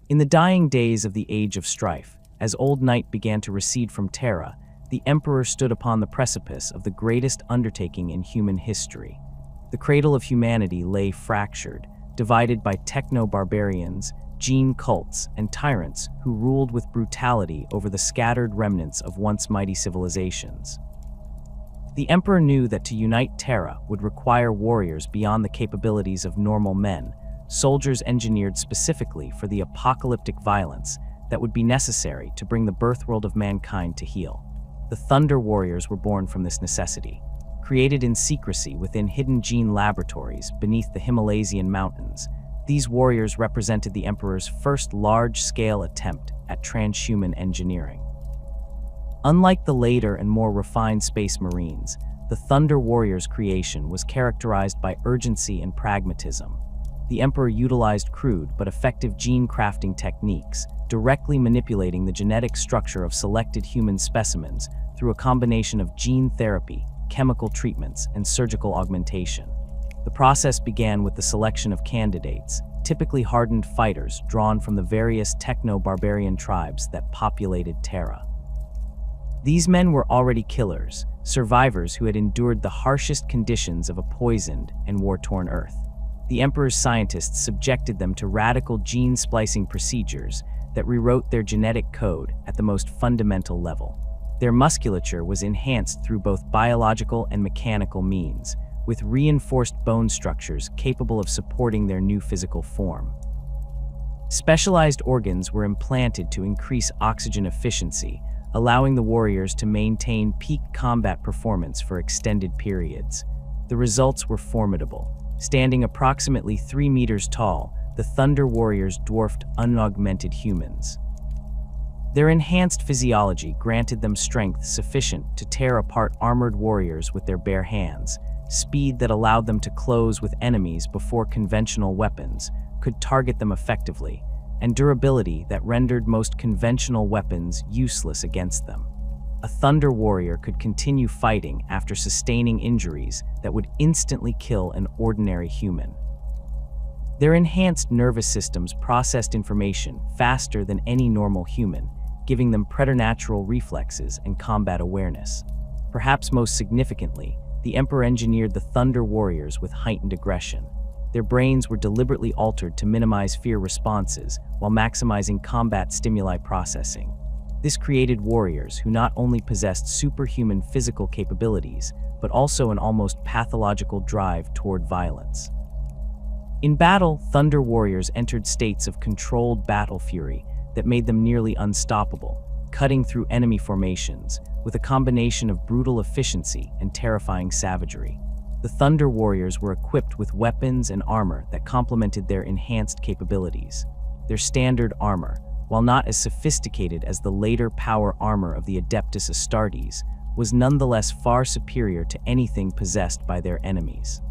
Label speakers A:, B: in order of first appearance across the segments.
A: In the dying days of the Age of Strife, as old night began to recede from Terra, the Emperor stood upon the precipice of the greatest undertaking in human history. The cradle of humanity lay fractured, divided by techno-barbarians, gene cults, and tyrants who ruled with brutality over the scattered remnants of once mighty civilizations. The Emperor knew that to unite Terra would require warriors beyond the capabilities of normal men, soldiers engineered specifically for the apocalyptic violence that would be necessary to bring the birthworld of mankind to heel. The Thunder Warriors were born from this necessity. Created in secrecy within hidden gene laboratories beneath the Himalayan mountains, these warriors represented the Emperor's first large-scale attempt at transhuman engineering. Unlike the later and more refined Space Marines, the Thunder Warriors' creation was characterized by urgency and pragmatism. The Emperor utilized crude but effective gene crafting techniques, directly manipulating the genetic structure of selected human specimens through a combination of gene therapy, chemical treatments, and surgical augmentation. The process began with the selection of candidates, typically hardened fighters drawn from the various techno-barbarian tribes that populated Terra. These men were already killers, survivors who had endured the harshest conditions of a poisoned and war-torn Earth. The Emperor's scientists subjected them to radical gene splicing procedures that rewrote their genetic code at the most fundamental level. Their musculature was enhanced through both biological and mechanical means, with reinforced bone structures capable of supporting their new physical form. Specialized organs were implanted to increase oxygen efficiency, allowing the warriors to maintain peak combat performance for extended periods. The results were formidable. Standing approximately 3 meters tall, the Thunder Warriors dwarfed unaugmented humans. Their enhanced physiology granted them strength sufficient to tear apart armored warriors with their bare hands, speed that allowed them to close with enemies before conventional weapons could target them effectively, and durability that rendered most conventional weapons useless against them. A Thunder Warrior could continue fighting after sustaining injuries that would instantly kill an ordinary human. Their enhanced nervous systems processed information faster than any normal human, giving them preternatural reflexes and combat awareness. Perhaps most significantly, the Emperor engineered the Thunder Warriors with heightened aggression. Their brains were deliberately altered to minimize fear responses while maximizing combat stimuli processing. This created warriors who not only possessed superhuman physical capabilities, but also an almost pathological drive toward violence. In battle, Thunder Warriors entered states of controlled battle fury that made them nearly unstoppable, cutting through enemy formations with a combination of brutal efficiency and terrifying savagery. The Thunder Warriors were equipped with weapons and armor that complemented their enhanced capabilities. Their standard armor, while not as sophisticated as the later power armor of the Adeptus Astartes, was nonetheless far superior to anything possessed by their enemies.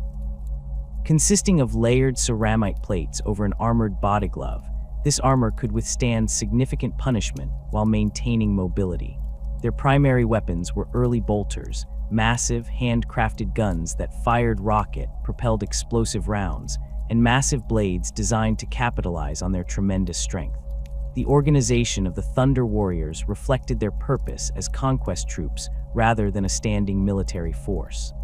A: Consisting of layered ceramite plates over an armored body glove, this armor could withstand significant punishment while maintaining mobility. Their primary weapons were early bolters, massive, handcrafted guns that fired rocket-propelled explosive rounds, and massive blades designed to capitalize on their tremendous strength. The organization of the Thunder Warriors reflected their purpose as conquest troops rather than a standing military force.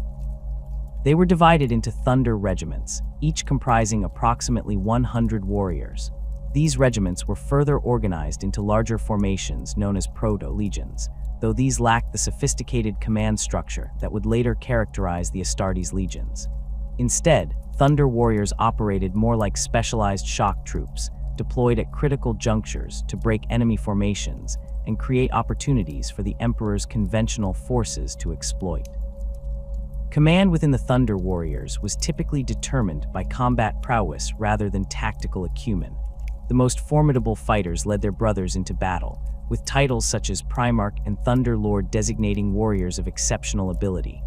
A: They were divided into Thunder regiments, each comprising approximately 100 warriors. These regiments were further organized into larger formations known as proto-legions, though these lacked the sophisticated command structure that would later characterize the Astartes legions. Instead, Thunder Warriors operated more like specialized shock troops, deployed at critical junctures to break enemy formations and create opportunities for the Emperor's conventional forces to exploit. Command within the Thunder Warriors was typically determined by combat prowess rather than tactical acumen. The most formidable fighters led their brothers into battle, with titles such as Primarch and Thunder Lord designating warriors of exceptional ability.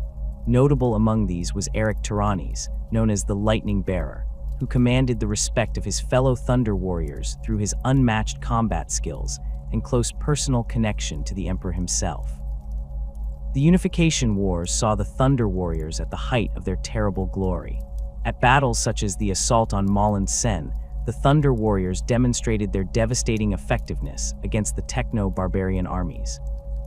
A: Notable among these was Eric Tyrannes, known as the Lightning Bearer, who commanded the respect of his fellow Thunder Warriors through his unmatched combat skills and close personal connection to the Emperor himself. The Unification Wars saw the Thunder Warriors at the height of their terrible glory. At battles such as the assault on Malin Sen, the Thunder Warriors demonstrated their devastating effectiveness against the techno-barbarian armies.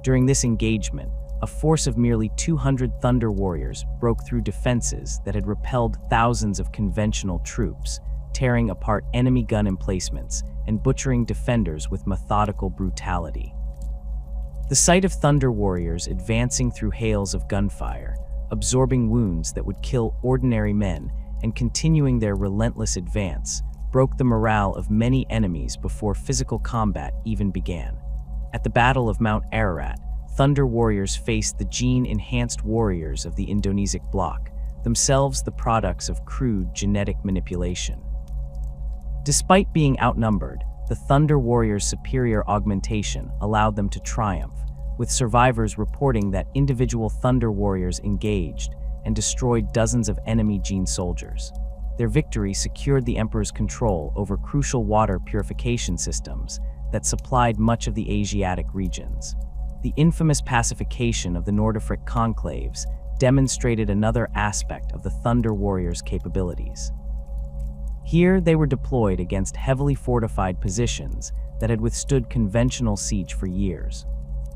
A: During this engagement, a force of merely 200 Thunder Warriors broke through defenses that had repelled thousands of conventional troops, tearing apart enemy gun emplacements and butchering defenders with methodical brutality. The sight of Thunder Warriors advancing through hails of gunfire, absorbing wounds that would kill ordinary men, and continuing their relentless advance, broke the morale of many enemies before physical combat even began. At the Battle of Mount Ararat, Thunder Warriors faced the gene-enhanced warriors of the Indonesian bloc, themselves the products of crude genetic manipulation. Despite being outnumbered, the Thunder Warriors' superior augmentation allowed them to triumph, with survivors reporting that individual Thunder Warriors engaged and destroyed dozens of enemy gene soldiers. Their victory secured the Emperor's control over crucial water purification systems that supplied much of the Asiatic regions. The infamous pacification of the Nordafric conclaves demonstrated another aspect of the Thunder Warriors' capabilities. Here they were deployed against heavily fortified positions that had withstood conventional siege for years.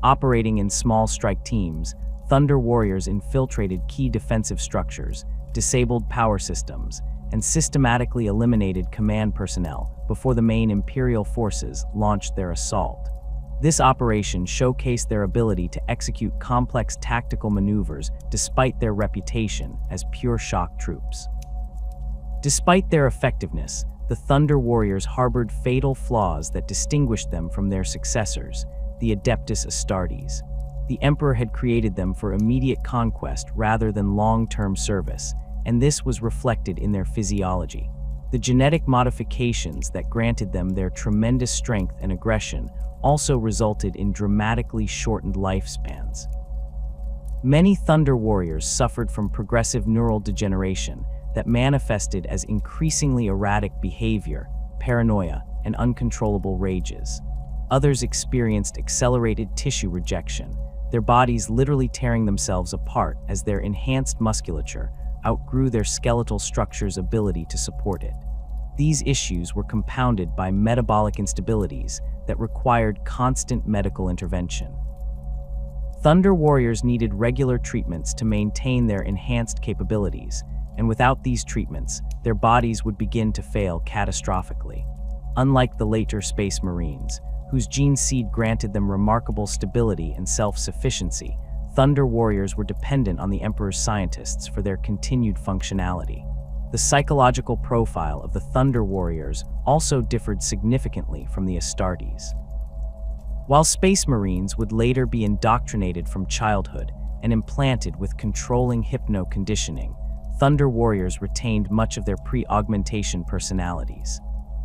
A: Operating in small strike teams, Thunder Warriors infiltrated key defensive structures, disabled power systems, and systematically eliminated command personnel before the main Imperial forces launched their assault. This operation showcased their ability to execute complex tactical maneuvers despite their reputation as pure shock troops. Despite their effectiveness, the Thunder Warriors harbored fatal flaws that distinguished them from their successors, the Adeptus Astartes. The Emperor had created them for immediate conquest rather than long-term service, and this was reflected in their physiology. The genetic modifications that granted them their tremendous strength and aggression also resulted in dramatically shortened lifespans. Many Thunder Warriors suffered from progressive neural degeneration that manifested as increasingly erratic behavior, paranoia, and uncontrollable rages. Others experienced accelerated tissue rejection, their bodies literally tearing themselves apart as their enhanced musculature outgrew their skeletal structure's ability to support it. These issues were compounded by metabolic instabilities that required constant medical intervention. Thunder Warriors needed regular treatments to maintain their enhanced capabilities, and without these treatments, their bodies would begin to fail catastrophically. Unlike the later Space Marines, whose gene seed granted them remarkable stability and self-sufficiency, Thunder Warriors were dependent on the Emperor's scientists for their continued functionality. The psychological profile of the Thunder Warriors also differed significantly from the Astartes. While Space Marines would later be indoctrinated from childhood and implanted with controlling hypno-conditioning, Thunder Warriors retained much of their pre-augmentation personalities.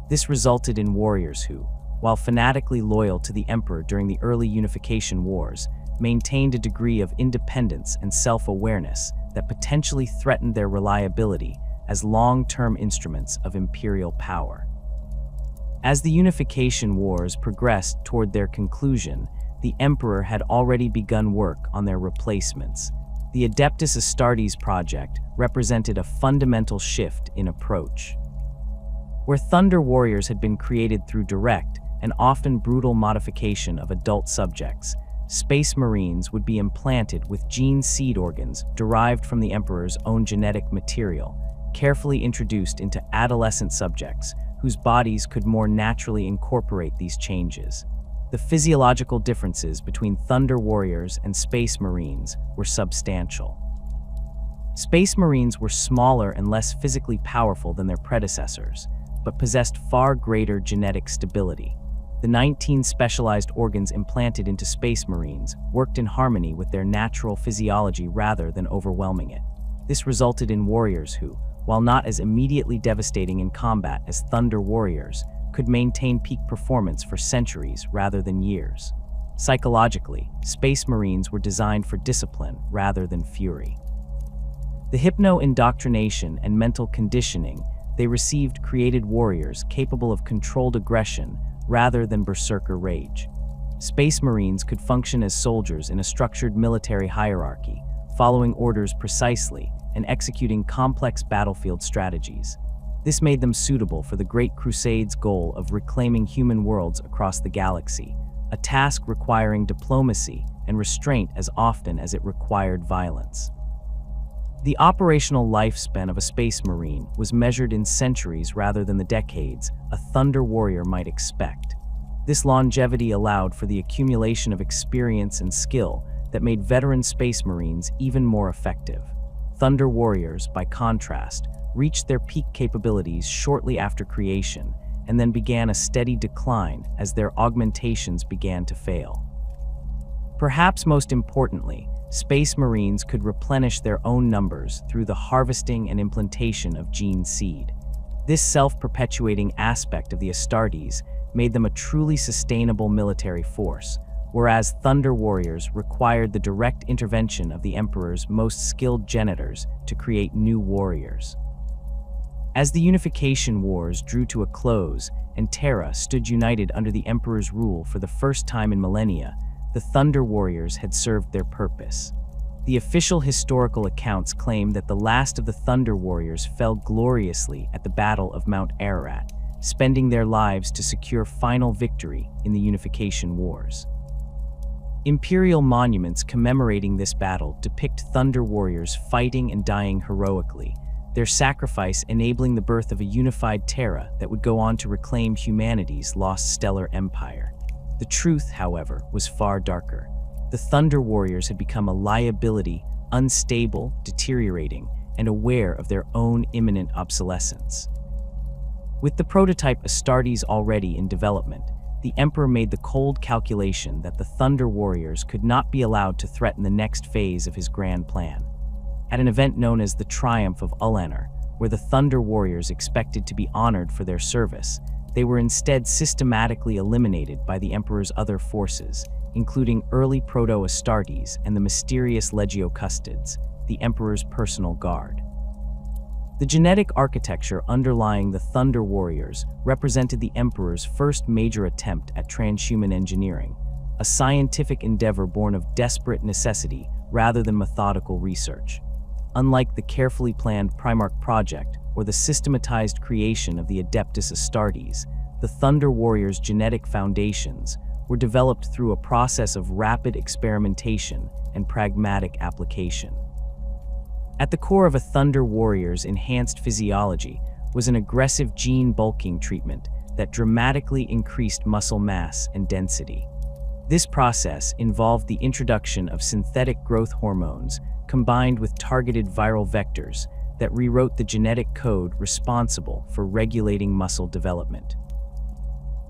A: This resulted in warriors who, while fanatically loyal to the Emperor during the early unification wars, maintained a degree of independence and self-awareness that potentially threatened their reliability as long-term instruments of Imperial power. As the unification wars progressed toward their conclusion, the Emperor had already begun work on their replacements. The Adeptus Astartes project represented a fundamental shift in approach. Where Thunder Warriors had been created through direct and often brutal modification of adult subjects, Space Marines would be implanted with gene seed organs derived from the Emperor's own genetic material, carefully introduced into adolescent subjects whose bodies could more naturally incorporate these changes. The physiological differences between Thunder Warriors and Space Marines were substantial. Space Marines were smaller and less physically powerful than their predecessors, but possessed far greater genetic stability. The 19 specialized organs implanted into Space Marines worked in harmony with their natural physiology rather than overwhelming it. This resulted in warriors who, while not as immediately devastating in combat as Thunder Warriors, could maintain peak performance for centuries rather than years. Psychologically, Space Marines were designed for discipline rather than fury. The hypno-indoctrination and mental conditioning they received created warriors capable of controlled aggression rather than berserker rage. Space Marines could function as soldiers in a structured military hierarchy, following orders precisely and executing complex battlefield strategies. This made them suitable for the Great Crusade's goal of reclaiming human worlds across the galaxy, a task requiring diplomacy and restraint as often as it required violence. The operational lifespan of a space marine was measured in centuries rather than the decades a Thunder Warrior might expect. This longevity allowed for the accumulation of experience and skill that made veteran space marines even more effective. Thunder Warriors, by contrast, reached their peak capabilities shortly after creation and then began a steady decline as their augmentations began to fail. Perhaps most importantly, Space Marines could replenish their own numbers through the harvesting and implantation of gene seed. This self-perpetuating aspect of the Astartes made them a truly sustainable military force, whereas Thunder Warriors required the direct intervention of the Emperor's most skilled genitors to create new warriors. As the Unification Wars drew to a close and Terra stood united under the Emperor's rule for the first time in millennia, the Thunder Warriors had served their purpose. The official historical accounts claim that the last of the Thunder Warriors fell gloriously at the Battle of Mount Ararat, spending their lives to secure final victory in the Unification Wars. Imperial monuments commemorating this battle depict Thunder Warriors fighting and dying heroically, their sacrifice enabling the birth of a unified Terra that would go on to reclaim humanity's lost stellar empire. The truth, however, was far darker. The Thunder Warriors had become a liability, unstable, deteriorating, and aware of their own imminent obsolescence. With the prototype Astartes already in development, the Emperor made the cold calculation that the Thunder Warriors could not be allowed to threaten the next phase of his grand plan. At an event known as the Triumph of Ullanr, where the Thunder Warriors expected to be honored for their service, they were instead systematically eliminated by the Emperor's other forces, including early Proto-Astartes and the mysterious Legio Custodes, the Emperor's personal guard. The genetic architecture underlying the Thunder Warriors represented the Emperor's first major attempt at transhuman engineering, a scientific endeavor born of desperate necessity rather than methodical research. Unlike the carefully planned Primarch project or the systematized creation of the Adeptus Astartes, the Thunder Warriors' genetic foundations were developed through a process of rapid experimentation and pragmatic application. At the core of a Thunder Warrior's enhanced physiology was an aggressive gene bulking treatment that dramatically increased muscle mass and density. This process involved the introduction of synthetic growth hormones combined with targeted viral vectors that rewrote the genetic code responsible for regulating muscle development.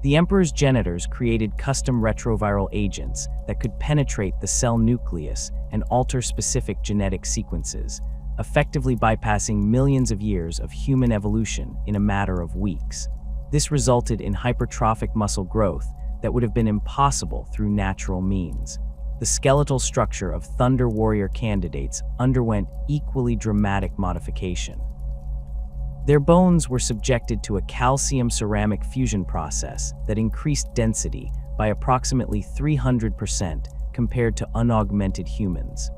A: The Emperor's genitors created custom retroviral agents that could penetrate the cell nucleus and alter specific genetic sequences, effectively bypassing millions of years of human evolution in a matter of weeks. This resulted in hypertrophic muscle growth that would have been impossible through natural means. The skeletal structure of Thunder Warrior candidates underwent equally dramatic modification. Their bones were subjected to a calcium-ceramic fusion process that increased density by approximately 300% compared to unaugmented humans.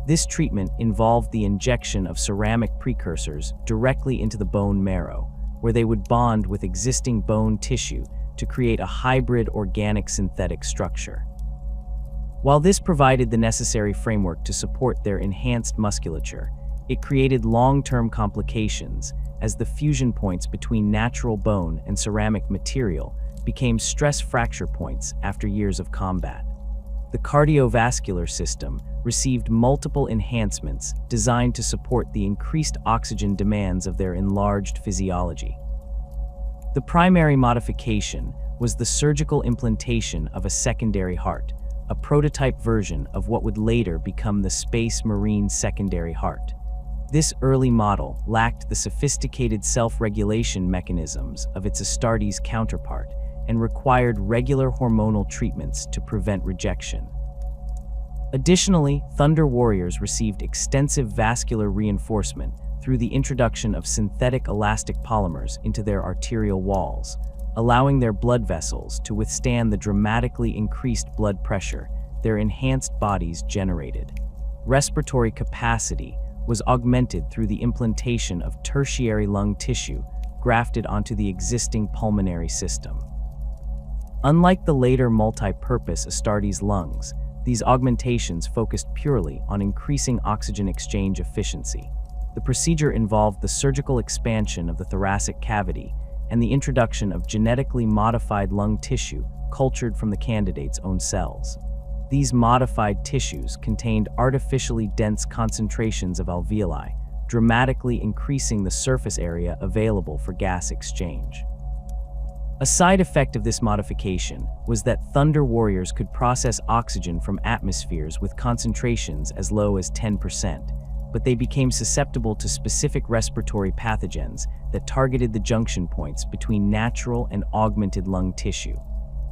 A: This treatment involved the injection of ceramic precursors directly into the bone marrow, where they would bond with existing bone tissue to create a hybrid organic-synthetic structure. While this provided the necessary framework to support their enhanced musculature, it created long-term complications as the fusion points between natural bone and ceramic material became stress fracture points after years of combat. The cardiovascular system received multiple enhancements designed to support the increased oxygen demands of their enlarged physiology. The primary modification was the surgical implantation of a secondary heart, a prototype version of what would later become the Space Marine secondary heart. This early model lacked the sophisticated self-regulation mechanisms of its Astartes counterpart and required regular hormonal treatments to prevent rejection. Additionally, Thunder Warriors received extensive vascular reinforcement through the introduction of synthetic elastic polymers into their arterial walls, allowing their blood vessels to withstand the dramatically increased blood pressure their enhanced bodies generated. Respiratory capacity was augmented through the implantation of tertiary lung tissue grafted onto the existing pulmonary system. Unlike the later multi-purpose Astartes lungs, these augmentations focused purely on increasing oxygen exchange efficiency. The procedure involved the surgical expansion of the thoracic cavity and the introduction of genetically modified lung tissue cultured from the candidate's own cells. These modified tissues contained artificially dense concentrations of alveoli, dramatically increasing the surface area available for gas exchange. A side effect of this modification was that Thunder Warriors could process oxygen from atmospheres with concentrations as low as 10%, but they became susceptible to specific respiratory pathogens that targeted the junction points between natural and augmented lung tissue.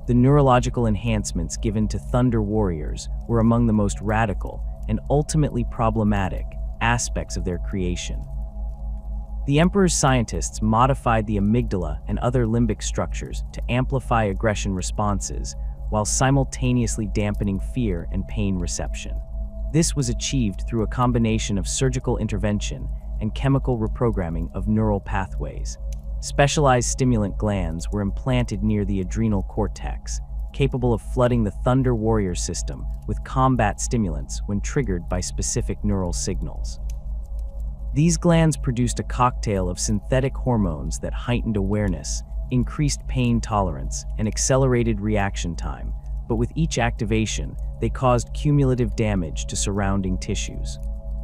A: The neurological enhancements given to Thunder Warriors were among the most radical and ultimately problematic aspects of their creation. The Emperor's scientists modified the amygdala and other limbic structures to amplify aggression responses while simultaneously dampening fear and pain reception. This was achieved through a combination of surgical intervention and chemical reprogramming of neural pathways. Specialized stimulant glands were implanted near the adrenal cortex, capable of flooding the Thunder Warrior system with combat stimulants when triggered by specific neural signals. These glands produced a cocktail of synthetic hormones that heightened awareness, increased pain tolerance, and accelerated reaction time, but with each activation, they caused cumulative damage to surrounding tissues.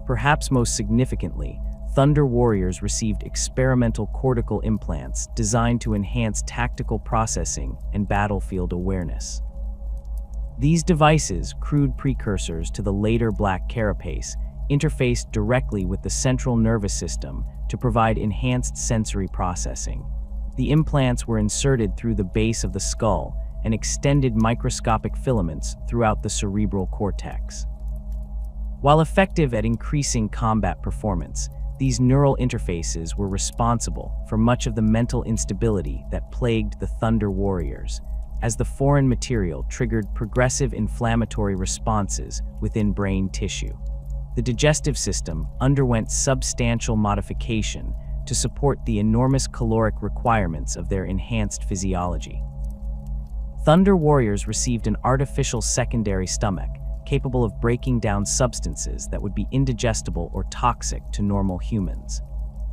A: Perhaps most significantly, Thunder Warriors received experimental cortical implants designed to enhance tactical processing and battlefield awareness. These devices, crude precursors to the later Black Carapace, interfaced directly with the central nervous system to provide enhanced sensory processing. The implants were inserted through the base of the skull and extended microscopic filaments throughout the cerebral cortex. While effective at increasing combat performance, these neural interfaces were responsible for much of the mental instability that plagued the Thunder Warriors, as the foreign material triggered progressive inflammatory responses within brain tissue. The digestive system underwent substantial modification to support the enormous caloric requirements of their enhanced physiology. Thunder Warriors received an artificial secondary stomach, capable of breaking down substances that would be indigestible or toxic to normal humans.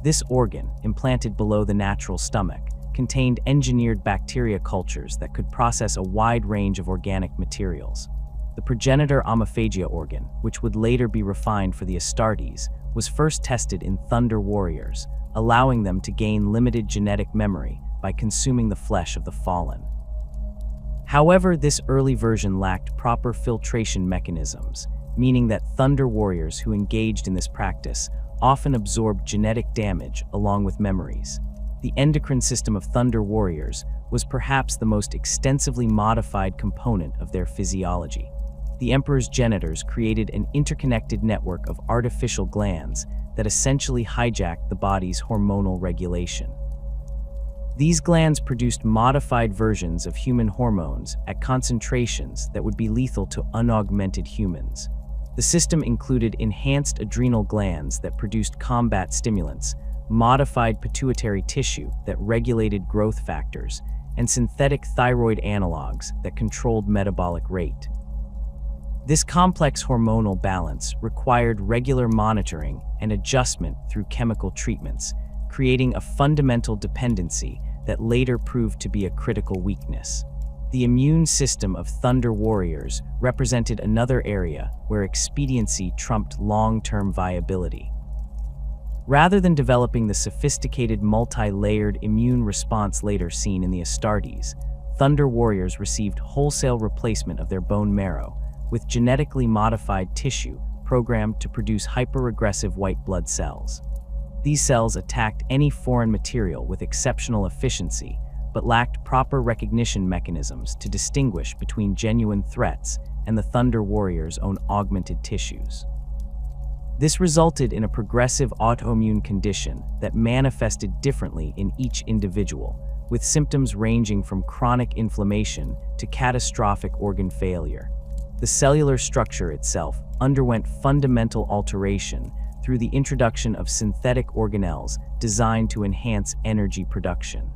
A: This organ, implanted below the natural stomach, contained engineered bacteria cultures that could process a wide range of organic materials. The progenitor omophagia organ, which would later be refined for the Astartes, was first tested in Thunder Warriors, allowing them to gain limited genetic memory by consuming the flesh of the fallen. However, this early version lacked proper filtration mechanisms, meaning that Thunder Warriors who engaged in this practice often absorbed genetic damage along with memories. The endocrine system of Thunder Warriors was perhaps the most extensively modified component of their physiology. The Emperor's genitors created an interconnected network of artificial glands that essentially hijacked the body's hormonal regulation. These glands produced modified versions of human hormones at concentrations that would be lethal to unaugmented humans. The system included enhanced adrenal glands that produced combat stimulants, modified pituitary tissue that regulated growth factors, and synthetic thyroid analogs that controlled metabolic rate. This complex hormonal balance required regular monitoring and adjustment through chemical treatments, creating a fundamental dependency that later proved to be a critical weakness. The immune system of Thunder Warriors represented another area where expediency trumped long-term viability. Rather than developing the sophisticated multi-layered immune response later seen in the Astartes, Thunder Warriors received wholesale replacement of their bone marrow with genetically modified tissue programmed to produce hyper-aggressive white blood cells. These cells attacked any foreign material with exceptional efficiency, but lacked proper recognition mechanisms to distinguish between genuine threats and the Thunder Warriors' own augmented tissues. This resulted in a progressive autoimmune condition that manifested differently in each individual, with symptoms ranging from chronic inflammation to catastrophic organ failure. The cellular structure itself underwent fundamental alteration through the introduction of synthetic organelles designed to enhance energy production.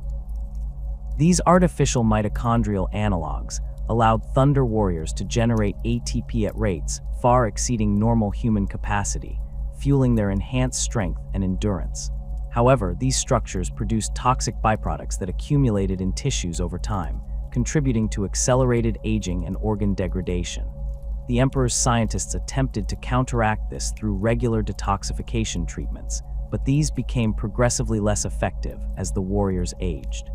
A: These artificial mitochondrial analogs allowed Thunder Warriors to generate ATP at rates far exceeding normal human capacity, fueling their enhanced strength and endurance. However, these structures produced toxic byproducts that accumulated in tissues over time, contributing to accelerated aging and organ degradation. The Emperor's scientists attempted to counteract this through regular detoxification treatments, but these became progressively less effective as the warriors aged.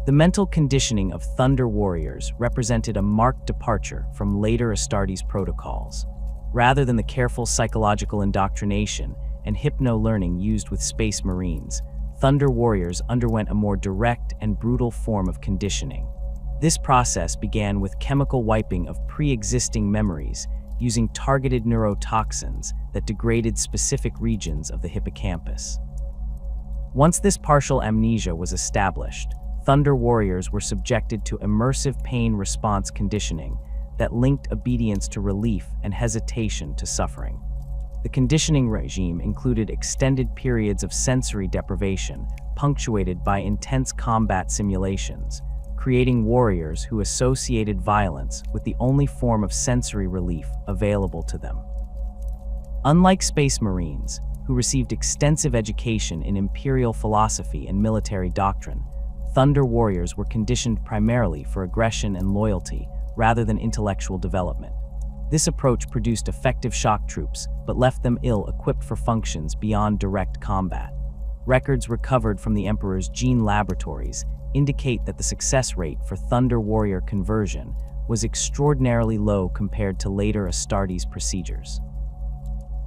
A: The mental conditioning of Thunder Warriors represented a marked departure from later Astartes protocols. Rather than the careful psychological indoctrination and hypno-learning used with Space Marines, Thunder Warriors underwent a more direct and brutal form of conditioning. This process began with chemical wiping of pre-existing memories using targeted neurotoxins that degraded specific regions of the hippocampus. Once this partial amnesia was established, Thunder Warriors were subjected to immersive pain response conditioning that linked obedience to relief and hesitation to suffering. The conditioning regime included extended periods of sensory deprivation, punctuated by intense combat simulations, creating warriors who associated violence with the only form of sensory relief available to them. Unlike Space Marines, who received extensive education in Imperial philosophy and military doctrine, Thunder Warriors were conditioned primarily for aggression and loyalty rather than intellectual development. This approach produced effective shock troops, but left them ill-equipped for functions beyond direct combat. Records recovered from the Emperor's gene laboratories indicate that the success rate for Thunder Warrior conversion was extraordinarily low compared to later Astartes procedures.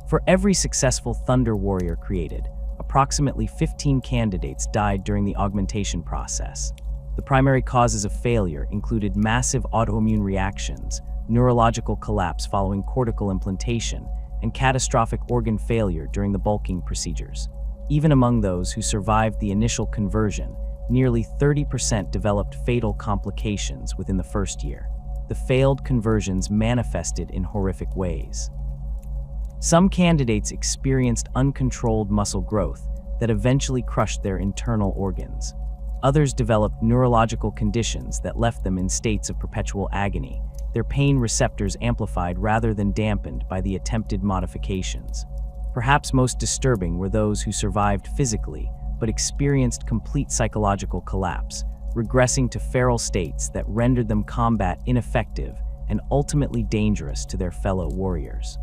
A: For every successful Thunder Warrior created, approximately 15 candidates died during the augmentation process. The primary causes of failure included massive autoimmune reactions, neurological collapse following cortical implantation, and catastrophic organ failure during the bulking procedures. Even among those who survived the initial conversion, nearly 30% developed fatal complications within the first year. The failed conversions manifested in horrific ways. Some candidates experienced uncontrolled muscle growth that eventually crushed their internal organs. Others developed neurological conditions that left them in states of perpetual agony, their pain receptors amplified rather than dampened by the attempted modifications. Perhaps most disturbing were those who survived physically but experienced complete psychological collapse, regressing to feral states that rendered them combat ineffective and ultimately dangerous to their fellow warriors.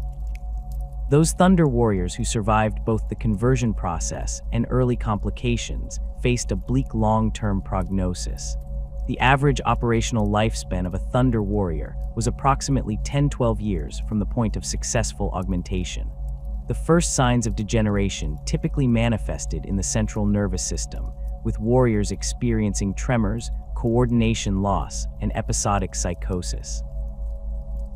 A: Those Thunder Warriors who survived both the conversion process and early complications faced a bleak long-term prognosis. The average operational lifespan of a Thunder Warrior was approximately 10-12 years from the point of successful augmentation. The first signs of degeneration typically manifested in the central nervous system, with warriors experiencing tremors, coordination loss, and episodic psychosis.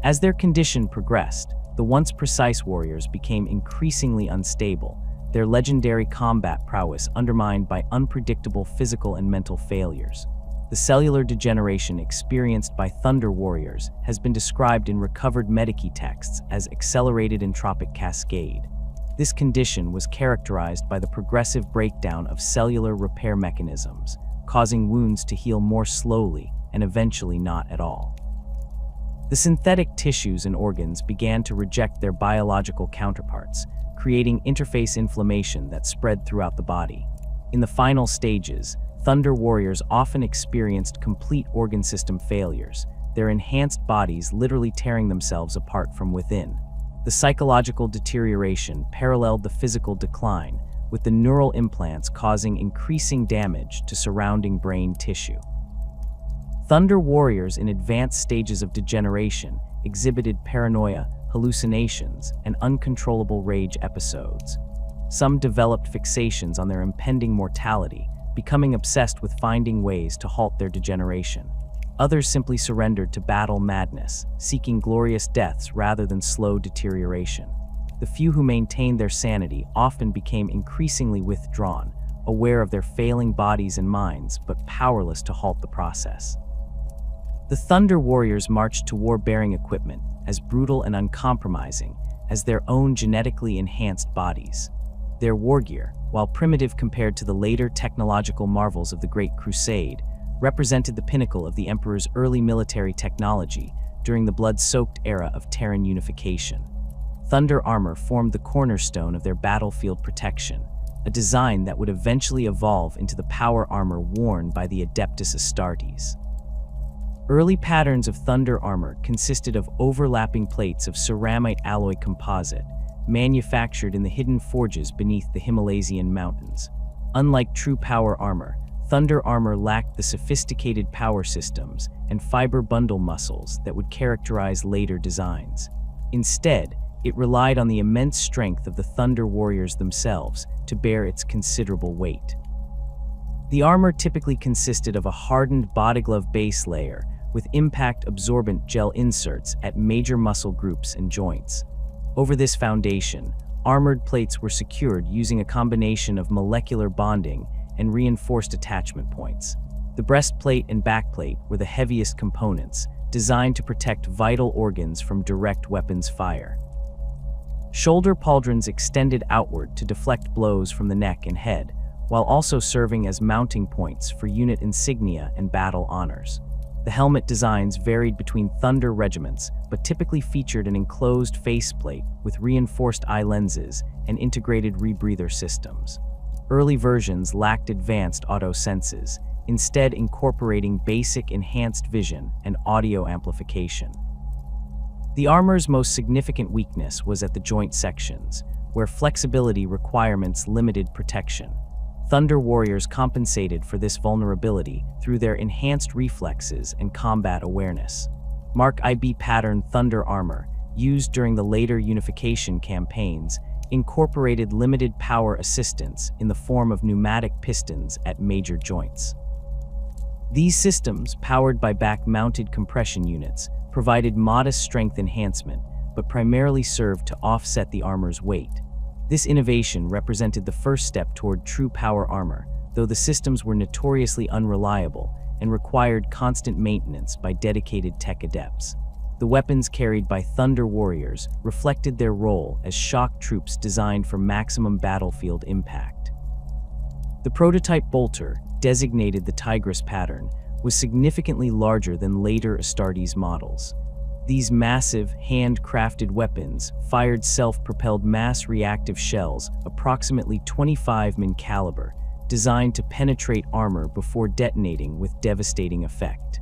A: As their condition progressed, the once precise warriors became increasingly unstable, their legendary combat prowess undermined by unpredictable physical and mental failures. The cellular degeneration experienced by Thunder Warriors has been described in recovered Medici texts as accelerated entropic cascade. This condition was characterized by the progressive breakdown of cellular repair mechanisms, causing wounds to heal more slowly and eventually not at all. The synthetic tissues and organs began to reject their biological counterparts, creating interface inflammation that spread throughout the body. In the final stages, Thunder Warriors often experienced complete organ system failures, their enhanced bodies literally tearing themselves apart from within. The psychological deterioration paralleled the physical decline, with the neural implants causing increasing damage to surrounding brain tissue. Thunder Warriors in advanced stages of degeneration exhibited paranoia, hallucinations, and uncontrollable rage episodes. Some developed fixations on their impending mortality, becoming obsessed with finding ways to halt their degeneration. Others simply surrendered to battle madness, seeking glorious deaths rather than slow deterioration. The few who maintained their sanity often became increasingly withdrawn, aware of their failing bodies and minds, but powerless to halt the process. The Thunder Warriors marched to war bearing equipment, as brutal and uncompromising as their own genetically enhanced bodies. Their wargear, while primitive compared to the later technological marvels of the Great Crusade, represented the pinnacle of the Emperor's early military technology during the blood-soaked era of Terran unification. Thunder armor formed the cornerstone of their battlefield protection, a design that would eventually evolve into the power armor worn by the Adeptus Astartes. Early patterns of thunder armor consisted of overlapping plates of ceramite alloy composite, manufactured in the hidden forges beneath the Himalayan mountains. Unlike true power armor, thunder armor lacked the sophisticated power systems and fiber bundle muscles that would characterize later designs. Instead, it relied on the immense strength of the Thunder Warriors themselves to bear its considerable weight. The armor typically consisted of a hardened bodyglove base layer with impact-absorbent gel inserts at major muscle groups and joints. Over this foundation, armored plates were secured using a combination of molecular bonding and reinforced attachment points. The breastplate and backplate were the heaviest components, designed to protect vital organs from direct weapons fire. Shoulder pauldrons extended outward to deflect blows from the neck and head, while also serving as mounting points for unit insignia and battle honors. The helmet designs varied between Thunder regiments, but typically featured an enclosed faceplate with reinforced eye lenses and integrated rebreather systems. Early versions lacked advanced auto senses, instead incorporating basic enhanced vision and audio amplification. The armor's most significant weakness was at the joint sections, where flexibility requirements limited protection. Thunder Warriors compensated for this vulnerability through their enhanced reflexes and combat awareness. Mark IB pattern Thunder armor, used during the later unification campaigns, incorporated limited power assistance in the form of pneumatic pistons at major joints. These systems, powered by back-mounted compression units, provided modest strength enhancement, but primarily served to offset the armor's weight. This innovation represented the first step toward true power armor, though the systems were notoriously unreliable and required constant maintenance by dedicated tech adepts. The weapons carried by Thunder Warriors reflected their role as shock troops designed for maximum battlefield impact. The prototype bolter, designated the Tigris pattern, was significantly larger than later Astartes models. These massive, hand-crafted weapons fired self-propelled mass-reactive shells approximately 25 min caliber, designed to penetrate armor before detonating with devastating effect.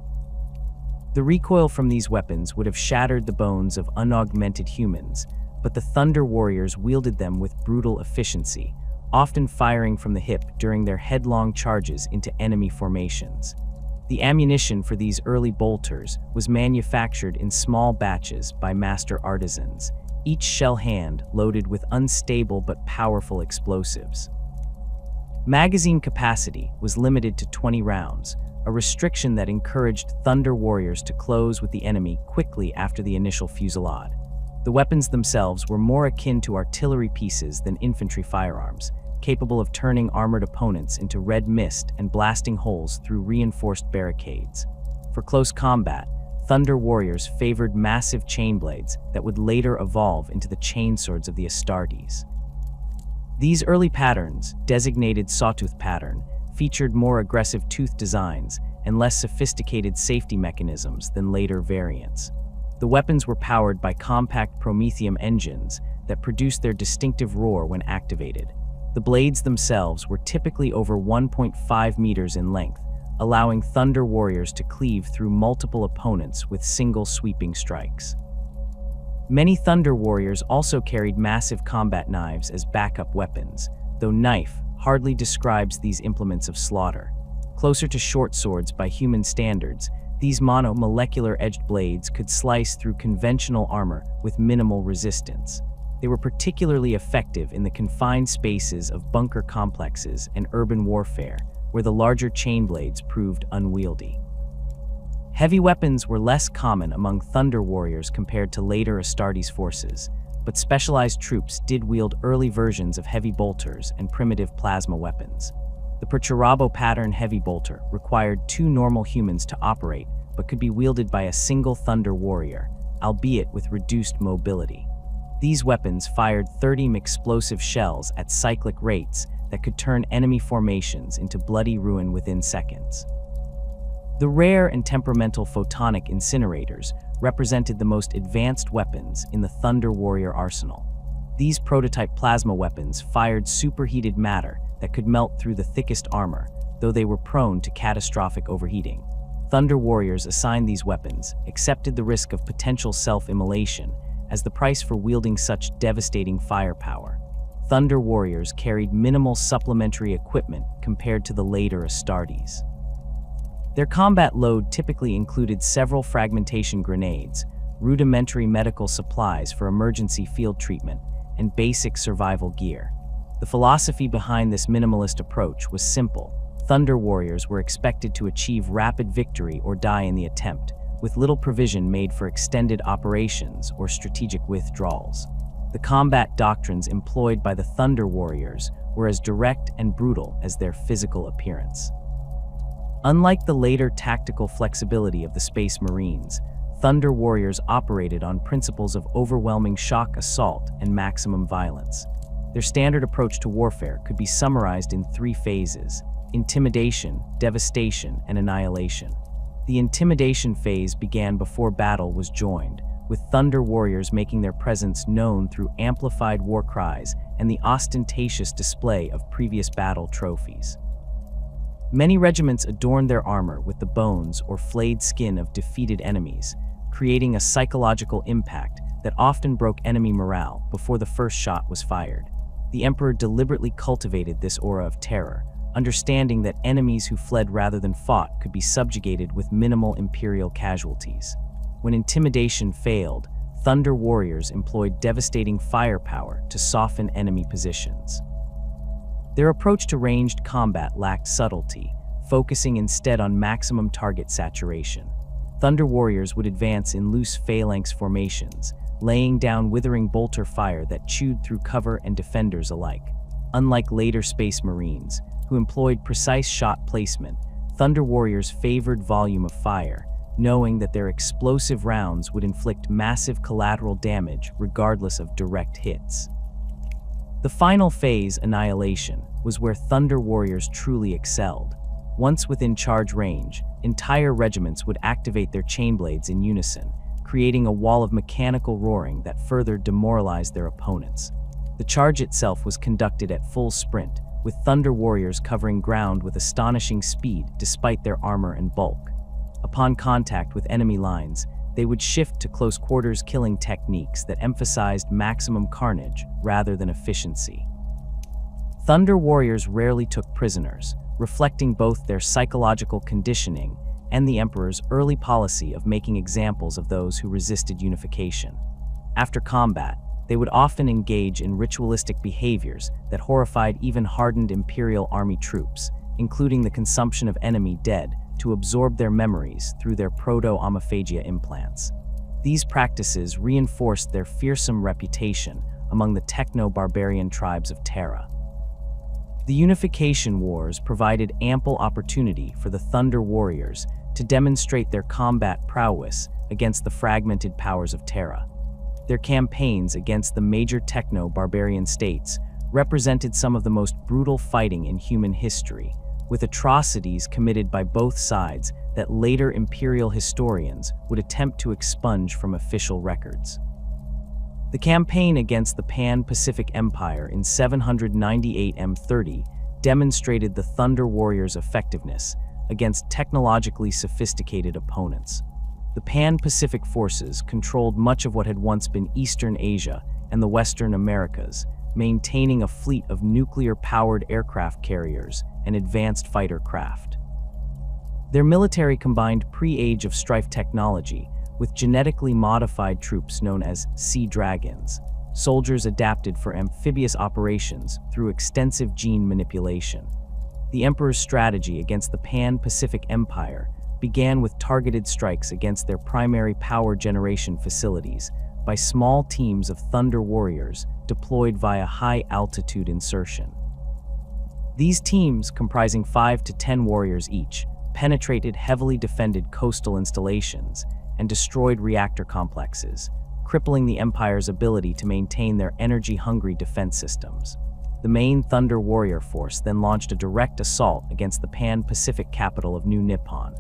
A: The recoil from these weapons would have shattered the bones of unaugmented humans, but the Thunder Warriors wielded them with brutal efficiency, often firing from the hip during their headlong charges into enemy formations. The ammunition for these early bolters was manufactured in small batches by master artisans, each shell hand loaded with unstable but powerful explosives. Magazine capacity was limited to 20 rounds, a restriction that encouraged Thunder Warriors to close with the enemy quickly after the initial fusillade. The weapons themselves were more akin to artillery pieces than infantry firearms, capable of turning armored opponents into red mist and blasting holes through reinforced barricades. For close combat, Thunder Warriors favored massive chain blades that would later evolve into the chainswords of the Astartes. These early patterns, designated Sawtooth pattern, featured more aggressive tooth designs and less sophisticated safety mechanisms than later variants. The weapons were powered by compact Promethium engines that produced their distinctive roar when activated. The blades themselves were typically over 1.5 meters in length, allowing Thunder Warriors to cleave through multiple opponents with single sweeping strikes. Many Thunder Warriors also carried massive combat knives as backup weapons, though knife hardly describes these implements of slaughter. Closer to short swords by human standards, these mono-molecular edged blades could slice through conventional armor with minimal resistance. They were particularly effective in the confined spaces of bunker complexes and urban warfare, where the larger chain blades proved unwieldy. Heavy weapons were less common among Thunder Warriors compared to later Astartes forces, but specialized troops did wield early versions of heavy bolters and primitive plasma weapons. The Perturabo pattern heavy bolter required 2 normal humans to operate, but could be wielded by a single Thunder Warrior, albeit with reduced mobility. These weapons fired 30 explosive shells at cyclic rates that could turn enemy formations into bloody ruin within seconds. The rare and temperamental photonic incinerators represented the most advanced weapons in the Thunder Warrior arsenal. These prototype plasma weapons fired superheated matter that could melt through the thickest armor, though they were prone to catastrophic overheating. Thunder Warriors assigned these weapons accepted the risk of potential self-immolation as the price for wielding such devastating firepower. Thunder Warriors carried minimal supplementary equipment compared to the later Astartes. Their combat load typically included several fragmentation grenades, rudimentary medical supplies for emergency field treatment, and basic survival gear. The philosophy behind this minimalist approach was simple. Thunder Warriors were expected to achieve rapid victory or die in the attempt, with little provision made for extended operations or strategic withdrawals. The combat doctrines employed by the Thunder Warriors were as direct and brutal as their physical appearance. Unlike the later tactical flexibility of the Space Marines, Thunder Warriors operated on principles of overwhelming shock assault and maximum violence. Their standard approach to warfare could be summarized in 3 phases: intimidation, devastation, and annihilation. The intimidation phase began before battle was joined, with Thunder Warriors making their presence known through amplified war cries and the ostentatious display of previous battle trophies. Many regiments adorned their armor with the bones or flayed skin of defeated enemies, creating a psychological impact that often broke enemy morale before the first shot was fired. The Emperor deliberately cultivated this aura of terror, understanding that enemies who fled rather than fought could be subjugated with minimal Imperial casualties. When intimidation failed, Thunder Warriors employed devastating firepower to soften enemy positions. Their approach to ranged combat lacked subtlety, focusing instead on maximum target saturation. Thunder Warriors would advance in loose phalanx formations, laying down withering bolter fire that chewed through cover and defenders alike. Unlike later Space Marines, who employed precise shot placement, Thunder Warriors favored volume of fire, knowing that their explosive rounds would inflict massive collateral damage regardless of direct hits. The final phase, annihilation, was where Thunder Warriors truly excelled. Once within charge range, entire regiments would activate their chainblades in unison, creating a wall of mechanical roaring that further demoralized their opponents. The charge itself was conducted at full sprint, with Thunder Warriors covering ground with astonishing speed despite their armor and bulk. Upon contact with enemy lines, they would shift to close-quarters killing techniques that emphasized maximum carnage rather than efficiency. Thunder Warriors rarely took prisoners, reflecting both their psychological conditioning and the Emperor's early policy of making examples of those who resisted unification. After combat, they would often engage in ritualistic behaviors that horrified even hardened Imperial army troops, including the consumption of enemy dead to absorb their memories through their proto-omophagia implants. These practices reinforced their fearsome reputation among the techno-barbarian tribes of Terra. The Unification Wars provided ample opportunity for the Thunder Warriors to demonstrate their combat prowess against the fragmented powers of Terra. Their campaigns against the major techno-barbarian states represented some of the most brutal fighting in human history, with atrocities committed by both sides that later Imperial historians would attempt to expunge from official records. The campaign against the Pan-Pacific Empire in 798 M30 demonstrated the Thunder Warriors' effectiveness against technologically sophisticated opponents. The Pan-Pacific forces controlled much of what had once been Eastern Asia and the Western Americas, maintaining a fleet of nuclear-powered aircraft carriers and advanced fighter craft. Their military combined pre-Age of Strife technology with genetically modified troops known as Sea Dragons, soldiers adapted for amphibious operations through extensive gene manipulation. The Emperor's strategy against the Pan-Pacific Empire began with targeted strikes against their primary power generation facilities by small teams of Thunder Warriors deployed via high-altitude insertion. These teams, comprising 5 to 10 warriors each, penetrated heavily defended coastal installations and destroyed reactor complexes, crippling the Empire's ability to maintain their energy-hungry defense systems. The main Thunder Warrior force then launched a direct assault against the Pan-Pacific capital of New Nippon.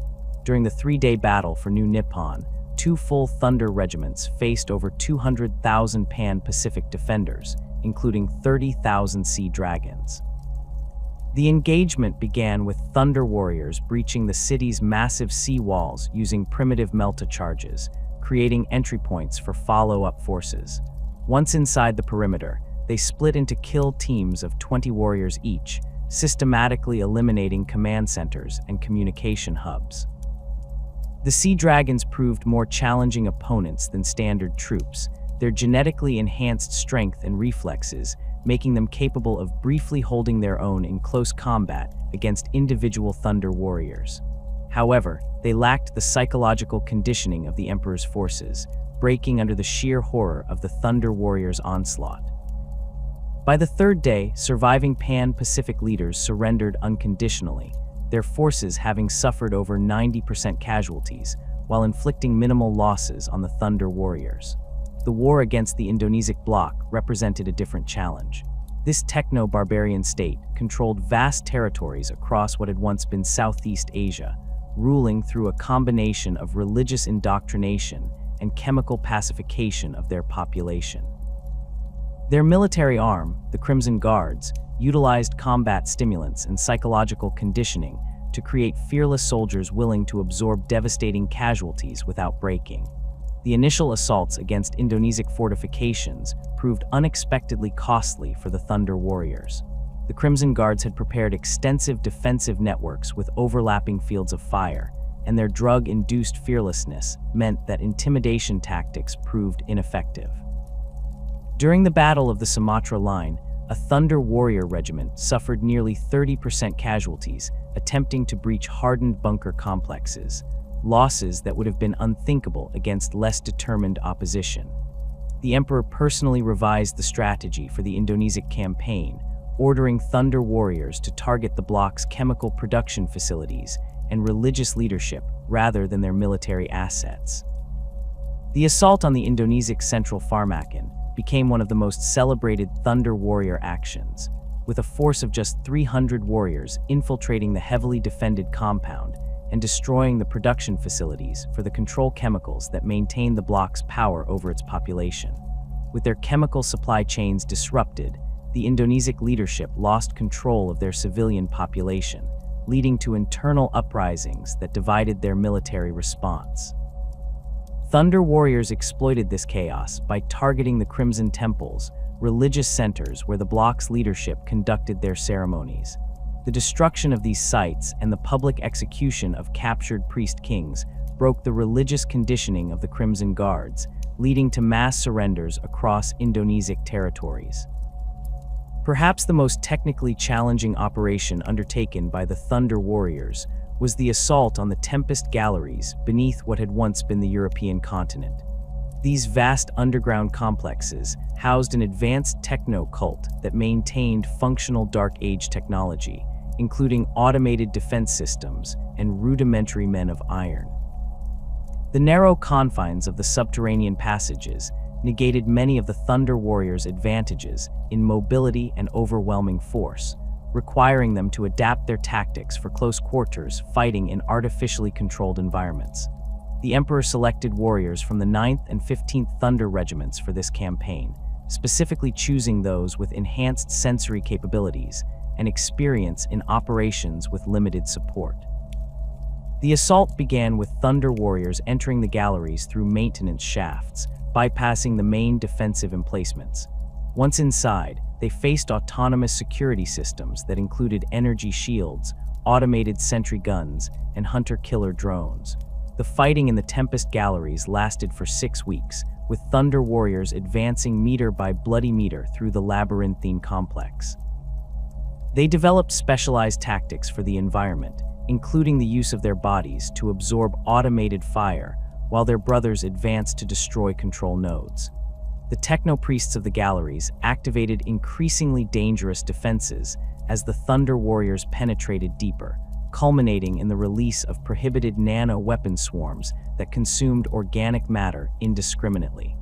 A: During the three-day battle for New Nippon, two full Thunder regiments faced over 200,000 Pan-Pacific defenders, including 30,000 Sea Dragons. The engagement began with Thunder Warriors breaching the city's massive sea walls using primitive melta charges, creating entry points for follow-up forces. Once inside the perimeter, they split into kill teams of 20 warriors each, systematically eliminating command centers and communication hubs. The Sea Dragons proved more challenging opponents than standard troops, their genetically enhanced strength and reflexes making them capable of briefly holding their own in close combat against individual Thunder Warriors. However, they lacked the psychological conditioning of the Emperor's forces, breaking under the sheer horror of the Thunder Warriors' onslaught. By the third day, surviving Pan-Pacific leaders surrendered unconditionally, their forces having suffered over 90% casualties, while inflicting minimal losses on the Thunder Warriors. The war against the Indonesic bloc represented a different challenge. This techno-barbarian state controlled vast territories across what had once been Southeast Asia, ruling through a combination of religious indoctrination and chemical pacification of their population. Their military arm, the Crimson Guards, utilized combat stimulants and psychological conditioning to create fearless soldiers willing to absorb devastating casualties without breaking. The initial assaults against Indonesic fortifications proved unexpectedly costly for the Thunder Warriors. The Crimson Guards had prepared extensive defensive networks with overlapping fields of fire, and their drug-induced fearlessness meant that intimidation tactics proved ineffective. During the Battle of the Sumatra Line, a Thunder Warrior regiment suffered nearly 30% casualties attempting to breach hardened bunker complexes, losses that would have been unthinkable against less determined opposition. The Emperor personally revised the strategy for the Indonesic campaign, ordering Thunder Warriors to target the bloc's chemical production facilities and religious leadership rather than their military assets. The assault on the Indonesic central Pharmakan became one of the most celebrated Thunder Warrior actions, with a force of just 300 warriors infiltrating the heavily defended compound and destroying the production facilities for the control chemicals that maintain the bloc's power over its population. With their chemical supply chains disrupted, the Indonesic leadership lost control of their civilian population, leading to internal uprisings that divided their military response. Thunder Warriors exploited this chaos by targeting the Crimson Temples, religious centers where the bloc's leadership conducted their ceremonies. The destruction of these sites and the public execution of captured priest kings broke the religious conditioning of the Crimson Guards, leading to mass surrenders across Indonesic territories. Perhaps the most technically challenging operation undertaken by the Thunder Warriors was the assault on the Tempest Galleries beneath what had once been the European continent. These vast underground complexes housed an advanced techno-cult that maintained functional Dark Age technology, including automated defense systems and rudimentary men of iron. The narrow confines of the subterranean passages negated many of the Thunder Warriors' advantages in mobility and overwhelming force, requiring them to adapt their tactics for close quarters fighting in artificially controlled environments. The Emperor selected warriors from the 9th and 15th Thunder Regiments for this campaign, specifically choosing those with enhanced sensory capabilities and experience in operations with limited support. The assault began with Thunder Warriors entering the galleries through maintenance shafts, bypassing the main defensive emplacements. Once inside, they faced autonomous security systems that included energy shields, automated sentry guns, and hunter-killer drones. The fighting in the Tempest Galleries lasted for 6 weeks, with Thunder Warriors advancing meter by bloody meter through the labyrinthine complex. They developed specialized tactics for the environment, including the use of their bodies to absorb automated fire, while their brothers advanced to destroy control nodes. The techno-priests of the galleries activated increasingly dangerous defenses as the Thunder Warriors penetrated deeper, culminating in the release of prohibited nano-weapon swarms that consumed organic matter indiscriminately.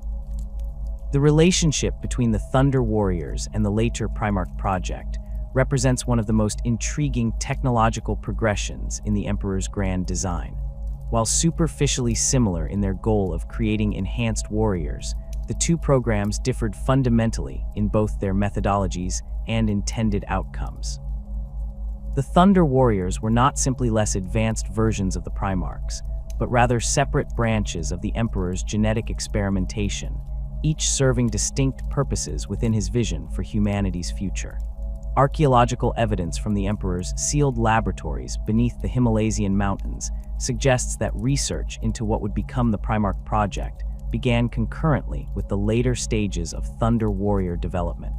A: The relationship between the Thunder Warriors and the later Primarch project represents one of the most intriguing technological progressions in the Emperor's grand design. While superficially similar in their goal of creating enhanced warriors, the two programs differed fundamentally in both their methodologies and intended outcomes. The Thunder Warriors were not simply less advanced versions of the Primarchs, but rather separate branches of the Emperor's genetic experimentation, each serving distinct purposes within his vision for humanity's future. Archaeological evidence from the Emperor's sealed laboratories beneath the Himalayan mountains suggests that research into what would become the Primarch project began concurrently with the later stages of Thunder Warrior development.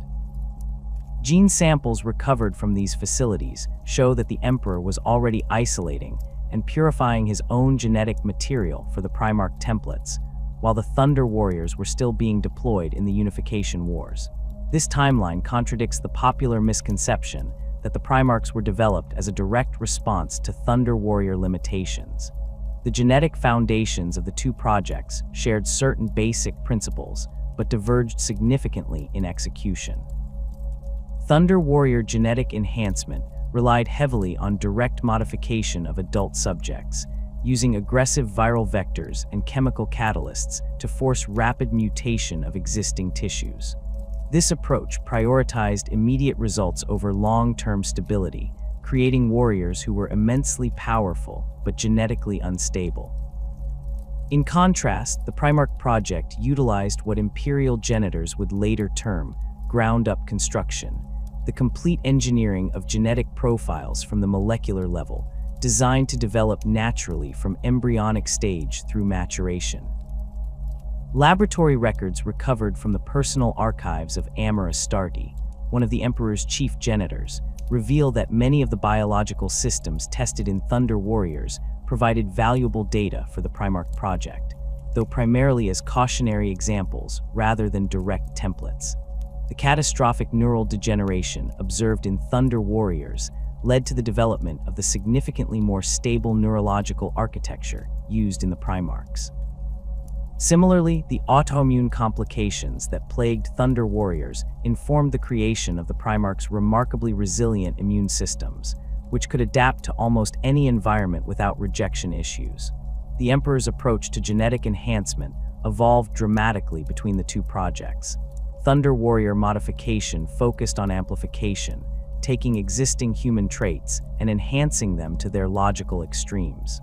A: Gene samples recovered from these facilities show that the Emperor was already isolating and purifying his own genetic material for the Primarch templates, while the Thunder Warriors were still being deployed in the Unification Wars. This timeline contradicts the popular misconception that the Primarchs were developed as a direct response to Thunder Warrior limitations. The genetic foundations of the two projects shared certain basic principles, but diverged significantly in execution. Thunder Warrior genetic enhancement relied heavily on direct modification of adult subjects, using aggressive viral vectors and chemical catalysts to force rapid mutation of existing tissues. This approach prioritized immediate results over long-term stability, creating warriors who were immensely powerful but genetically unstable. In contrast, the Primarch project utilized what Imperial genetors would later term ground-up construction, the complete engineering of genetic profiles from the molecular level, designed to develop naturally from embryonic stage through maturation. Laboratory records recovered from the personal archives of Adeptus Astartes, one of the Emperor's chief genetors, reveal that many of the biological systems tested in Thunder Warriors provided valuable data for the Primarch project, though primarily as cautionary examples rather than direct templates. The catastrophic neural degeneration observed in Thunder Warriors led to the development of the significantly more stable neurological architecture used in the Primarchs. Similarly, the autoimmune complications that plagued Thunder Warriors informed the creation of the Primarchs' remarkably resilient immune systems, which could adapt to almost any environment without rejection issues. The Emperor's approach to genetic enhancement evolved dramatically between the two projects. Thunder Warrior modification focused on amplification, taking existing human traits and enhancing them to their logical extremes.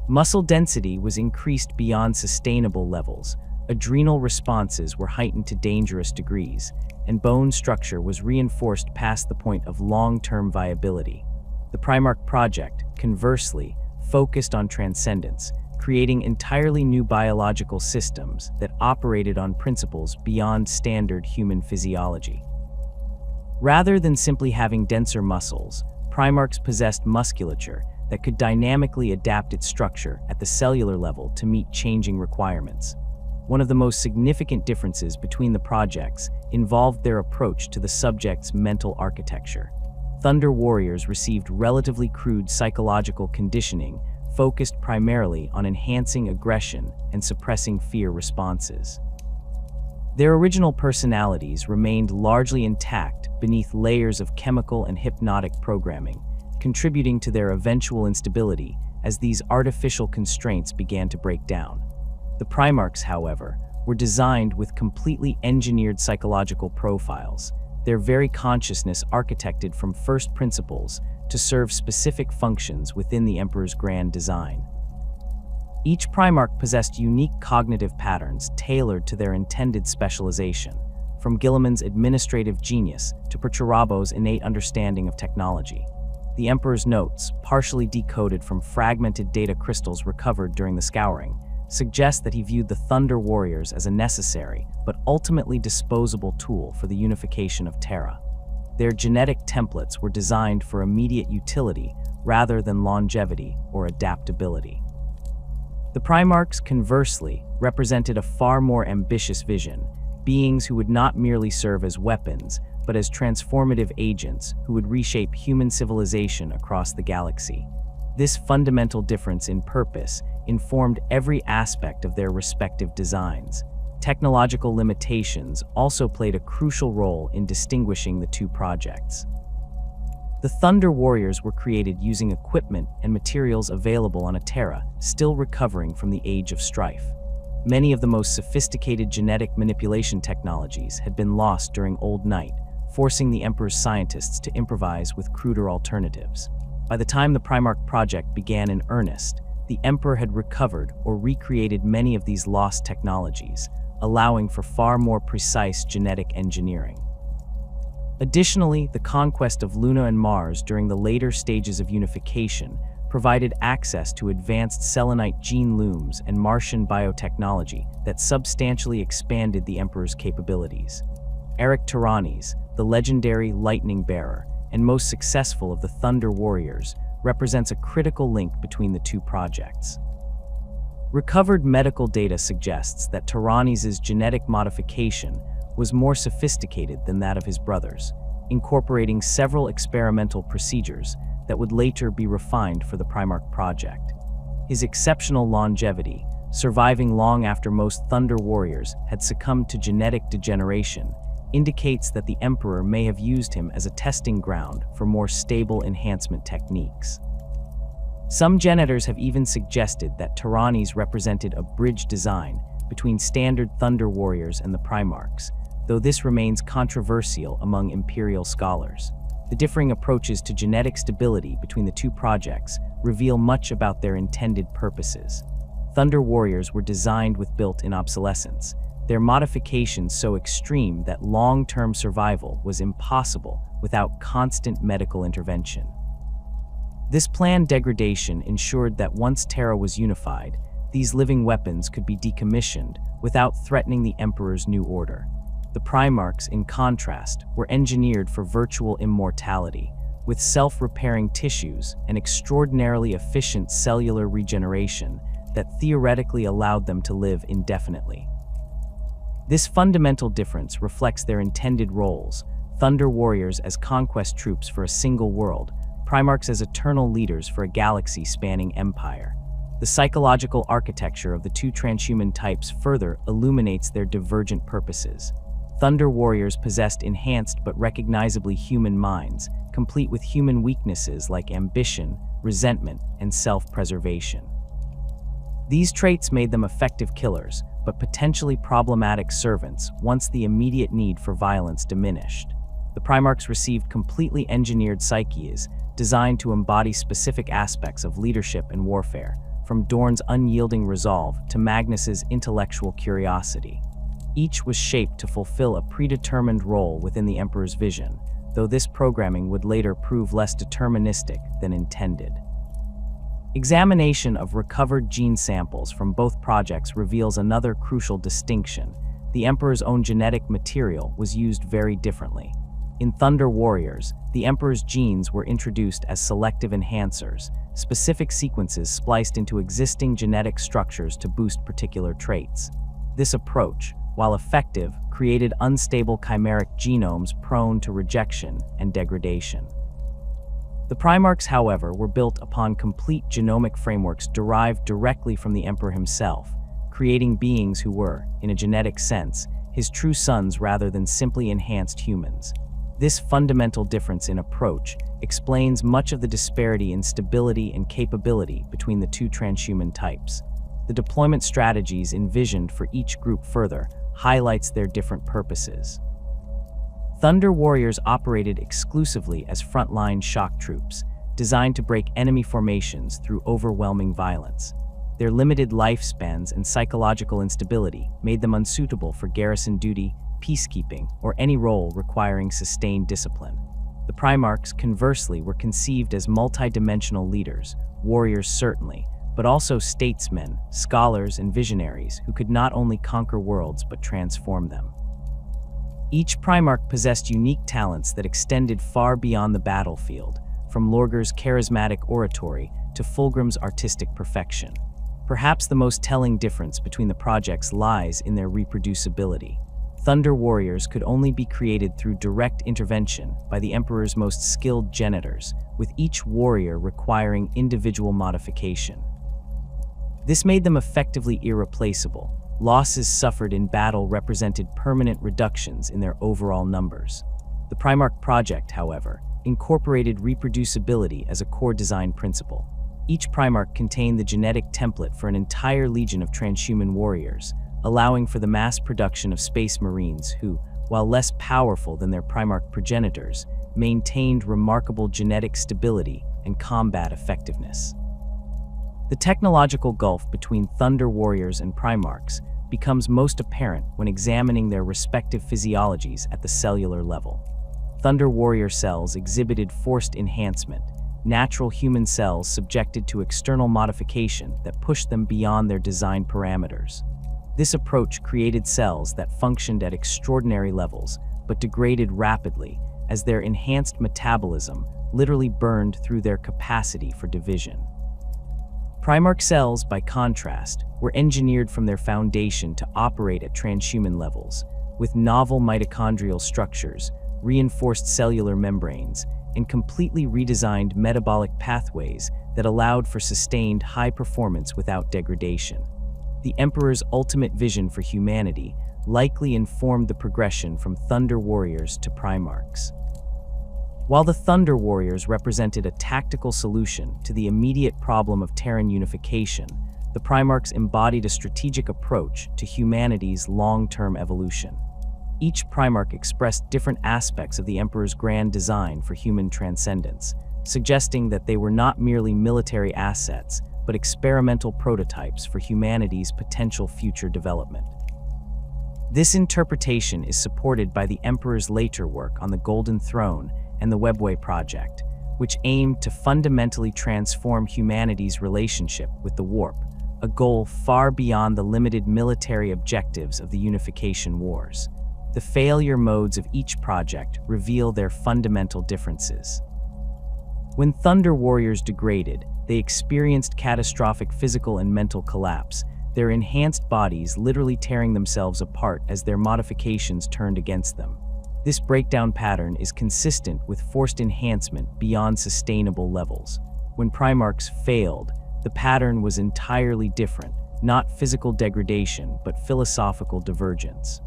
A: Muscle density was increased beyond sustainable levels, adrenal responses were heightened to dangerous degrees, and bone structure was reinforced past the point of long-term viability. The Primarch project, conversely, focused on transcendence, creating entirely new biological systems that operated on principles beyond standard human physiology. Rather than simply having denser muscles, Primarchs possessed musculature that could dynamically adapt its structure at the cellular level to meet changing requirements. One of the most significant differences between the projects involved their approach to the subject's mental architecture. Thunder Warriors received relatively crude psychological conditioning focused primarily on enhancing aggression and suppressing fear responses. Their original personalities remained largely intact beneath layers of chemical and hypnotic programming, contributing to their eventual instability as these artificial constraints began to break down. The Primarchs, however, were designed with completely engineered psychological profiles, their very consciousness architected from first principles to serve specific functions within the Emperor's grand design. Each Primarch possessed unique cognitive patterns tailored to their intended specialization, from Guilliman's administrative genius to Perturabo's innate understanding of technology. The Emperor's notes, partially decoded from fragmented data crystals recovered during the scouring, suggest that he viewed the Thunder Warriors as a necessary but ultimately disposable tool for the unification of Terra. Their genetic templates were designed for immediate utility rather than longevity or adaptability. The Primarchs, conversely, represented a far more ambitious vision, beings who would not merely serve as weapons, but as transformative agents who would reshape human civilization across the galaxy. This fundamental difference in purpose informed every aspect of their respective designs, technological limitations also played a crucial role in distinguishing the two projects. The Thunder Warriors were created using equipment and materials available on a Terra still recovering from the Age of Strife. Many of the most sophisticated genetic manipulation technologies had been lost during Old Night, forcing the Emperor's scientists to improvise with cruder alternatives. By the time the Primarch project began in earnest, the Emperor had recovered or recreated many of these lost technologies, allowing for far more precise genetic engineering. Additionally, the conquest of Luna and Mars during the later stages of unification provided access to advanced selenite gene looms and Martian biotechnology that substantially expanded the Emperor's capabilities. Eric Tyrannes, the legendary Lightning Bearer and most successful of the Thunder Warriors, represents a critical link between the two projects. Recovered medical data suggests that Tyrannes' genetic modification was more sophisticated than that of his brothers, incorporating several experimental procedures that would later be refined for the Primarch project. His exceptional longevity, surviving long after most Thunder Warriors had succumbed to genetic degeneration, indicates that the Emperor may have used him as a testing ground for more stable enhancement techniques. Some genetors have even suggested that Tyrannes represented a bridge design between standard Thunder Warriors and the Primarchs, though this remains controversial among Imperial scholars. The differing approaches to genetic stability between the two projects reveal much about their intended purposes. Thunder Warriors were designed with built-in obsolescence, their modifications so extreme that long-term survival was impossible without constant medical intervention. This planned degradation ensured that once Terra was unified, these living weapons could be decommissioned without threatening the Emperor's new order. The Primarchs, in contrast, were engineered for virtual immortality, with self-repairing tissues and extraordinarily efficient cellular regeneration that theoretically allowed them to live indefinitely. This fundamental difference reflects their intended roles: Thunder Warriors as conquest troops for a single world, Primarchs as eternal leaders for a galaxy-spanning empire. The psychological architecture of the two transhuman types further illuminates their divergent purposes. Thunder Warriors possessed enhanced but recognizably human minds, complete with human weaknesses like ambition, resentment, and self-preservation. These traits made them effective killers, but potentially problematic servants once the immediate need for violence diminished. The Primarchs received completely engineered psyches designed to embody specific aspects of leadership and warfare, from Dorn's unyielding resolve to Magnus's intellectual curiosity. Each was shaped to fulfill a predetermined role within the Emperor's vision, though this programming would later prove less deterministic than intended. Examination of recovered gene samples from both projects reveals another crucial distinction. The Emperor's own genetic material was used very differently. In Thunder Warriors, the Emperor's genes were introduced as selective enhancers, specific sequences spliced into existing genetic structures to boost particular traits. This approach, while effective, created unstable chimeric genomes prone to rejection and degradation. The Primarchs, however, were built upon complete genomic frameworks derived directly from the Emperor himself, creating beings who were, in a genetic sense, his true sons rather than simply enhanced humans. This fundamental difference in approach explains much of the disparity in stability and capability between the two transhuman types. The deployment strategies envisioned for each group further highlights their different purposes. Thunder Warriors operated exclusively as frontline shock troops, designed to break enemy formations through overwhelming violence. Their limited lifespans and psychological instability made them unsuitable for garrison duty, peacekeeping, or any role requiring sustained discipline. The Primarchs, conversely, were conceived as multidimensional leaders, warriors certainly, but also statesmen, scholars, and visionaries who could not only conquer worlds but transform them. Each Primarch possessed unique talents that extended far beyond the battlefield, from Lorgar's charismatic oratory to Fulgrim's artistic perfection. Perhaps the most telling difference between the projects lies in their reproducibility. Thunder Warriors could only be created through direct intervention by the Emperor's most skilled genetors, with each warrior requiring individual modification. This made them effectively irreplaceable, Losses suffered in battle represented permanent reductions in their overall numbers. The Primarch project, however, incorporated reproducibility as a core design principle. Each Primarch contained the genetic template for an entire legion of transhuman warriors, allowing for the mass production of space marines who, while less powerful than their Primarch progenitors, maintained remarkable genetic stability and combat effectiveness. The technological gulf between Thunder Warriors and Primarchs becomes most apparent when examining their respective physiologies at the cellular level. Thunder Warrior cells exhibited forced enhancement, natural human cells subjected to external modification that pushed them beyond their design parameters. This approach created cells that functioned at extraordinary levels, but degraded rapidly as their enhanced metabolism literally burned through their capacity for division. Primarch cells, by contrast, were engineered from their foundation to operate at transhuman levels, with novel mitochondrial structures, reinforced cellular membranes, and completely redesigned metabolic pathways that allowed for sustained high performance without degradation. The Emperor's ultimate vision for humanity likely informed the progression from Thunder Warriors to Primarchs. While the Thunder Warriors represented a tactical solution to the immediate problem of Terran unification, the Primarchs embodied a strategic approach to humanity's long-term evolution. Each Primarch expressed different aspects of the Emperor's grand design for human transcendence, suggesting that they were not merely military assets, but experimental prototypes for humanity's potential future development. This interpretation is supported by the Emperor's later work on the Golden Throne and the Webway Project, which aimed to fundamentally transform humanity's relationship with the Warp, a goal far beyond the limited military objectives of the Unification Wars. The failure modes of each project reveal their fundamental differences. When Thunder Warriors degraded, they experienced catastrophic physical and mental collapse, their enhanced bodies literally tearing themselves apart as their modifications turned against them. This breakdown pattern is consistent with forced enhancement beyond sustainable levels. When Primarchs failed, the pattern was entirely different, not physical degradation, but philosophical divergence.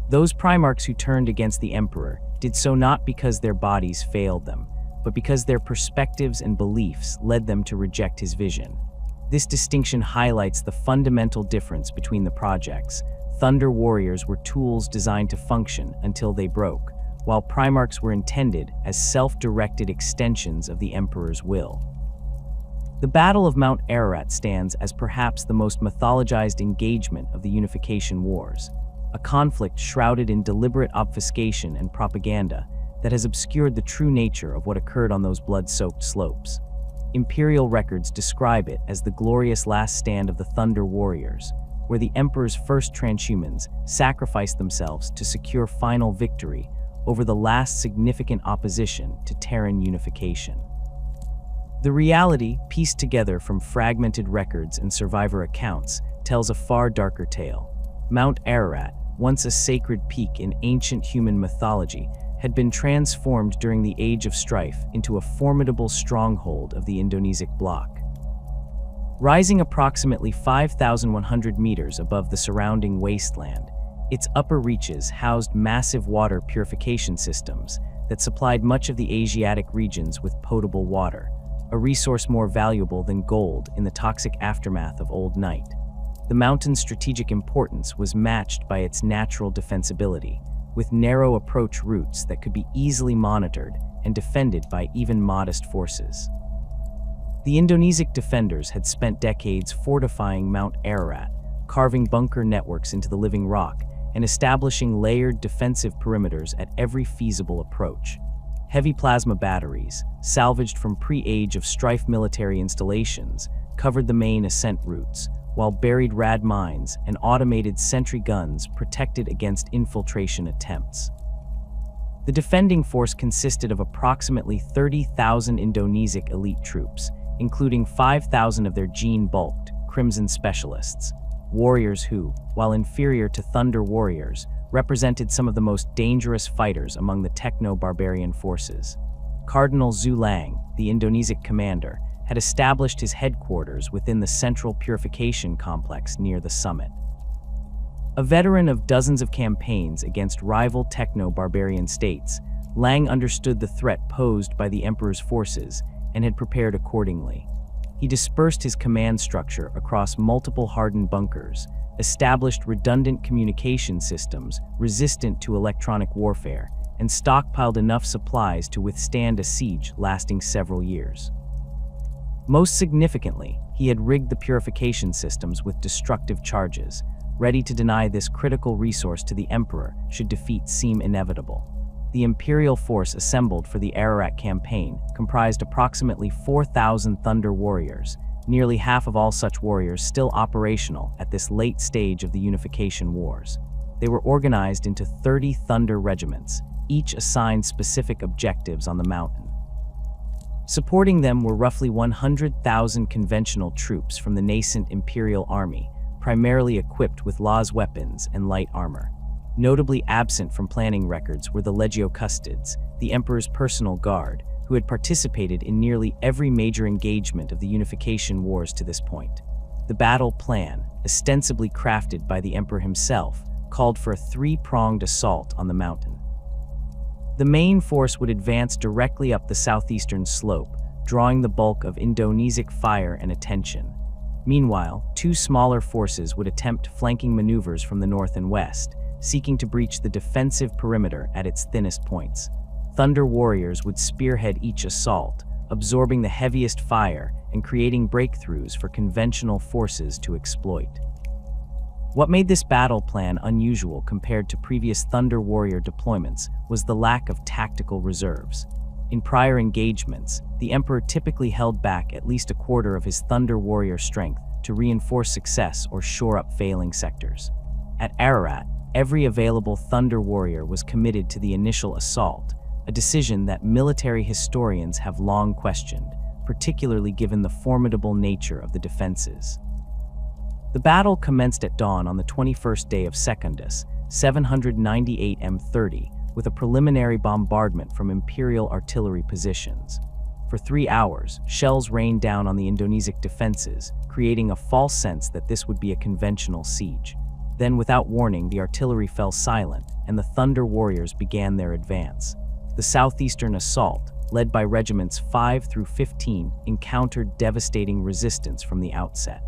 A: Those Primarchs who turned against the Emperor did so not because their bodies failed them, but because their perspectives and beliefs led them to reject his vision. This distinction highlights the fundamental difference between the projects. Thunder Warriors were tools designed to function until they broke, while Primarchs were intended as self-directed extensions of the Emperor's will. The Battle of Mount Ararat stands as perhaps the most mythologized engagement of the Unification Wars, a conflict shrouded in deliberate obfuscation and propaganda that has obscured the true nature of what occurred on those blood-soaked slopes. Imperial records describe it as the glorious last stand of the Thunder Warriors, where the Emperor's first transhumans sacrificed themselves to secure final victory over the last significant opposition to Terran unification. The reality, pieced together from fragmented records and survivor accounts, tells a far darker tale. Mount Ararat, once a sacred peak in ancient human mythology, had been transformed during the Age of Strife into a formidable stronghold of the Indonesic bloc. Rising approximately 5,100 meters above the surrounding wasteland, its upper reaches housed massive water purification systems that supplied much of the Asiatic regions with potable water, a resource more valuable than gold in the toxic aftermath of Old Night. The mountain's strategic importance was matched by its natural defensibility, with narrow approach routes that could be easily monitored and defended by even modest forces. The Indonesic defenders had spent decades fortifying Mount Ararat, carving bunker networks into the living rock, and establishing layered defensive perimeters at every feasible approach. Heavy plasma batteries, salvaged from pre-Age of Strife military installations, covered the main ascent routes, while buried rad mines and automated sentry guns protected against infiltration attempts. The defending force consisted of approximately 30,000 Indonesic elite troops, including 5,000 of their gene-bulked Crimson specialists, warriors who, while inferior to Thunder Warriors, represented some of the most dangerous fighters among the techno-barbarian forces. Cardinal Zulang, the Indonesic commander, had established his headquarters within the central purification complex near the summit. A veteran of dozens of campaigns against rival techno-barbarian states, Lang understood the threat posed by the Emperor's forces and had prepared accordingly. He dispersed his command structure across multiple hardened bunkers, established redundant communication systems resistant to electronic warfare, and stockpiled enough supplies to withstand a siege lasting several years. Most significantly, he had rigged the purification systems with destructive charges, ready to deny this critical resource to the Emperor should defeat seem inevitable. The Imperial force assembled for the Ararat campaign comprised approximately 4,000 Thunder warriors, nearly half of all such warriors still operational at this late stage of the Unification Wars. They were organized into 30 Thunder regiments, each assigned specific objectives on the mountain. Supporting them were roughly 100,000 conventional troops from the nascent Imperial army, primarily equipped with Law's weapons and light armor. Notably absent from planning records were the Legio Custodes, the Emperor's personal guard, who had participated in nearly every major engagement of the Unification Wars to this point. The battle plan, ostensibly crafted by the Emperor himself, called for a three-pronged assault on the mountain. The main force would advance directly up the southeastern slope, drawing the bulk of Indonesic fire and attention. Meanwhile, two smaller forces would attempt flanking maneuvers from the north and west, seeking to breach the defensive perimeter at its thinnest points. Thunder warriors would spearhead each assault, absorbing the heaviest fire and creating breakthroughs for conventional forces to exploit. What made this battle plan unusual compared to previous Thunder warrior deployments was the lack of tactical reserves. In prior engagements, the Emperor typically held back at least a quarter of his Thunder warrior strength to reinforce success or shore up failing sectors. At Ararat, every available Thunder warrior was committed to the initial assault, a decision that military historians have long questioned, particularly given the formidable nature of the defenses. The battle commenced at dawn on the 21st day of Secundus, 798 M30, with a preliminary bombardment from Imperial artillery positions. For 3 hours, shells rained down on the Indonesic defenses, creating a false sense that this would be a conventional siege. Then, without warning, the artillery fell silent, and the Thunder warriors began their advance. The southeastern assault, led by regiments 5 through 15, encountered devastating resistance from the outset.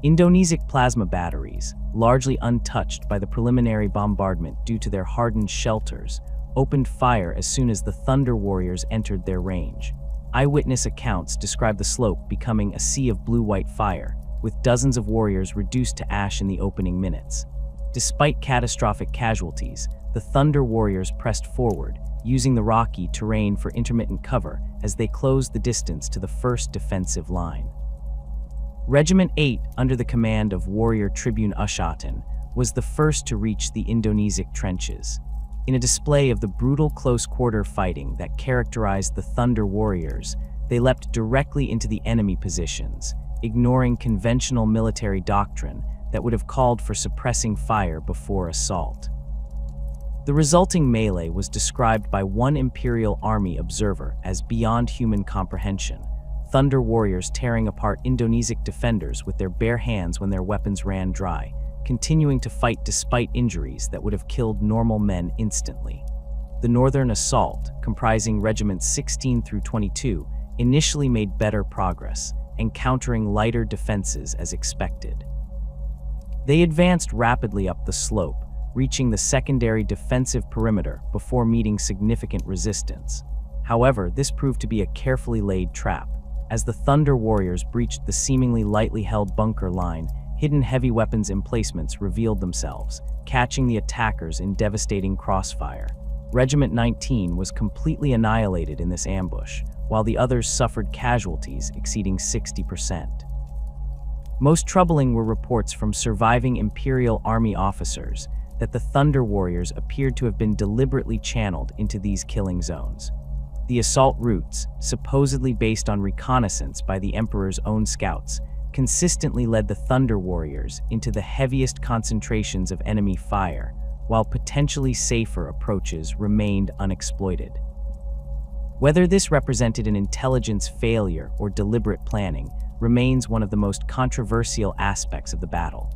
A: Indonesic plasma batteries, largely untouched by the preliminary bombardment due to their hardened shelters, opened fire as soon as the Thunder warriors entered their range. Eyewitness accounts describe the slope becoming a sea of blue-white fire, with dozens of warriors reduced to ash in the opening minutes. Despite catastrophic casualties, the Thunder warriors pressed forward, using the rocky terrain for intermittent cover as they closed the distance to the first defensive line. Regiment 8, under the command of warrior Tribune Ushaten, was the first to reach the Indonesic trenches. In a display of the brutal close-quarter fighting that characterized the Thunder warriors, they leapt directly into the enemy positions, ignoring conventional military doctrine that would have called for suppressing fire before assault. The resulting melee was described by one Imperial Army observer as beyond human comprehension, Thunder warriors tearing apart Indonesic defenders with their bare hands when their weapons ran dry, continuing to fight despite injuries that would have killed normal men instantly. The northern assault, comprising regiments 16 through 22, initially made better progress, encountering lighter defenses as expected. They advanced rapidly up the slope, reaching the secondary defensive perimeter before meeting significant resistance. However, this proved to be a carefully laid trap. As the Thunder warriors breached the seemingly lightly held bunker line, hidden heavy weapons emplacements revealed themselves, catching the attackers in devastating crossfire. Regiment 19 was completely annihilated in this ambush, while the others suffered casualties exceeding 60%. Most troubling were reports from surviving Imperial Army officers that the Thunder warriors appeared to have been deliberately channeled into these killing zones. The assault routes, supposedly based on reconnaissance by the Emperor's own scouts, consistently led the Thunder warriors into the heaviest concentrations of enemy fire, while potentially safer approaches remained unexploited. Whether this represented an intelligence failure or deliberate planning remains one of the most controversial aspects of the battle.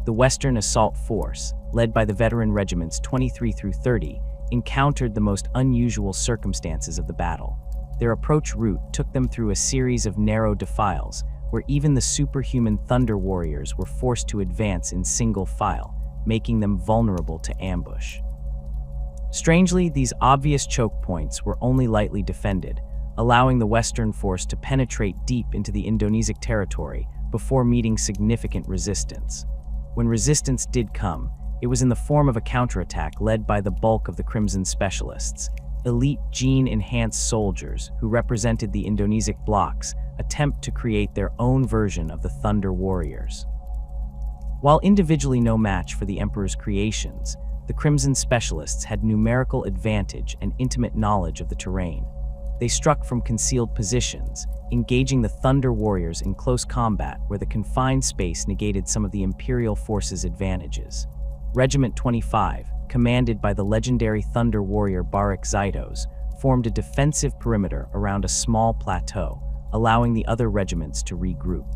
A: the Western Assault Force, led by the veteran regiments 23 through 30, encountered the most unusual circumstances of the battle. Their approach route took them through a series of narrow defiles, where even the superhuman Thunder Warriors were forced to advance in single file, making them vulnerable to ambush. Strangely, these obvious choke points were only lightly defended, allowing the Western force to penetrate deep into the Indonesian territory before meeting significant resistance. When resistance did come, it was in the form of a counterattack led by the bulk of the Crimson Specialists, elite gene-enhanced soldiers who represented the Indonesian bloc's attempt to create their own version of the Thunder Warriors. While individually no match for the Emperor's creations, the Crimson Specialists had numerical advantage and intimate knowledge of the terrain. They struck from concealed positions, engaging the Thunder Warriors in close combat where the confined space negated some of the Imperial force's advantages. Regiment 25, commanded by the legendary Thunder Warrior Barak Zaitos, formed a defensive perimeter around a small plateau, allowing the other regiments to regroup.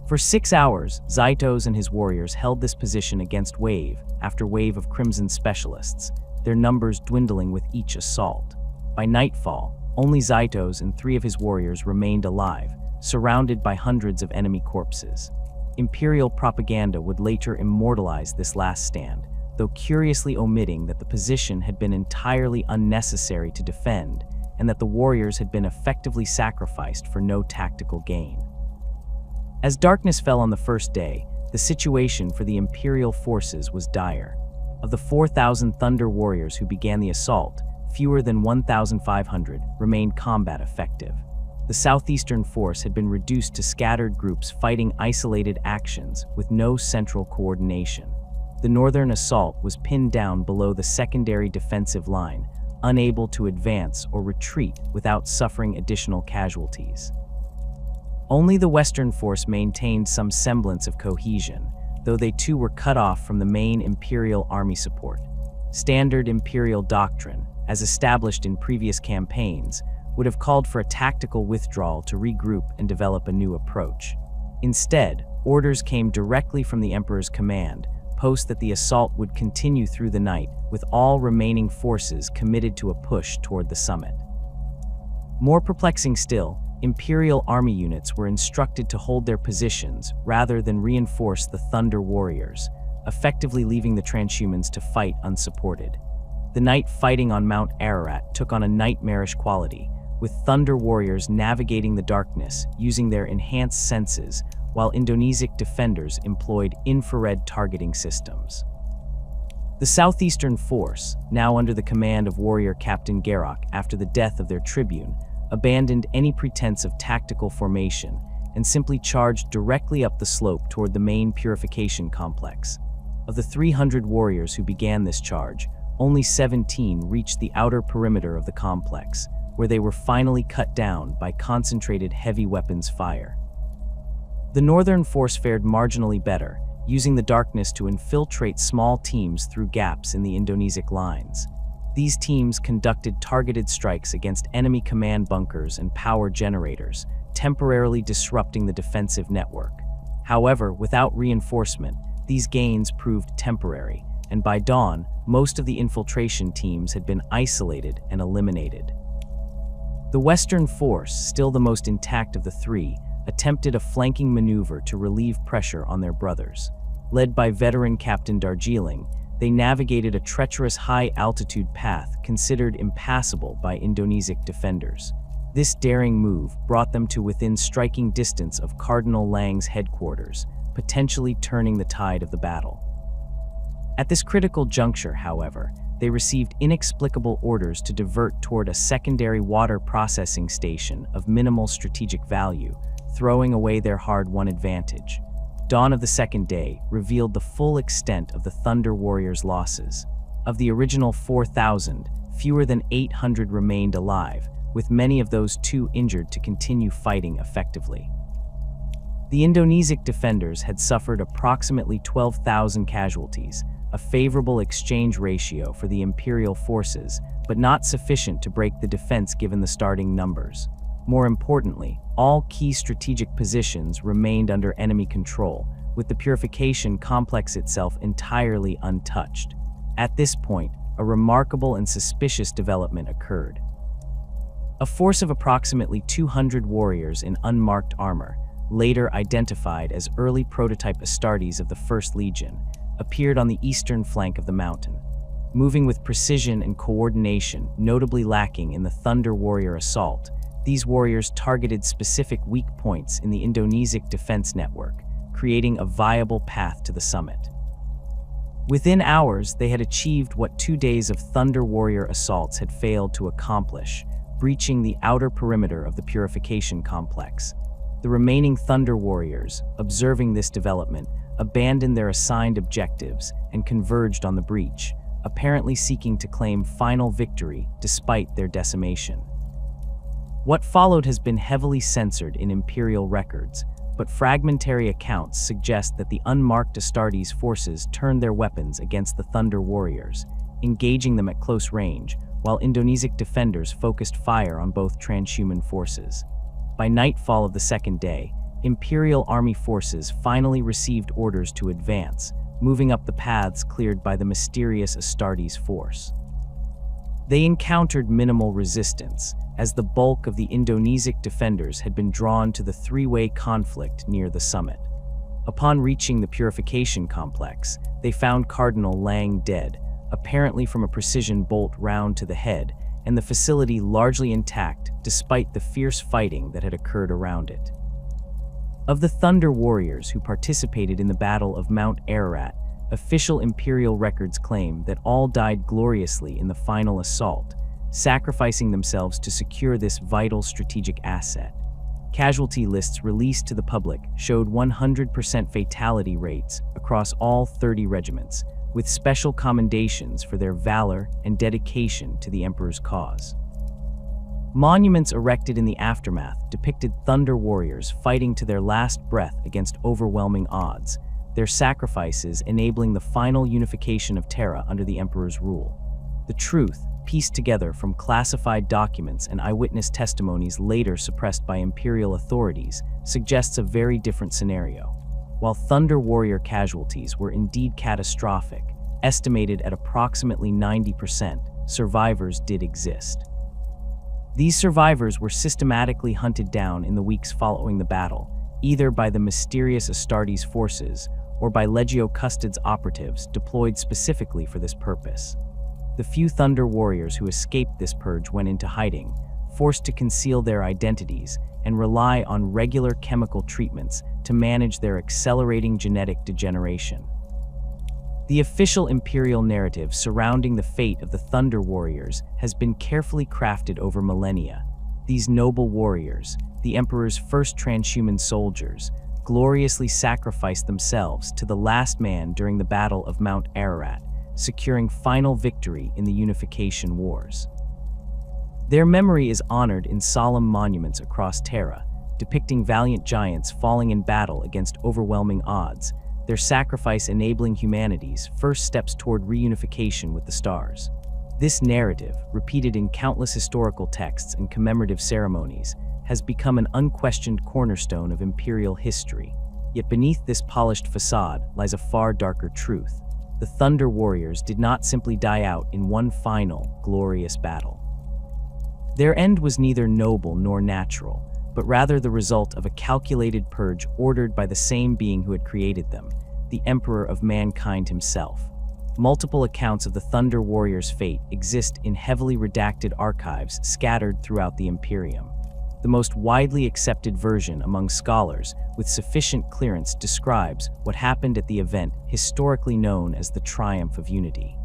A: For 6 hours, Zaitos and his warriors held this position against wave after wave of Crimson Specialists, their numbers dwindling with each assault. By nightfall, only Zaitos and 3 of his warriors remained alive, surrounded by hundreds of enemy corpses. Imperial propaganda would later immortalize this last stand, though curiously omitting that the position had been entirely unnecessary to defend and that the warriors had been effectively sacrificed for no tactical gain. As darkness fell on the first day, the situation for the Imperial forces was dire. Of the 4,000 Thunder Warriors who began the assault, fewer than 1,500 remained combat effective. The southeastern force had been reduced to scattered groups fighting isolated actions with no central coordination. The northern assault was pinned down below the secondary defensive line, unable to advance or retreat without suffering additional casualties. Only the western force maintained some semblance of cohesion, though they too were cut off from the main Imperial army support. Standard Imperial doctrine, as established in previous campaigns, would have called for a tactical withdrawal to regroup and develop a new approach. Instead, orders came directly from the Emperor's command, post that the assault would continue through the night, with all remaining forces committed to a push toward the summit. More perplexing still, Imperial army units were instructed to hold their positions rather than reinforce the Thunder Warriors, effectively leaving the transhumans to fight unsupported. The night fighting on Mount Ararat took on a nightmarish quality, with Thunder Warriors navigating the darkness using their enhanced senses, while Indonesian defenders employed infrared targeting systems. The southeastern force, now under the command of warrior Captain Garok after the death of their tribune, abandoned any pretense of tactical formation and simply charged directly up the slope toward the main purification complex. Of the 300 warriors who began this charge, only 17 reached the outer perimeter of the complex, where they were finally cut down by concentrated heavy weapons fire. The northern force fared marginally better, using the darkness to infiltrate small teams through gaps in the Indonesian lines. These teams conducted targeted strikes against enemy command bunkers and power generators, temporarily disrupting the defensive network. However, without reinforcement, these gains proved temporary, and by dawn, most of the infiltration teams had been isolated and eliminated. The Western force, still the most intact of the three, attempted a flanking maneuver to relieve pressure on their brothers. Led by veteran Captain Darjeeling, they navigated a treacherous high-altitude path considered impassable by Indonesian defenders. This daring move brought them to within striking distance of Cardinal Lang's headquarters, potentially turning the tide of the battle. At this critical juncture, however, they received inexplicable orders to divert toward a secondary water processing station of minimal strategic value, throwing away their hard-won advantage. Dawn of the second day revealed the full extent of the Thunder Warriors' losses. Of the original 4,000, fewer than 800 remained alive, with many of those too injured to continue fighting effectively. The Indonesian defenders had suffered approximately 12,000 casualties, a favorable exchange ratio for the Imperial forces, but not sufficient to break the defense given the starting numbers. More importantly, all key strategic positions remained under enemy control, with the purification complex itself entirely untouched. At this point, a remarkable and suspicious development occurred. A force of approximately 200 warriors in unmarked armor, later identified as early prototype Astartes of the First Legion, appeared on the eastern flank of the mountain. Moving with precision and coordination, notably lacking in the Thunder Warrior assault, these warriors targeted specific weak points in the Indonesian defense network, creating a viable path to the summit. Within hours, they had achieved what 2 days of Thunder Warrior assaults had failed to accomplish, breaching the outer perimeter of the purification complex. The remaining Thunder Warriors, observing this development, abandoned their assigned objectives and converged on the breach, apparently seeking to claim final victory despite their decimation. What followed has been heavily censored in Imperial records, but fragmentary accounts suggest that the unmarked Astartes forces turned their weapons against the Thunder Warriors, engaging them at close range, while Indonesian defenders focused fire on both transhuman forces. By nightfall of the second day, Imperial army forces finally received orders to advance, moving up the paths cleared by the mysterious Astartes force. They encountered minimal resistance, as the bulk of the Indonesian defenders had been drawn to the three-way conflict near the summit. Upon reaching the purification complex, they found Cardinal Lang dead, apparently from a precision bolt round to the head, and the facility largely intact despite the fierce fighting that had occurred around it. Of the Thunder Warriors who participated in the Battle of Mount Ararat, official Imperial records claim that all died gloriously in the final assault, sacrificing themselves to secure this vital strategic asset. Casualty lists released to the public showed 100% fatality rates across all 30 regiments, with special commendations for their valor and dedication to the Emperor's cause. Monuments erected in the aftermath depicted Thunder Warriors fighting to their last breath against overwhelming odds, their sacrifices enabling the final unification of Terra under the Emperor's rule. The truth, pieced together from classified documents and eyewitness testimonies later suppressed by Imperial authorities, suggests a very different scenario. While Thunder Warrior casualties were indeed catastrophic, estimated at approximately 90%, survivors did exist. These survivors were systematically hunted down in the weeks following the battle, either by the mysterious Astartes forces or by Legio Custodes operatives deployed specifically for this purpose. The few Thunder Warriors who escaped this purge went into hiding, forced to conceal their identities and rely on regular chemical treatments to manage their accelerating genetic degeneration. The official Imperial narrative surrounding the fate of the Thunder Warriors has been carefully crafted over millennia. These noble warriors, the Emperor's first transhuman soldiers, gloriously sacrificed themselves to the last man during the Battle of Mount Ararat, securing final victory in the Unification Wars. Their memory is honored in solemn monuments across Terra, depicting valiant giants falling in battle against overwhelming odds, their sacrifice enabling humanity's first steps toward reunification with the stars. This narrative, repeated in countless historical texts and commemorative ceremonies, has become an unquestioned cornerstone of Imperial history. Yet beneath this polished facade lies a far darker truth. The Thunder Warriors did not simply die out in one final, glorious battle. Their end was neither noble nor natural, but rather the result of a calculated purge ordered by the same being who had created them, the Emperor of mankind himself. Multiple accounts of the Thunder Warriors' fate exist in heavily redacted archives scattered throughout the Imperium. The most widely accepted version among scholars with sufficient clearance describes what happened at the event historically known as the Triumph of Unity.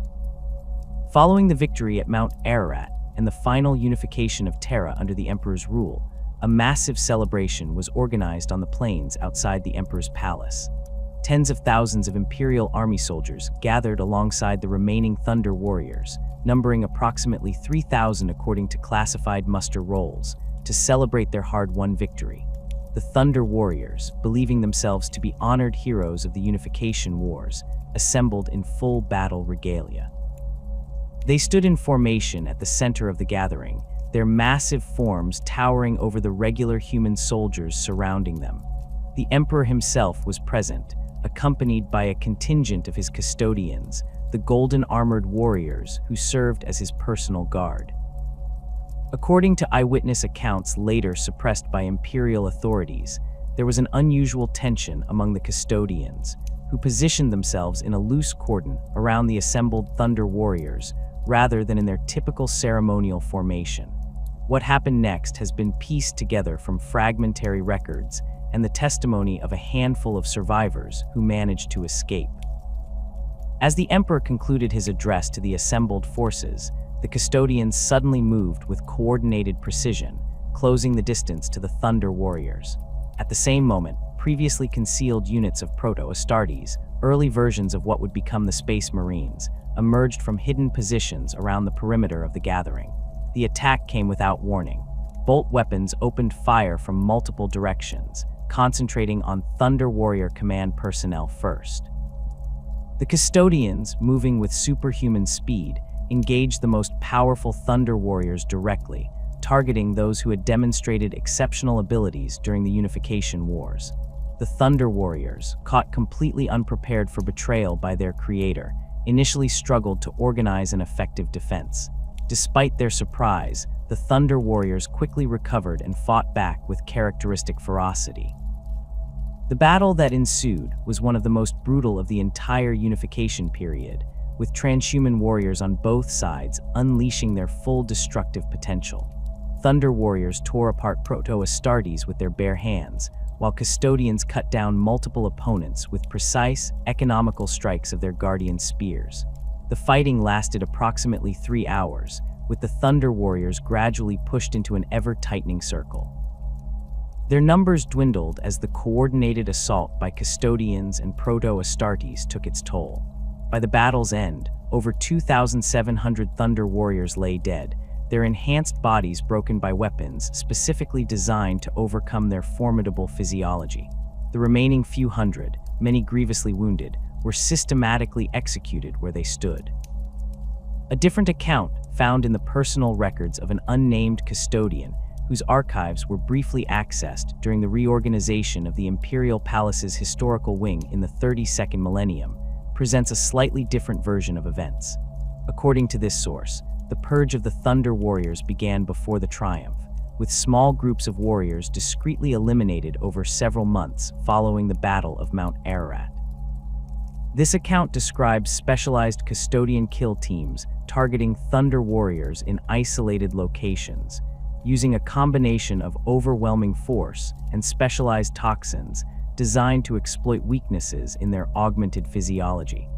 A: Following the victory at Mount Ararat and the final unification of Terra under the Emperor's rule, a massive celebration was organized on the plains outside the Emperor's palace. Tens of thousands of Imperial army soldiers gathered alongside the remaining Thunder Warriors, numbering approximately 3,000 according to classified muster rolls, to celebrate their hard-won victory. The Thunder Warriors, believing themselves to be honored heroes of the Unification Wars, assembled in full battle regalia. They stood in formation at the center of the gathering, their massive forms towering over the regular human soldiers surrounding them. The Emperor himself was present, accompanied by a contingent of his custodians, the golden-armored warriors who served as his personal guard. According to eyewitness accounts later suppressed by Imperial authorities, there was an unusual tension among the custodians, who positioned themselves in a loose cordon around the assembled Thunder Warriors, rather than in their typical ceremonial formation. What happened next has been pieced together from fragmentary records and the testimony of a handful of survivors who managed to escape. As the Emperor concluded his address to the assembled forces, the custodians suddenly moved with coordinated precision, closing the distance to the Thunder Warriors. At the same moment, previously concealed units of Proto-Astartes, early versions of what would become the Space Marines, emerged from hidden positions around the perimeter of the gathering. The attack came without warning. Bolt weapons opened fire from multiple directions, concentrating on Thunder Warrior command personnel first. The custodians, moving with superhuman speed, engaged the most powerful Thunder Warriors directly, targeting those who had demonstrated exceptional abilities during the Unification Wars. The Thunder Warriors, caught completely unprepared for betrayal by their creator, initially struggled to organize an effective defense. Despite their surprise, the Thunder Warriors quickly recovered and fought back with characteristic ferocity. The battle that ensued was one of the most brutal of the entire Unification period, with transhuman warriors on both sides unleashing their full destructive potential. Thunder Warriors tore apart Proto-Astartes with their bare hands, while custodians cut down multiple opponents with precise, economical strikes of their guardian spears. The fighting lasted approximately 3 hours, with the Thunder Warriors gradually pushed into an ever-tightening circle. Their numbers dwindled as the coordinated assault by custodians and Proto-Astartes took its toll. By the battle's end, over 2,700 Thunder Warriors lay dead, their enhanced bodies broken by weapons specifically designed to overcome their formidable physiology. The remaining few hundred, many grievously wounded, were systematically executed where they stood. A different account found in the personal records of an unnamed custodian whose archives were briefly accessed during the reorganization of the Imperial Palace's historical wing in the 32nd millennium, presents a slightly different version of events. According to this source, the purge of the Thunder Warriors began before the triumph, with small groups of warriors discreetly eliminated over several months following the Battle of Mount Ararat. This account describes specialized custodian kill teams targeting Thunder Warriors in isolated locations, using a combination of overwhelming force and specialized toxins designed to exploit weaknesses in their augmented physiology.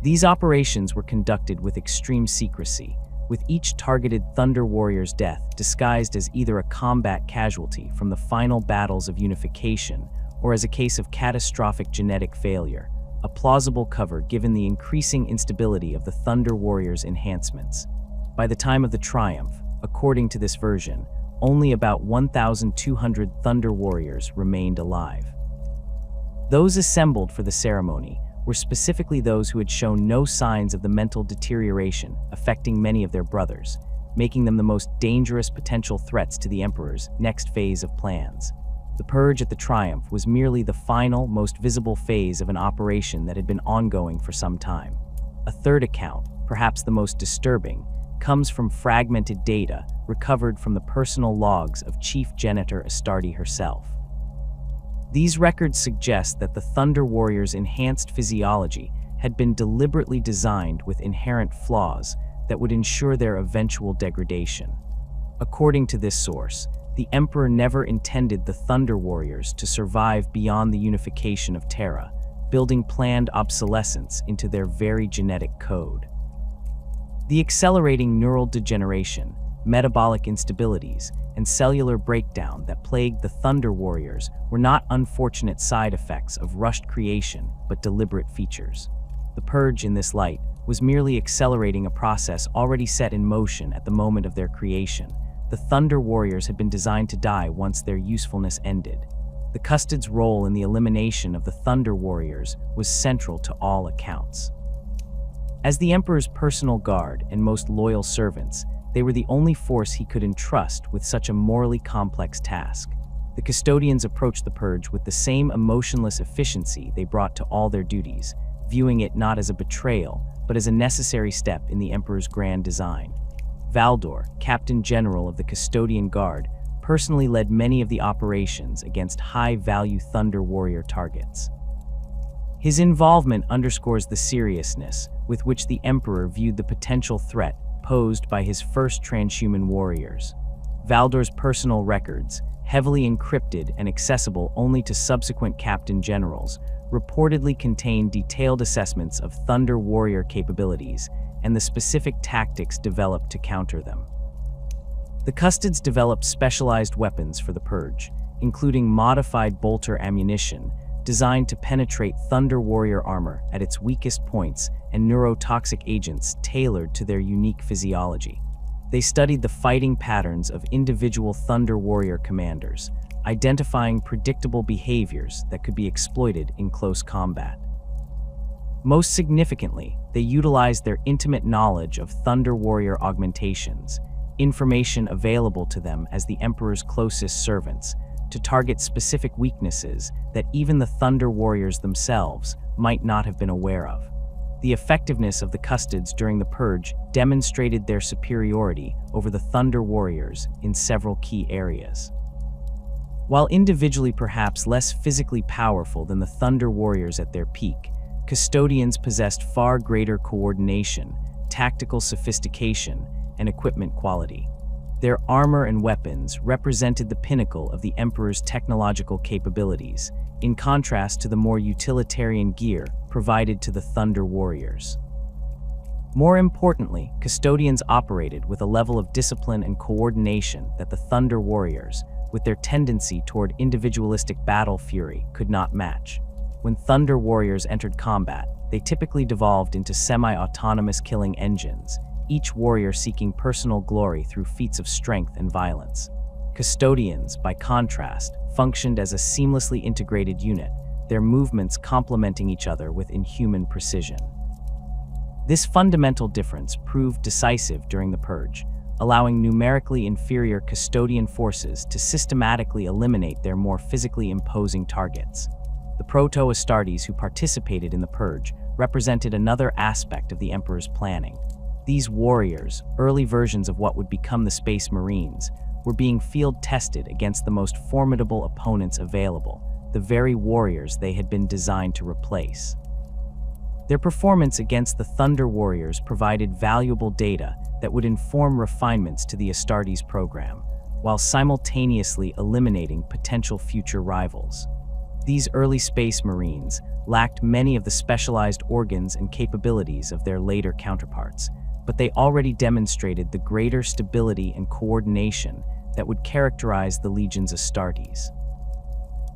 A: These operations were conducted with extreme secrecy, with each targeted Thunder Warrior's death disguised as either a combat casualty from the final battles of unification or as a case of catastrophic genetic failure, a plausible cover given the increasing instability of the Thunder Warrior's enhancements. By the time of the triumph, according to this version, only about 1,200 Thunder Warriors remained alive. Those assembled for the ceremony were specifically those who had shown no signs of the mental deterioration affecting many of their brothers, making them the most dangerous potential threats to the Emperor's next phase of plans. The purge at the Triumph was merely the final, most visible phase of an operation that had been ongoing for some time. A third account, perhaps the most disturbing, comes from fragmented data recovered from the personal logs of Chief Genitor Astarte herself. These records suggest that the Thunder Warriors' enhanced physiology had been deliberately designed with inherent flaws that would ensure their eventual degradation. According to this source, the Emperor never intended the Thunder Warriors to survive beyond the unification of Terra, building planned obsolescence into their very genetic code. The accelerating neural degeneration, metabolic instabilities, and cellular breakdown that plagued the Thunder Warriors were not unfortunate side effects of rushed creation, but deliberate features. The purge, in this light, was merely accelerating a process already set in motion at the moment of their creation. The Thunder Warriors had been designed to die once their usefulness ended. The Custod's role in the elimination of the Thunder Warriors was central to all accounts. As the Emperor's personal guard and most loyal servants, they were the only force he could entrust with such a morally complex task. The custodians approached the purge with the same emotionless efficiency they brought to all their duties, viewing it not as a betrayal, but as a necessary step in the Emperor's grand design. Valdor, Captain General of the Custodian Guard, personally led many of the operations against high-value Thunder Warrior targets. His involvement underscores the seriousness with which the Emperor viewed the potential threat posed by his first transhuman warriors. Valdor's personal records, heavily encrypted and accessible only to subsequent captain generals, reportedly contain detailed assessments of Thunder Warrior capabilities and the specific tactics developed to counter them. The Custodes developed specialized weapons for the Purge, including modified bolter ammunition designed to penetrate Thunder Warrior armor at its weakest points and neurotoxic agents tailored to their unique physiology. They studied the fighting patterns of individual Thunder Warrior commanders, identifying predictable behaviors that could be exploited in close combat. Most significantly, they utilized their intimate knowledge of Thunder Warrior augmentations, information available to them as the Emperor's closest servants, to target specific weaknesses that even the Thunder Warriors themselves might not have been aware of. The effectiveness of the Custodes during the Purge demonstrated their superiority over the Thunder Warriors in several key areas. While individually perhaps less physically powerful than the Thunder Warriors at their peak, Custodians possessed far greater coordination, tactical sophistication, and equipment quality. Their armor and weapons represented the pinnacle of the Emperor's technological capabilities, in contrast to the more utilitarian gear provided to the Thunder Warriors. More importantly, Custodians operated with a level of discipline and coordination that the Thunder Warriors, with their tendency toward individualistic battle fury, could not match. When Thunder Warriors entered combat, they typically devolved into semi-autonomous killing engines, each warrior seeking personal glory through feats of strength and violence. Custodians, by contrast, functioned as a seamlessly integrated unit, their movements complementing each other with inhuman precision. This fundamental difference proved decisive during the Purge, allowing numerically inferior Custodian forces to systematically eliminate their more physically imposing targets. The Proto-Astartes who participated in the Purge represented another aspect of the Emperor's planning. These warriors, early versions of what would become the Space Marines, were being field-tested against the most formidable opponents available, the very warriors they had been designed to replace. Their performance against the Thunder Warriors provided valuable data that would inform refinements to the Astartes program, while simultaneously eliminating potential future rivals. These early Space Marines lacked many of the specialized organs and capabilities of their later counterparts, but they already demonstrated the greater stability and coordination that would characterize the Legion's Astartes.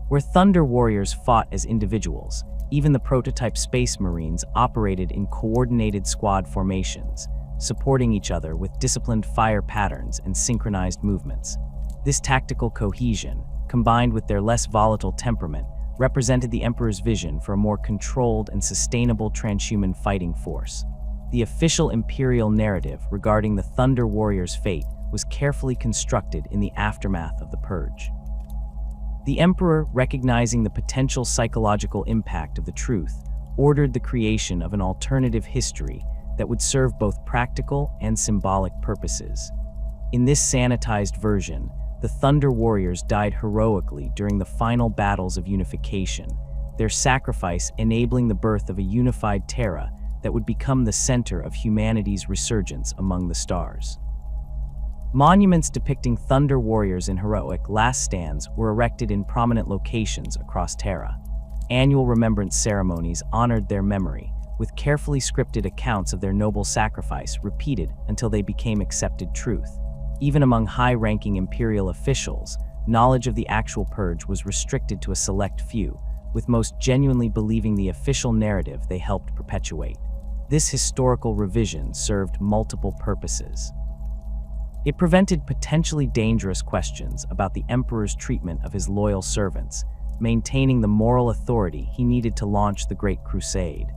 A: Where Thunder Warriors fought as individuals, even the prototype Space Marines operated in coordinated squad formations, supporting each other with disciplined fire patterns and synchronized movements. This tactical cohesion, combined with their less volatile temperament, represented the Emperor's vision for a more controlled and sustainable transhuman fighting force. The official Imperial narrative regarding the Thunder Warriors' fate was carefully constructed in the aftermath of the Purge. The Emperor, recognizing the potential psychological impact of the truth, ordered the creation of an alternative history that would serve both practical and symbolic purposes. In this sanitized version, the Thunder Warriors died heroically during the final battles of unification, their sacrifice enabling the birth of a unified Terra that would become the center of humanity's resurgence among the stars. Monuments depicting Thunder Warriors in heroic last stands were erected in prominent locations across Terra. Annual remembrance ceremonies honored their memory, with carefully scripted accounts of their noble sacrifice repeated until they became accepted truth. Even among high-ranking Imperial officials, knowledge of the actual Purge was restricted to a select few, with most genuinely believing the official narrative they helped perpetuate. This historical revision served multiple purposes. It prevented potentially dangerous questions about the Emperor's treatment of his loyal servants, maintaining the moral authority he needed to launch the Great Crusade.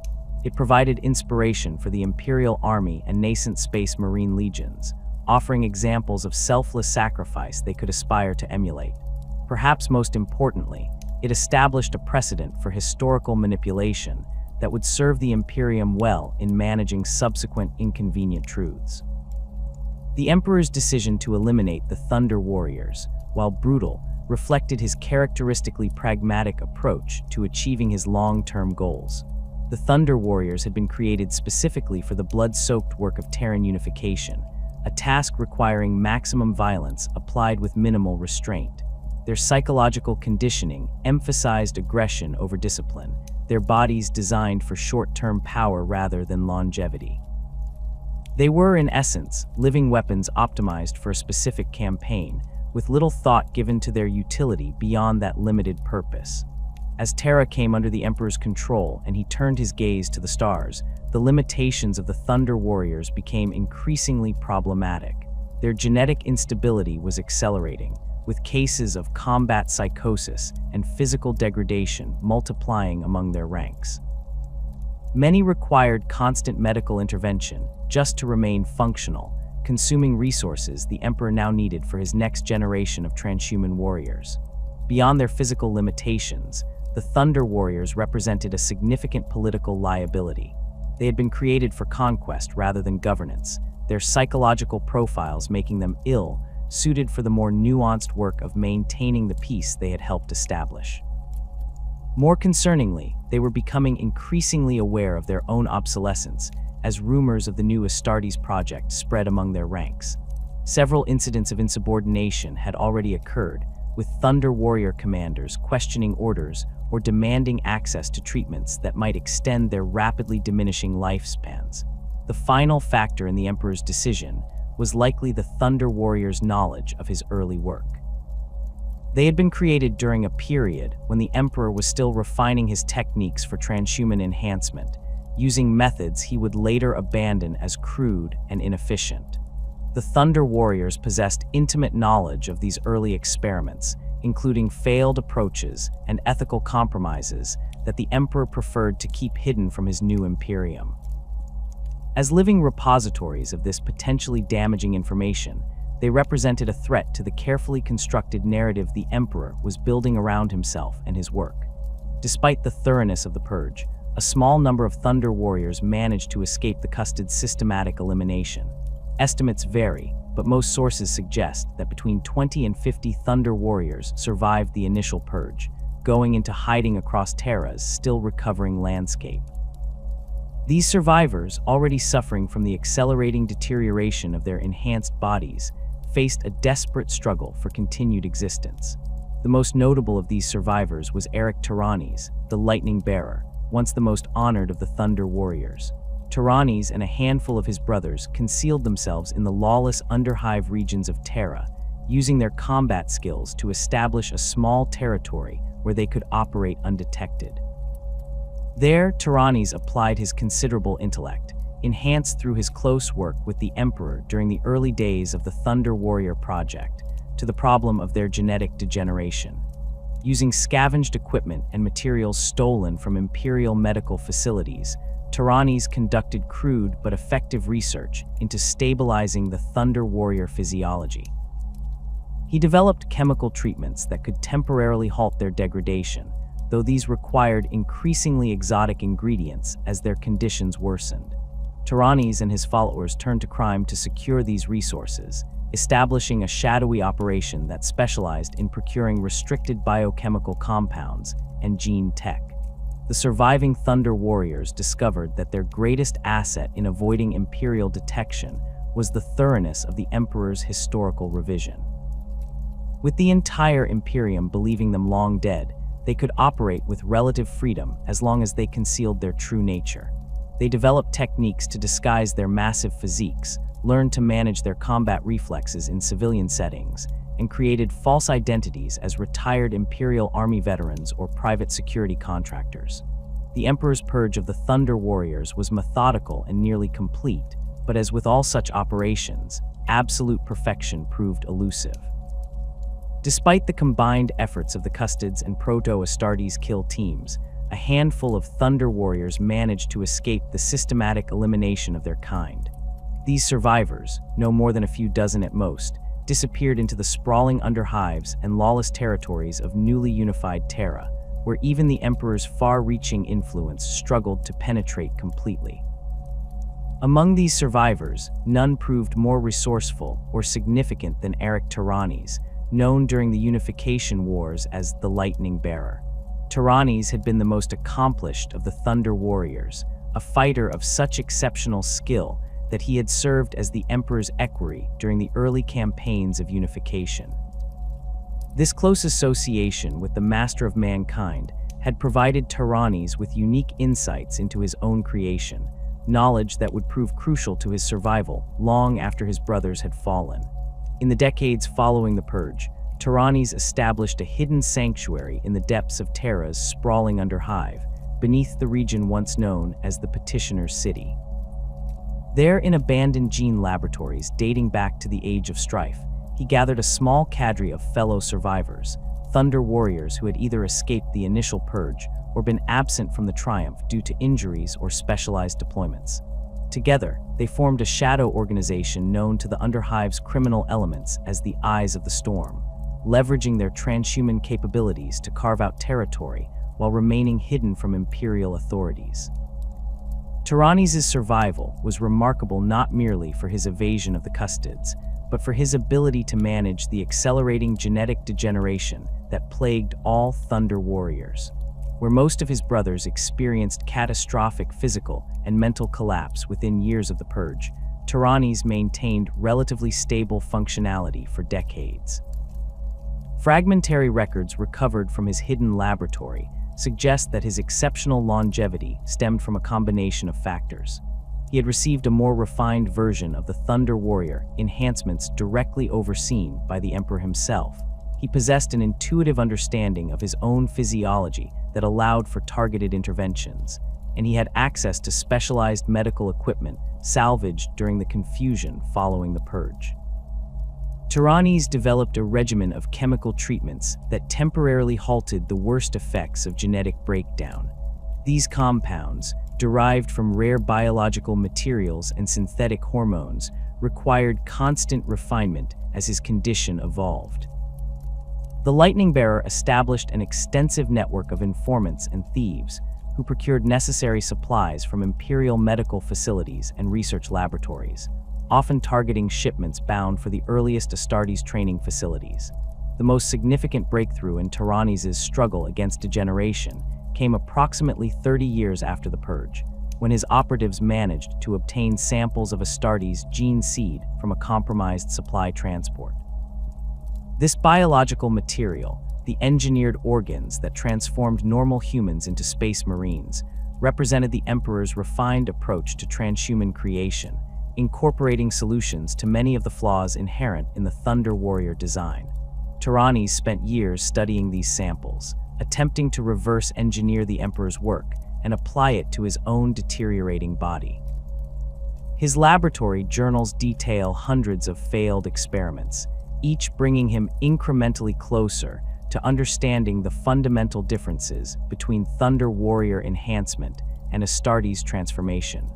A: It provided inspiration for the Imperial Army and nascent Space Marine legions, offering examples of selfless sacrifice they could aspire to emulate. Perhaps most importantly, it established a precedent for historical manipulation that would serve the Imperium well in managing subsequent inconvenient truths. The Emperor's decision to eliminate the Thunder Warriors, while brutal, reflected his characteristically pragmatic approach to achieving his long-term goals. The Thunder Warriors had been created specifically for the blood-soaked work of Terran unification, a task requiring maximum violence applied with minimal restraint. Their psychological conditioning emphasized aggression over discipline, their bodies designed for short-term power rather than longevity. They were, in essence, living weapons optimized for a specific campaign, with little thought given to their utility beyond that limited purpose. As Terra came under the Emperor's control and he turned his gaze to the stars, the limitations of the Thunder Warriors became increasingly problematic. Their genetic instability was accelerating, with cases of combat psychosis and physical degradation multiplying among their ranks. Many required constant medical intervention just to remain functional, consuming resources the Emperor now needed for his next generation of transhuman warriors. Beyond their physical limitations, the Thunder Warriors represented a significant political liability. They had been created for conquest rather than governance, their psychological profiles making them ill-suited for the more nuanced work of maintaining the peace they had helped establish. More concerningly, they were becoming increasingly aware of their own obsolescence as rumors of the new Astartes project spread among their ranks. Several incidents of insubordination had already occurred, with Thunder Warrior commanders questioning orders or demanding access to treatments that might extend their rapidly diminishing lifespans. The final factor in the Emperor's decision was likely the Thunder Warriors' knowledge of his early work. They had been created during a period when the Emperor was still refining his techniques for transhuman enhancement, using methods he would later abandon as crude and inefficient. The Thunder Warriors possessed intimate knowledge of these early experiments, including failed approaches and ethical compromises that the Emperor preferred to keep hidden from his new Imperium. As living repositories of this potentially damaging information, they represented a threat to the carefully constructed narrative the Emperor was building around himself and his work. Despite the thoroughness of the purge, a small number of Thunder Warriors managed to escape the Custod's systematic elimination. Estimates vary, but most sources suggest that between 20 and 50 Thunder Warriors survived the initial purge, going into hiding across Terra's still recovering landscape. These survivors, already suffering from the accelerating deterioration of their enhanced bodies, faced a desperate struggle for continued existence. The most notable of these survivors was Eric Tyrannes, the Lightning Bearer, once the most honored of the Thunder Warriors. Tyrannes and a handful of his brothers concealed themselves in the lawless underhive regions of Terra, using their combat skills to establish a small territory where they could operate undetected. There, Tyrannes applied his considerable intellect, enhanced through his close work with the Emperor during the early days of the Thunder Warrior project, to the problem of their genetic degeneration. Using scavenged equipment and materials stolen from Imperial medical facilities, Tyrannes conducted crude but effective research into stabilizing the Thunder Warrior physiology. He developed chemical treatments that could temporarily halt their degradation, though these required increasingly exotic ingredients as their conditions worsened. Tyrannes and his followers turned to crime to secure these resources, establishing a shadowy operation that specialized in procuring restricted biochemical compounds and gene tech. The surviving Thunder Warriors discovered that their greatest asset in avoiding Imperial detection was the thoroughness of the Emperor's historical revision. With the entire Imperium believing them long dead, they could operate with relative freedom as long as they concealed their true nature. They developed techniques to disguise their massive physiques, learned to manage their combat reflexes in civilian settings, and created false identities as retired Imperial Army veterans or private security contractors. The Emperor's purge of the Thunder Warriors was methodical and nearly complete, but as with all such operations, absolute perfection proved elusive. Despite the combined efforts of the Custodes and Proto-Astartes kill teams, a handful of Thunder Warriors managed to escape the systematic elimination of their kind. These survivors, no more than a few dozen at most, disappeared into the sprawling underhives and lawless territories of newly unified Terra, where even the Emperor's far-reaching influence struggled to penetrate completely. Among these survivors, none proved more resourceful or significant than Eric Tyrannes, known during the Unification Wars as the Lightning Bearer. Tyrannes had been the most accomplished of the Thunder Warriors, a fighter of such exceptional skill that he had served as the Emperor's equerry during the early campaigns of unification. This close association with the Master of Mankind had provided Tyrannes with unique insights into his own creation, knowledge that would prove crucial to his survival long after his brothers had fallen. In the decades following the Purge, Tyrannes established a hidden sanctuary in the depths of Terra's sprawling underhive, beneath the region once known as the Petitioner's City. There, in abandoned gene laboratories dating back to the Age of Strife, he gathered a small cadre of fellow survivors, Thunder Warriors who had either escaped the initial Purge or been absent from the Triumph due to injuries or specialized deployments. Together, they formed a shadow organization known to the Underhive's criminal elements as the Eyes of the Storm, leveraging their transhuman capabilities to carve out territory while remaining hidden from Imperial authorities. Tyrannes' survival was remarkable not merely for his evasion of the Custodes, but for his ability to manage the accelerating genetic degeneration that plagued all Thunder Warriors. Where most of his brothers experienced catastrophic physical and mental collapse within years of the Purge, Tyrannes maintained relatively stable functionality for decades. Fragmentary records recovered from his hidden laboratory suggest that his exceptional longevity stemmed from a combination of factors. He had received a more refined version of the Thunder Warrior enhancements directly overseen by the Emperor himself. He possessed an intuitive understanding of his own physiology that allowed for targeted interventions, and he had access to specialized medical equipment salvaged during the confusion following the Purge. Tyrannes developed a regimen of chemical treatments that temporarily halted the worst effects of genetic breakdown. These compounds, derived from rare biological materials and synthetic hormones, required constant refinement as his condition evolved. The Lightning Bearer established an extensive network of informants and thieves who procured necessary supplies from Imperial medical facilities and research laboratories, often targeting shipments bound for the earliest Astartes training facilities. The most significant breakthrough in Tyrannes' struggle against degeneration came approximately 30 years after the Purge, when his operatives managed to obtain samples of Astartes' gene seed from a compromised supply transport. This biological material, the engineered organs that transformed normal humans into space marines, represented the Emperor's refined approach to transhuman creation, incorporating solutions to many of the flaws inherent in the Thunder Warrior design. Tyrannes spent years studying these samples, attempting to reverse engineer the Emperor's work and apply it to his own deteriorating body. His laboratory journals detail hundreds of failed experiments, each bringing him incrementally closer to understanding the fundamental differences between Thunder Warrior enhancement and Astartes transformation.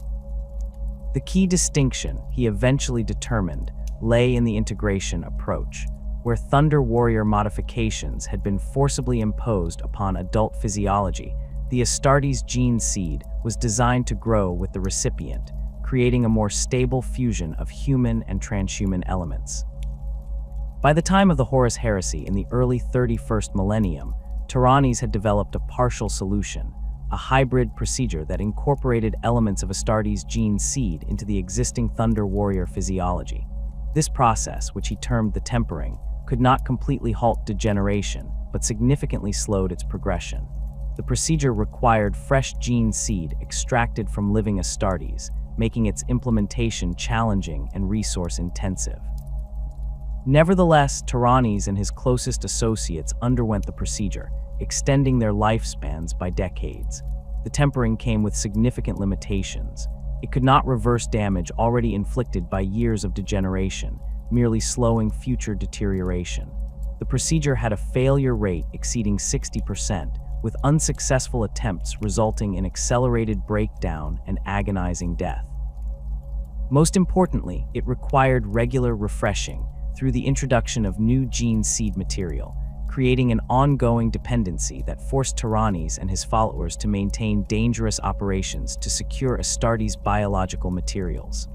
A: The key distinction, he eventually determined, lay in the integration approach, where Thunder Warrior modifications had been forcibly imposed upon adult physiology. The Astartes gene seed was designed to grow with the recipient, creating a more stable fusion of human and transhuman elements. By the time of the Horus Heresy in the early 31st millennium, Tyrannes had developed a partial solution, a hybrid procedure that incorporated elements of Astartes' gene seed into the existing Thunder Warrior physiology. This process, which he termed the tempering, could not completely halt degeneration, but significantly slowed its progression. The procedure required fresh gene seed extracted from living Astartes, making its implementation challenging and resource-intensive. Nevertheless, Tyrannes and his closest associates underwent the procedure, extending their lifespans by decades. The tempering came with significant limitations. It could not reverse damage already inflicted by years of degeneration, merely slowing future deterioration. The procedure had a failure rate exceeding 60%, with unsuccessful attempts resulting in accelerated breakdown and agonizing death. Most importantly, it required regular refreshing, through the introduction of new gene seed material, creating an ongoing dependency that forced Tyrannes and his followers to maintain dangerous operations to secure Astartes' biological materials.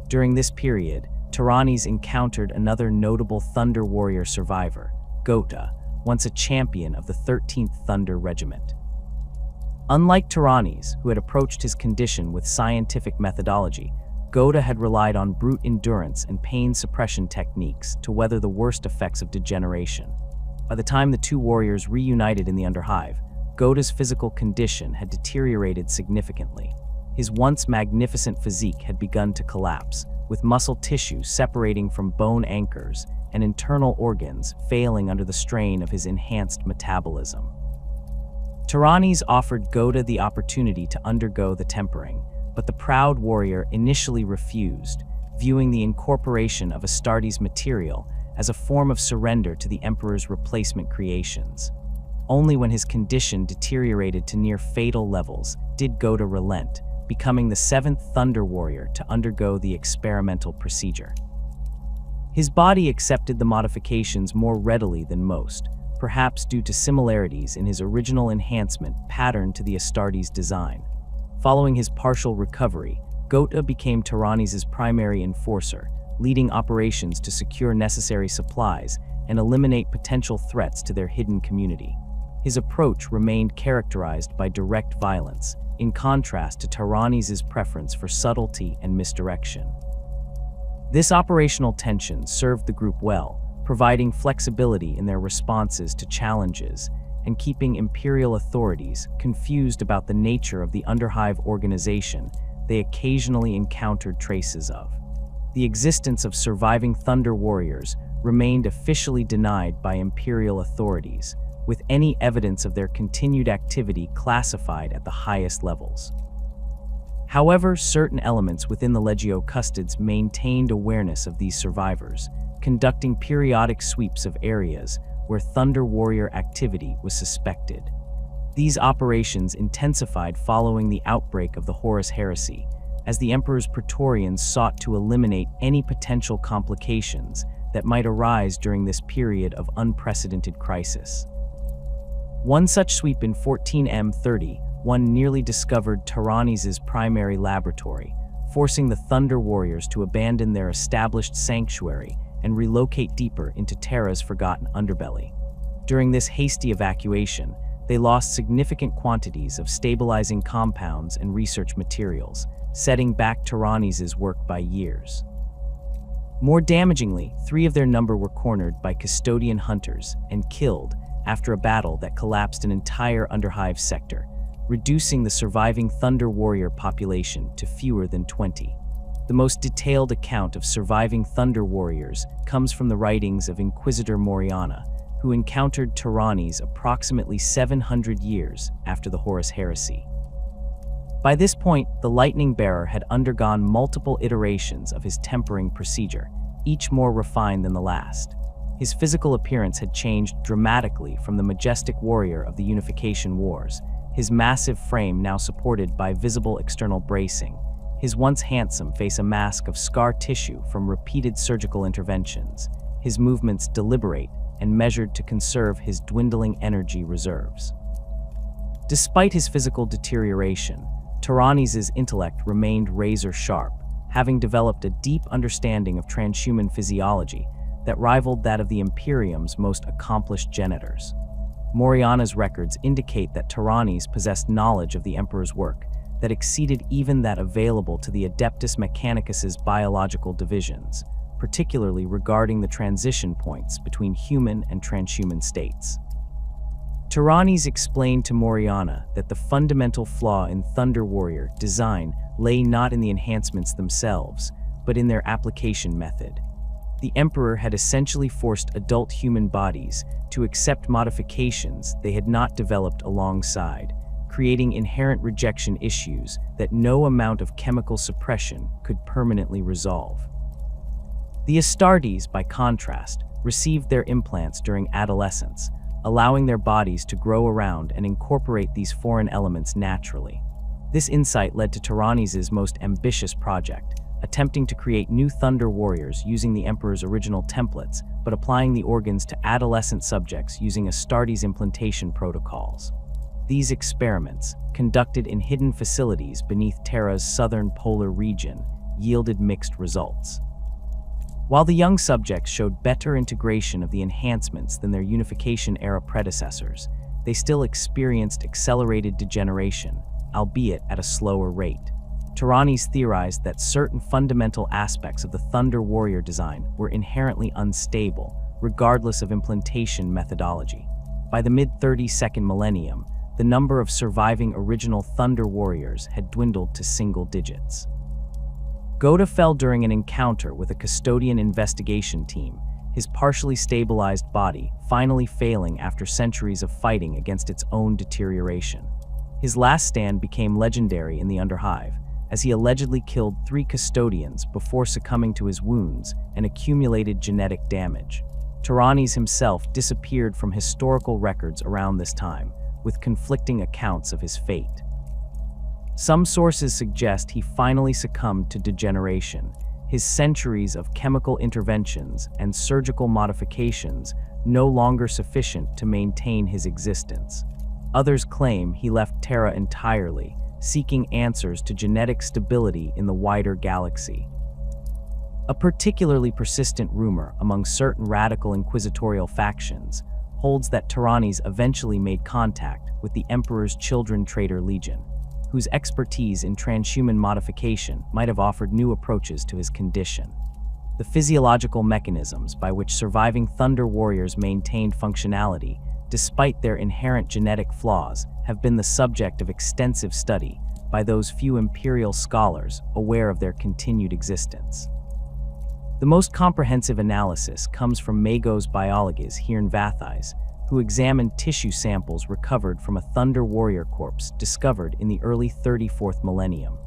A: During this period, Tyrannes encountered another notable Thunder Warrior survivor, Gota, once a champion of the 13th Thunder Regiment. Unlike Tyrannes, who had approached his condition with scientific methodology, Gota had relied on brute endurance and pain suppression techniques to weather the worst effects of degeneration. By the time the two warriors reunited in the Underhive, Gota's physical condition had deteriorated significantly. His once magnificent physique had begun to collapse, with muscle tissue separating from bone anchors and internal organs failing under the strain of his enhanced metabolism. Tyrannes offered Gota the opportunity to undergo the tempering, but the proud warrior initially refused, viewing the incorporation of Astartes' material as a form of surrender to the Emperor's replacement creations. Only when his condition deteriorated to near fatal levels did Gota relent, becoming the 7th Thunder Warrior to undergo the experimental procedure. His body accepted the modifications more readily than most, perhaps due to similarities in his original enhancement patterned to the Astartes design. Following his partial recovery, Gota became Tyrannes' primary enforcer, leading operations to secure necessary supplies and eliminate potential threats to their hidden community. His approach remained characterized by direct violence, in contrast to Tyrannes' preference for subtlety and misdirection. This operational tension served the group well, providing flexibility in their responses to challenges and keeping Imperial authorities confused about the nature of the Underhive organization they occasionally encountered traces of. The existence of surviving Thunder Warriors remained officially denied by Imperial authorities, with any evidence of their continued activity classified at the highest levels. However, certain elements within the Legio Custodes maintained awareness of these survivors, conducting periodic sweeps of areas where Thunder Warrior activity was suspected. These operations intensified following the outbreak of the Horus Heresy, as the Emperor's Praetorians sought to eliminate any potential complications that might arise during this period of unprecedented crisis. One such sweep in 14M30 nearly discovered Tyrannes' primary laboratory, forcing the Thunder Warriors to abandon their established sanctuary and relocate deeper into Terra's forgotten underbelly. During this hasty evacuation, they lost significant quantities of stabilizing compounds and research materials, setting back Tyrannes' work by years. More damagingly, 3 of their number were cornered by custodian hunters and killed after a battle that collapsed an entire Underhive sector, reducing the surviving Thunder Warrior population to fewer than 20. The most detailed account of surviving Thunder Warriors comes from the writings of Inquisitor Moriana, who encountered Tyrannes approximately 700 years after the Horus Heresy. By this point, the Lightning Bearer had undergone multiple iterations of his tempering procedure, each more refined than the last. His physical appearance had changed dramatically from the majestic warrior of the Unification Wars, his massive frame now supported by visible external bracing, his once handsome face a mask of scar tissue from repeated surgical interventions, his movements deliberate and measured to conserve his dwindling energy reserves. Despite his physical deterioration, Tyrannes' intellect remained razor-sharp, having developed a deep understanding of transhuman physiology that rivaled that of the Imperium's most accomplished janitors. Moriana's records indicate that Tyrannes possessed knowledge of the Emperor's work that exceeded even that available to the Adeptus Mechanicus's biological divisions, particularly regarding the transition points between human and transhuman states. Tyrannes explained to Moriana that the fundamental flaw in Thunder Warrior design lay not in the enhancements themselves, but in their application method. The Emperor had essentially forced adult human bodies to accept modifications they had not developed alongside, creating inherent rejection issues that no amount of chemical suppression could permanently resolve. The Astartes, by contrast, received their implants during adolescence, allowing their bodies to grow around and incorporate these foreign elements naturally. This insight led to Tyrannes' most ambitious project, attempting to create new Thunder Warriors using the Emperor's original templates, but applying the organs to adolescent subjects using Astartes implantation protocols. These experiments, conducted in hidden facilities beneath Terra's southern polar region, yielded mixed results. While the young subjects showed better integration of the enhancements than their unification-era predecessors, they still experienced accelerated degeneration, albeit at a slower rate. Tyrannes theorized that certain fundamental aspects of the Thunder Warrior design were inherently unstable, regardless of implantation methodology. By the mid-32nd millennium, the number of surviving original Thunder Warriors had dwindled to single digits. Goda fell during an encounter with a custodian investigation team, his partially stabilized body finally failing after centuries of fighting against its own deterioration. His last stand became legendary in the Underhive, as he allegedly killed 3 custodians before succumbing to his wounds and accumulated genetic damage. Tyrannes himself disappeared from historical records around this time, with conflicting accounts of his fate. Some sources suggest he finally succumbed to degeneration, his centuries of chemical interventions and surgical modifications no longer sufficient to maintain his existence. Others claim he left Terra entirely, seeking answers to genetic stability in the wider galaxy. A particularly persistent rumor among certain radical inquisitorial factions holds that Tyrannes eventually made contact with the Emperor's Children Trader Legion, whose expertise in transhuman modification might have offered new approaches to his condition. The physiological mechanisms by which surviving Thunder Warriors maintained functionality, despite their inherent genetic flaws, have been the subject of extensive study by those few Imperial scholars aware of their continued existence. The most comprehensive analysis comes from Magos biologists here in Vathis, who examined tissue samples recovered from a Thunder Warrior corpse discovered in the early 34th millennium.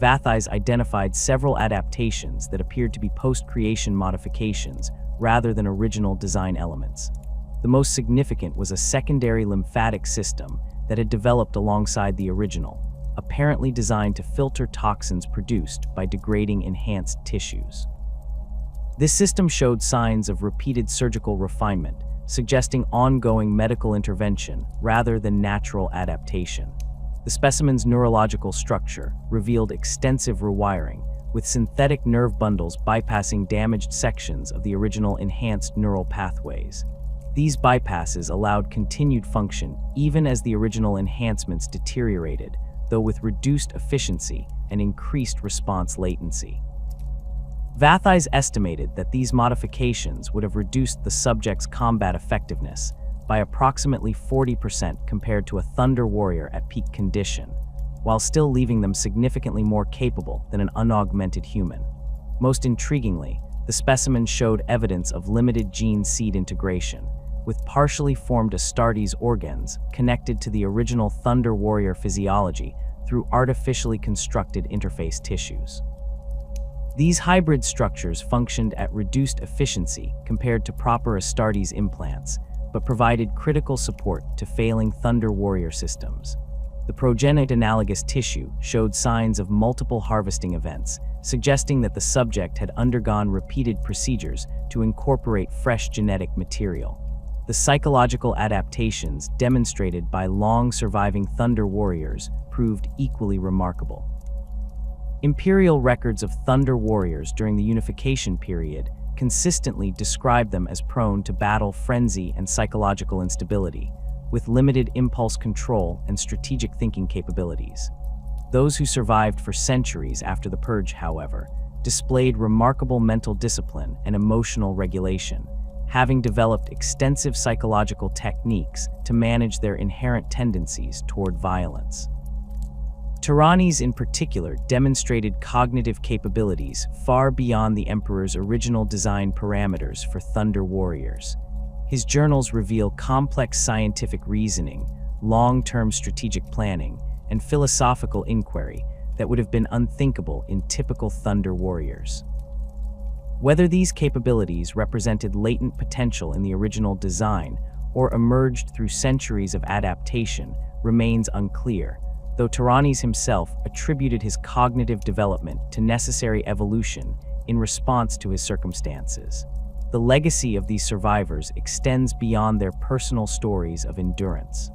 A: Vathis identified several adaptations that appeared to be post-creation modifications rather than original design elements. The most significant was a secondary lymphatic system that had developed alongside the original, apparently designed to filter toxins produced by degrading enhanced tissues. This system showed signs of repeated surgical refinement, suggesting ongoing medical intervention rather than natural adaptation. The specimen's neurological structure revealed extensive rewiring, with synthetic nerve bundles bypassing damaged sections of the original enhanced neural pathways. These bypasses allowed continued function even as the original enhancements deteriorated, though with reduced efficiency and increased response latency. Vathis estimated that these modifications would have reduced the subject's combat effectiveness by approximately 40% compared to a Thunder Warrior at peak condition, while still leaving them significantly more capable than an unaugmented human. Most intriguingly, the specimen showed evidence of limited gene seed integration, with partially formed Astartes organs connected to the original Thunder Warrior physiology through artificially constructed interface tissues. These hybrid structures functioned at reduced efficiency compared to proper Astartes implants, but provided critical support to failing Thunder Warrior systems. The progenitor analogous tissue showed signs of multiple harvesting events, suggesting that the subject had undergone repeated procedures to incorporate fresh genetic material. The psychological adaptations demonstrated by long-surviving Thunder Warriors proved equally remarkable. Imperial records of Thunder Warriors during the unification period consistently describe them as prone to battle frenzy and psychological instability, with limited impulse control and strategic thinking capabilities. Those who survived for centuries after the Purge, however, displayed remarkable mental discipline and emotional regulation, having developed extensive psychological techniques to manage their inherent tendencies toward violence. Tyrannes in particular demonstrated cognitive capabilities far beyond the Emperor's original design parameters for Thunder Warriors. His journals reveal complex scientific reasoning, long-term strategic planning, and philosophical inquiry that would have been unthinkable in typical Thunder Warriors. Whether these capabilities represented latent potential in the original design or emerged through centuries of adaptation remains unclear, though Tyrannes himself attributed his cognitive development to necessary evolution in response to his circumstances. The legacy of these survivors extends beyond their personal stories of endurance.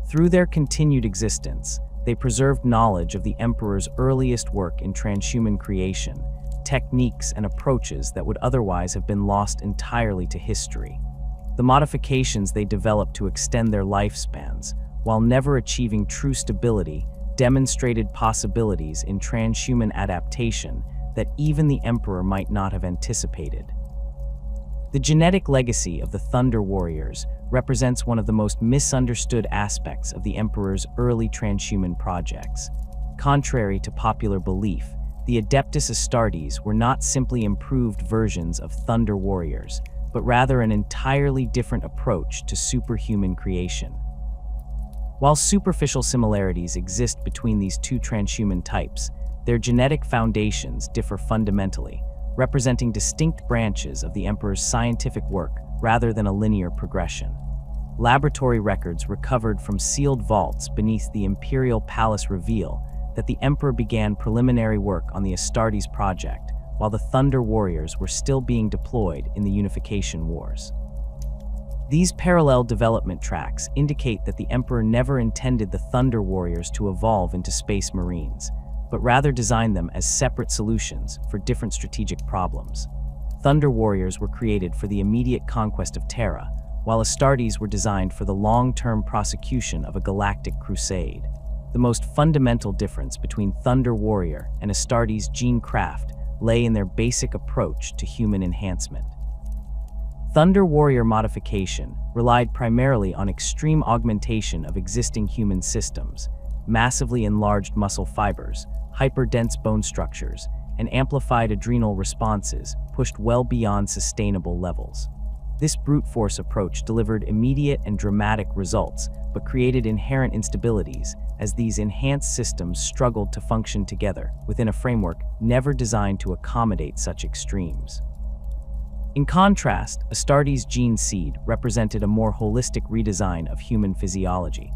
A: Through their continued existence, they preserved knowledge of the Emperor's earliest work in transhuman creation, techniques and approaches that would otherwise have been lost entirely to history. The modifications they developed to extend their lifespans, while never achieving true stability, demonstrated possibilities in transhuman adaptation that even the Emperor might not have anticipated. The genetic legacy of the Thunder Warriors represents one of the most misunderstood aspects of the Emperor's early transhuman projects. Contrary to popular belief, the Adeptus Astartes were not simply improved versions of Thunder Warriors, but rather an entirely different approach to superhuman creation. While superficial similarities exist between these two transhuman types, their genetic foundations differ fundamentally, representing distinct branches of the Emperor's scientific work rather than a linear progression. Laboratory records recovered from sealed vaults beneath the Imperial palace reveal that the Emperor began preliminary work on the Astartes project, while the Thunder Warriors were still being deployed in the Unification Wars. These parallel development tracks indicate that the Emperor never intended the Thunder Warriors to evolve into Space Marines, but rather designed them as separate solutions for different strategic problems. Thunder Warriors were created for the immediate conquest of Terra, while Astartes were designed for the long-term prosecution of a galactic crusade. The most fundamental difference between Thunder Warrior and Astartes' gene craft lay in their basic approach to human enhancement. Thunder Warrior modification relied primarily on extreme augmentation of existing human systems, massively enlarged muscle fibers, hyperdense bone structures, and amplified adrenal responses pushed well beyond sustainable levels. This brute force approach delivered immediate and dramatic results, but created inherent instabilities as these enhanced systems struggled to function together within a framework never designed to accommodate such extremes. In contrast, Astartes' gene seed represented a more holistic redesign of human physiology.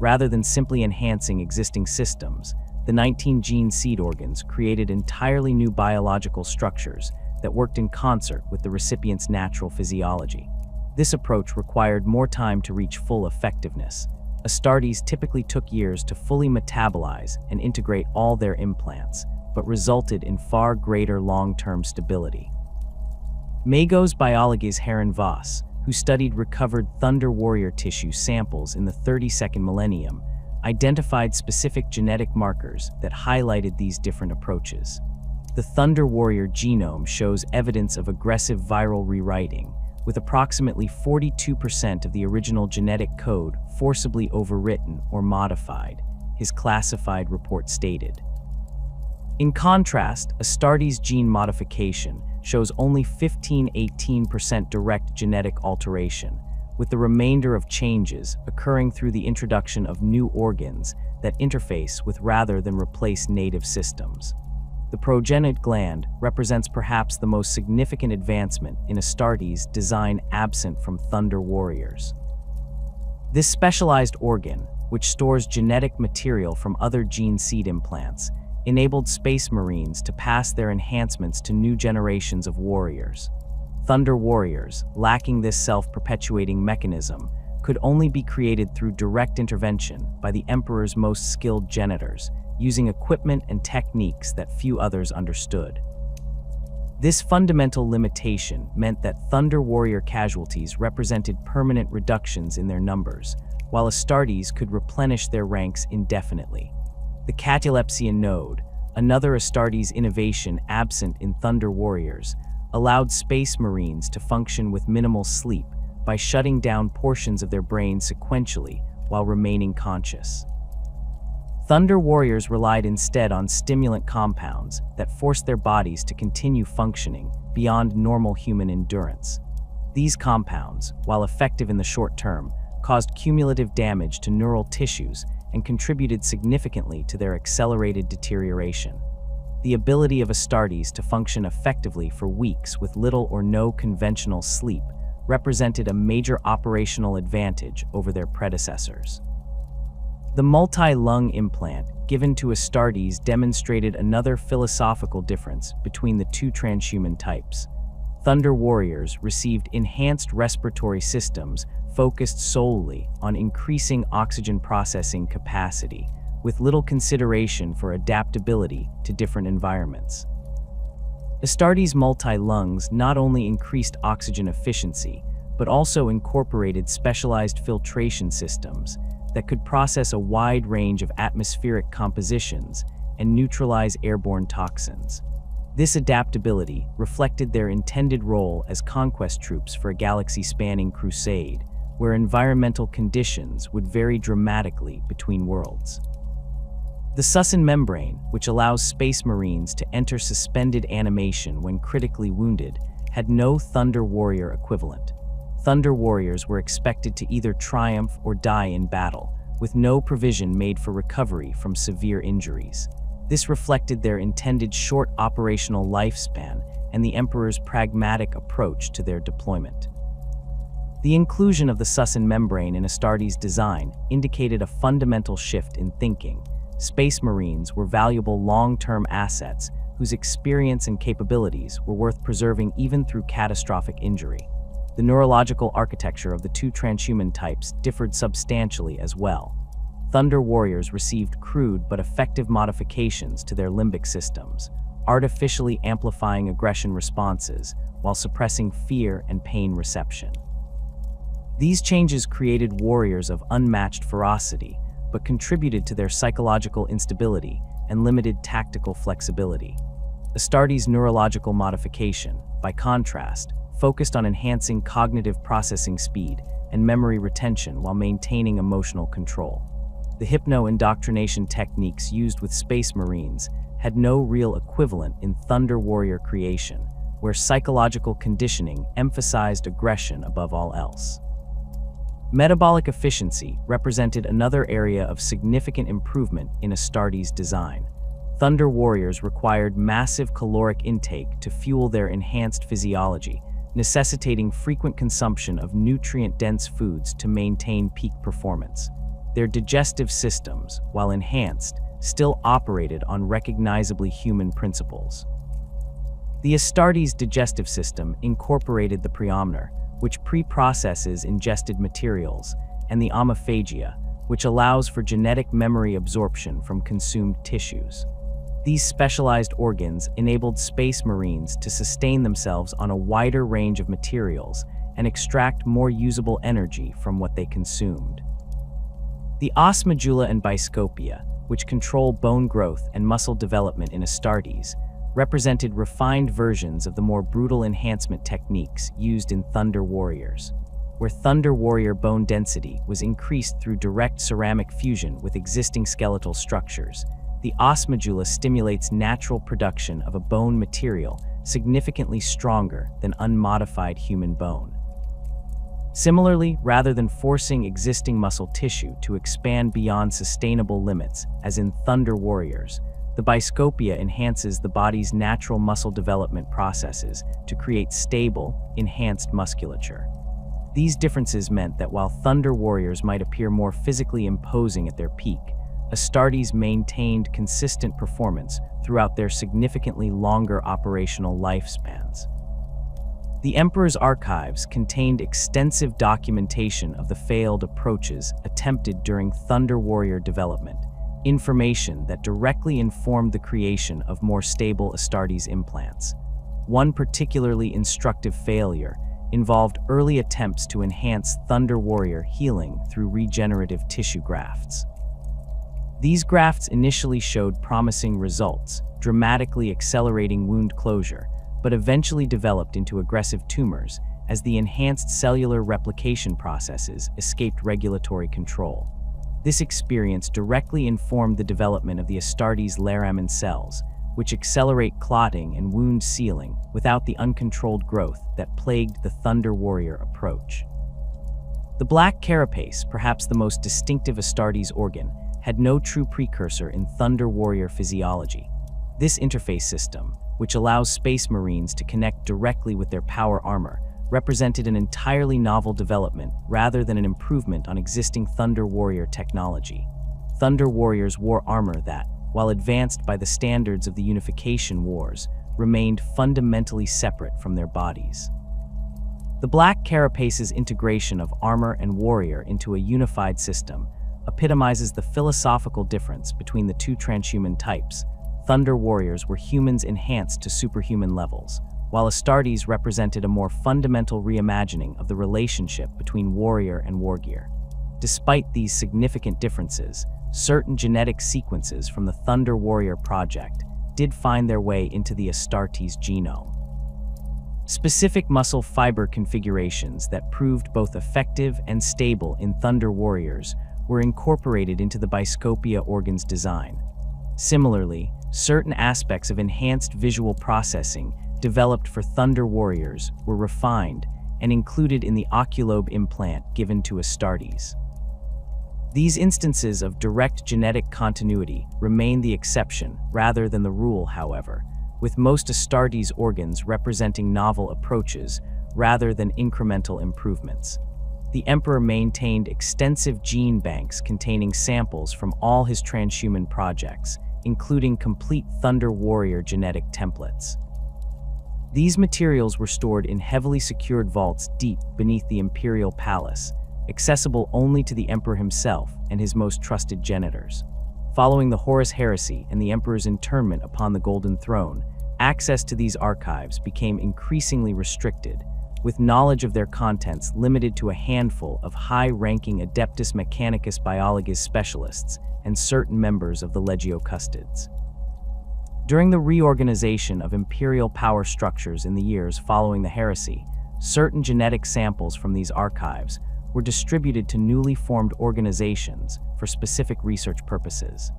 A: Rather than simply enhancing existing systems, the 19 gene seed organs created entirely new biological structures that worked in concert with the recipient's natural physiology. This approach required more time to reach full effectiveness. Astartes typically took years to fully metabolize and integrate all their implants, but resulted in far greater long-term stability. Magos biologes Heron Voss, who studied recovered Thunder Warrior tissue samples in the 32nd millennium, identified specific genetic markers that highlighted these different approaches. The Thunder Warrior genome shows evidence of aggressive viral rewriting, with approximately 42% of the original genetic code forcibly overwritten or modified, his classified report stated. In contrast, Astartes' gene modification shows only 15–18% direct genetic alteration, with the remainder of changes occurring through the introduction of new organs that interface with rather than replace native systems. The progenitor gland represents perhaps the most significant advancement in Astartes' design absent from Thunder Warriors. This specialized organ, which stores genetic material from other gene seed implants, enabled Space Marines to pass their enhancements to new generations of warriors. Thunder Warriors, lacking this self-perpetuating mechanism, could only be created through direct intervention by the Emperor's most skilled genitors, using equipment and techniques that few others understood. This fundamental limitation meant that Thunder Warrior casualties represented permanent reductions in their numbers, while Astartes could replenish their ranks indefinitely. The catalepsian node, another Astartes innovation absent in Thunder Warriors, allowed Space Marines to function with minimal sleep by shutting down portions of their brains sequentially while remaining conscious. Thunder Warriors relied instead on stimulant compounds that forced their bodies to continue functioning beyond normal human endurance. These compounds, while effective in the short term, caused cumulative damage to neural tissues and contributed significantly to their accelerated deterioration. The ability of Astartes to function effectively for weeks with little or no conventional sleep represented a major operational advantage over their predecessors. The multi-lung implant given to Astartes demonstrated another philosophical difference between the two transhuman types. Thunder Warriors received enhanced respiratory systems focused solely on increasing oxygen processing capacity, with little consideration for adaptability to different environments. Astartes' multi-lungs not only increased oxygen efficiency, but also incorporated specialized filtration systems that could process a wide range of atmospheric compositions and neutralize airborne toxins. This adaptability reflected their intended role as conquest troops for a galaxy-spanning crusade, where environmental conditions would vary dramatically between worlds. The Susan membrane, which allows space marines to enter suspended animation when critically wounded, had no Thunder Warrior equivalent. Thunder Warriors were expected to either triumph or die in battle, with no provision made for recovery from severe injuries. This reflected their intended short operational lifespan and the Emperor's pragmatic approach to their deployment. The inclusion of the Susan membrane in Astartes' design indicated a fundamental shift in thinking. Space Marines were valuable long-term assets whose experience and capabilities were worth preserving even through catastrophic injury. The neurological architecture of the two transhuman types differed substantially as well. Thunder Warriors received crude but effective modifications to their limbic systems, artificially amplifying aggression responses while suppressing fear and pain reception. These changes created warriors of unmatched ferocity, but contributed to their psychological instability and limited tactical flexibility. Astartes' neurological modification, by contrast, focused on enhancing cognitive processing speed and memory retention while maintaining emotional control. The hypno-indoctrination techniques used with Space Marines had no real equivalent in Thunder Warrior creation, where psychological conditioning emphasized aggression above all else. Metabolic efficiency represented another area of significant improvement in Astartes' design. Thunder Warriors required massive caloric intake to fuel their enhanced physiology, necessitating frequent consumption of nutrient-dense foods to maintain peak performance. Their digestive systems, while enhanced, still operated on recognizably human principles. The Astartes digestive system incorporated the preomner, which pre-processes ingested materials, and the omophagia, which allows for genetic memory absorption from consumed tissues. These specialized organs enabled Space Marines to sustain themselves on a wider range of materials and extract more usable energy from what they consumed. The os medulla and biskopia, which control bone growth and muscle development in Astartes, represented refined versions of the more brutal enhancement techniques used in Thunder Warriors, where Thunder Warrior bone density was increased through direct ceramic fusion with existing skeletal structures. The os medulla stimulates natural production of a bone material significantly stronger than unmodified human bone. Similarly, rather than forcing existing muscle tissue to expand beyond sustainable limits, as in Thunder Warriors, the biskopia enhances the body's natural muscle development processes to create stable, enhanced musculature. These differences meant that while Thunder Warriors might appear more physically imposing at their peak, Astartes maintained consistent performance throughout their significantly longer operational lifespans. The Emperor's archives contained extensive documentation of the failed approaches attempted during Thunder Warrior development, information that directly informed the creation of more stable Astartes implants. One particularly instructive failure involved early attempts to enhance Thunder Warrior healing through regenerative tissue grafts. These grafts initially showed promising results, dramatically accelerating wound closure, but eventually developed into aggressive tumors as the enhanced cellular replication processes escaped regulatory control. This experience directly informed the development of the Astartes Laraman cells, which accelerate clotting and wound sealing without the uncontrolled growth that plagued the Thunder Warrior approach. The black carapace, perhaps the most distinctive Astartes organ, had no true precursor in Thunder Warrior physiology. This interface system, which allows Space Marines to connect directly with their power armor, represented an entirely novel development rather than an improvement on existing Thunder Warrior technology. Thunder Warriors wore armor that, while advanced by the standards of the Unification Wars, remained fundamentally separate from their bodies. The Black Carapace's integration of armor and warrior into a unified system epitomizes the philosophical difference between the two transhuman types. Thunder Warriors were humans enhanced to superhuman levels, while Astartes represented a more fundamental reimagining of the relationship between warrior and wargear. Despite these significant differences, certain genetic sequences from the Thunder Warrior project did find their way into the Astartes genome. Specific muscle fiber configurations that proved both effective and stable in Thunder Warriors were incorporated into the Biscopia organ's design. Similarly, certain aspects of enhanced visual processing developed for Thunder Warriors were refined and included in the oculobe implant given to Astartes. These instances of direct genetic continuity remain the exception rather than the rule, however, with most Astartes organs representing novel approaches rather than incremental improvements. The Emperor maintained extensive gene banks containing samples from all his transhuman projects, including complete Thunder Warrior genetic templates. These materials were stored in heavily secured vaults deep beneath the Imperial palace, accessible only to the Emperor himself and his most trusted genitors. Following the Horus Heresy and the Emperor's internment upon the Golden Throne, access to these archives became increasingly restricted, with knowledge of their contents limited to a handful of high-ranking Adeptus Mechanicus Biologus specialists and certain members of the Legio Custodes. During the reorganization of Imperial power structures in the years following the heresy, certain genetic samples from these archives were distributed to newly formed organizations for specific research purposes.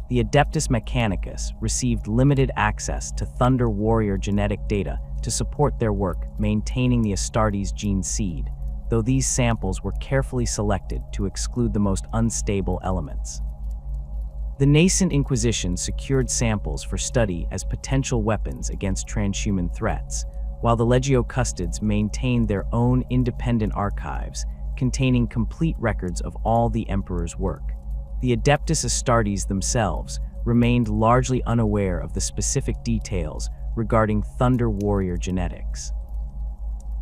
A: The Adeptus Mechanicus received limited access to Thunder Warrior genetic data to support their work maintaining the Astartes gene seed, though these samples were carefully selected to exclude the most unstable elements. The nascent Inquisition secured samples for study as potential weapons against transhuman threats, while the Legio Custodes maintained their own independent archives containing complete records of all the Emperor's work. The Adeptus Astartes themselves remained largely unaware of the specific details regarding Thunder Warrior genetics.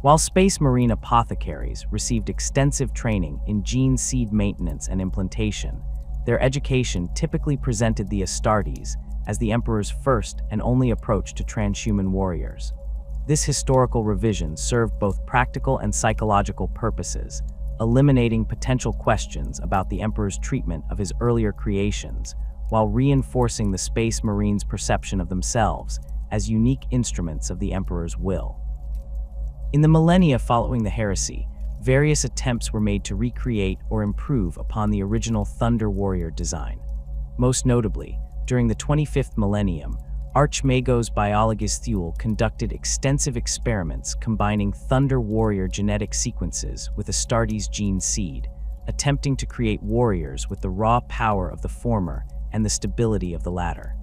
A: While Space Marine apothecaries received extensive training in gene seed maintenance and implantation, their education typically presented the Astartes as the Emperor's first and only approach to transhuman warriors. This historical revision served both practical and psychological purposes, eliminating potential questions about the Emperor's treatment of his earlier creations, while reinforcing the Space Marines' perception of themselves as unique instruments of the Emperor's will. In the millennia following the heresy, various attempts were made to recreate or improve upon the original Thunder Warrior design. Most notably, during the 25th millennium, Archmagos Biologus Thule conducted extensive experiments combining Thunder Warrior genetic sequences with Astartes gene seed, attempting to create warriors with the raw power of the former and the stability of the latter.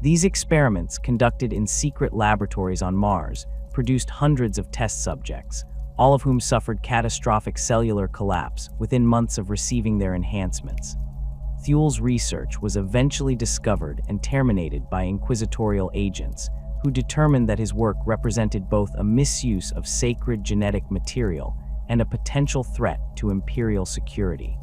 A: These experiments, conducted in secret laboratories on Mars, produced hundreds of test subjects, all of whom suffered catastrophic cellular collapse within months of receiving their enhancements. Thule's research was eventually discovered and terminated by inquisitorial agents, who determined that his work represented both a misuse of sacred genetic material and a potential threat to Imperial security.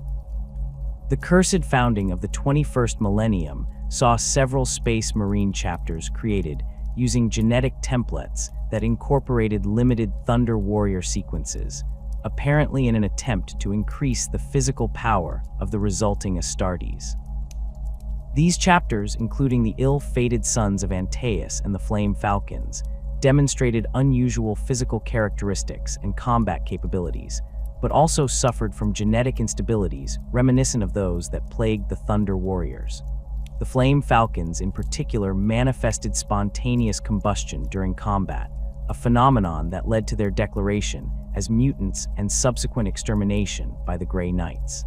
A: The cursed founding of the 21st millennium saw several Space Marine chapters created using genetic templates that incorporated limited Thunder Warrior sequences, apparently in an attempt to increase the physical power of the resulting Astartes. These chapters, including the ill-fated sons of Antaeus and the Flame Falcons, demonstrated unusual physical characteristics and combat capabilities, but also suffered from genetic instabilities reminiscent of those that plagued the Thunder Warriors. The Flame Falcons, in particular, manifested spontaneous combustion during combat, a phenomenon that led to their declaration as mutants and subsequent extermination by the Grey Knights.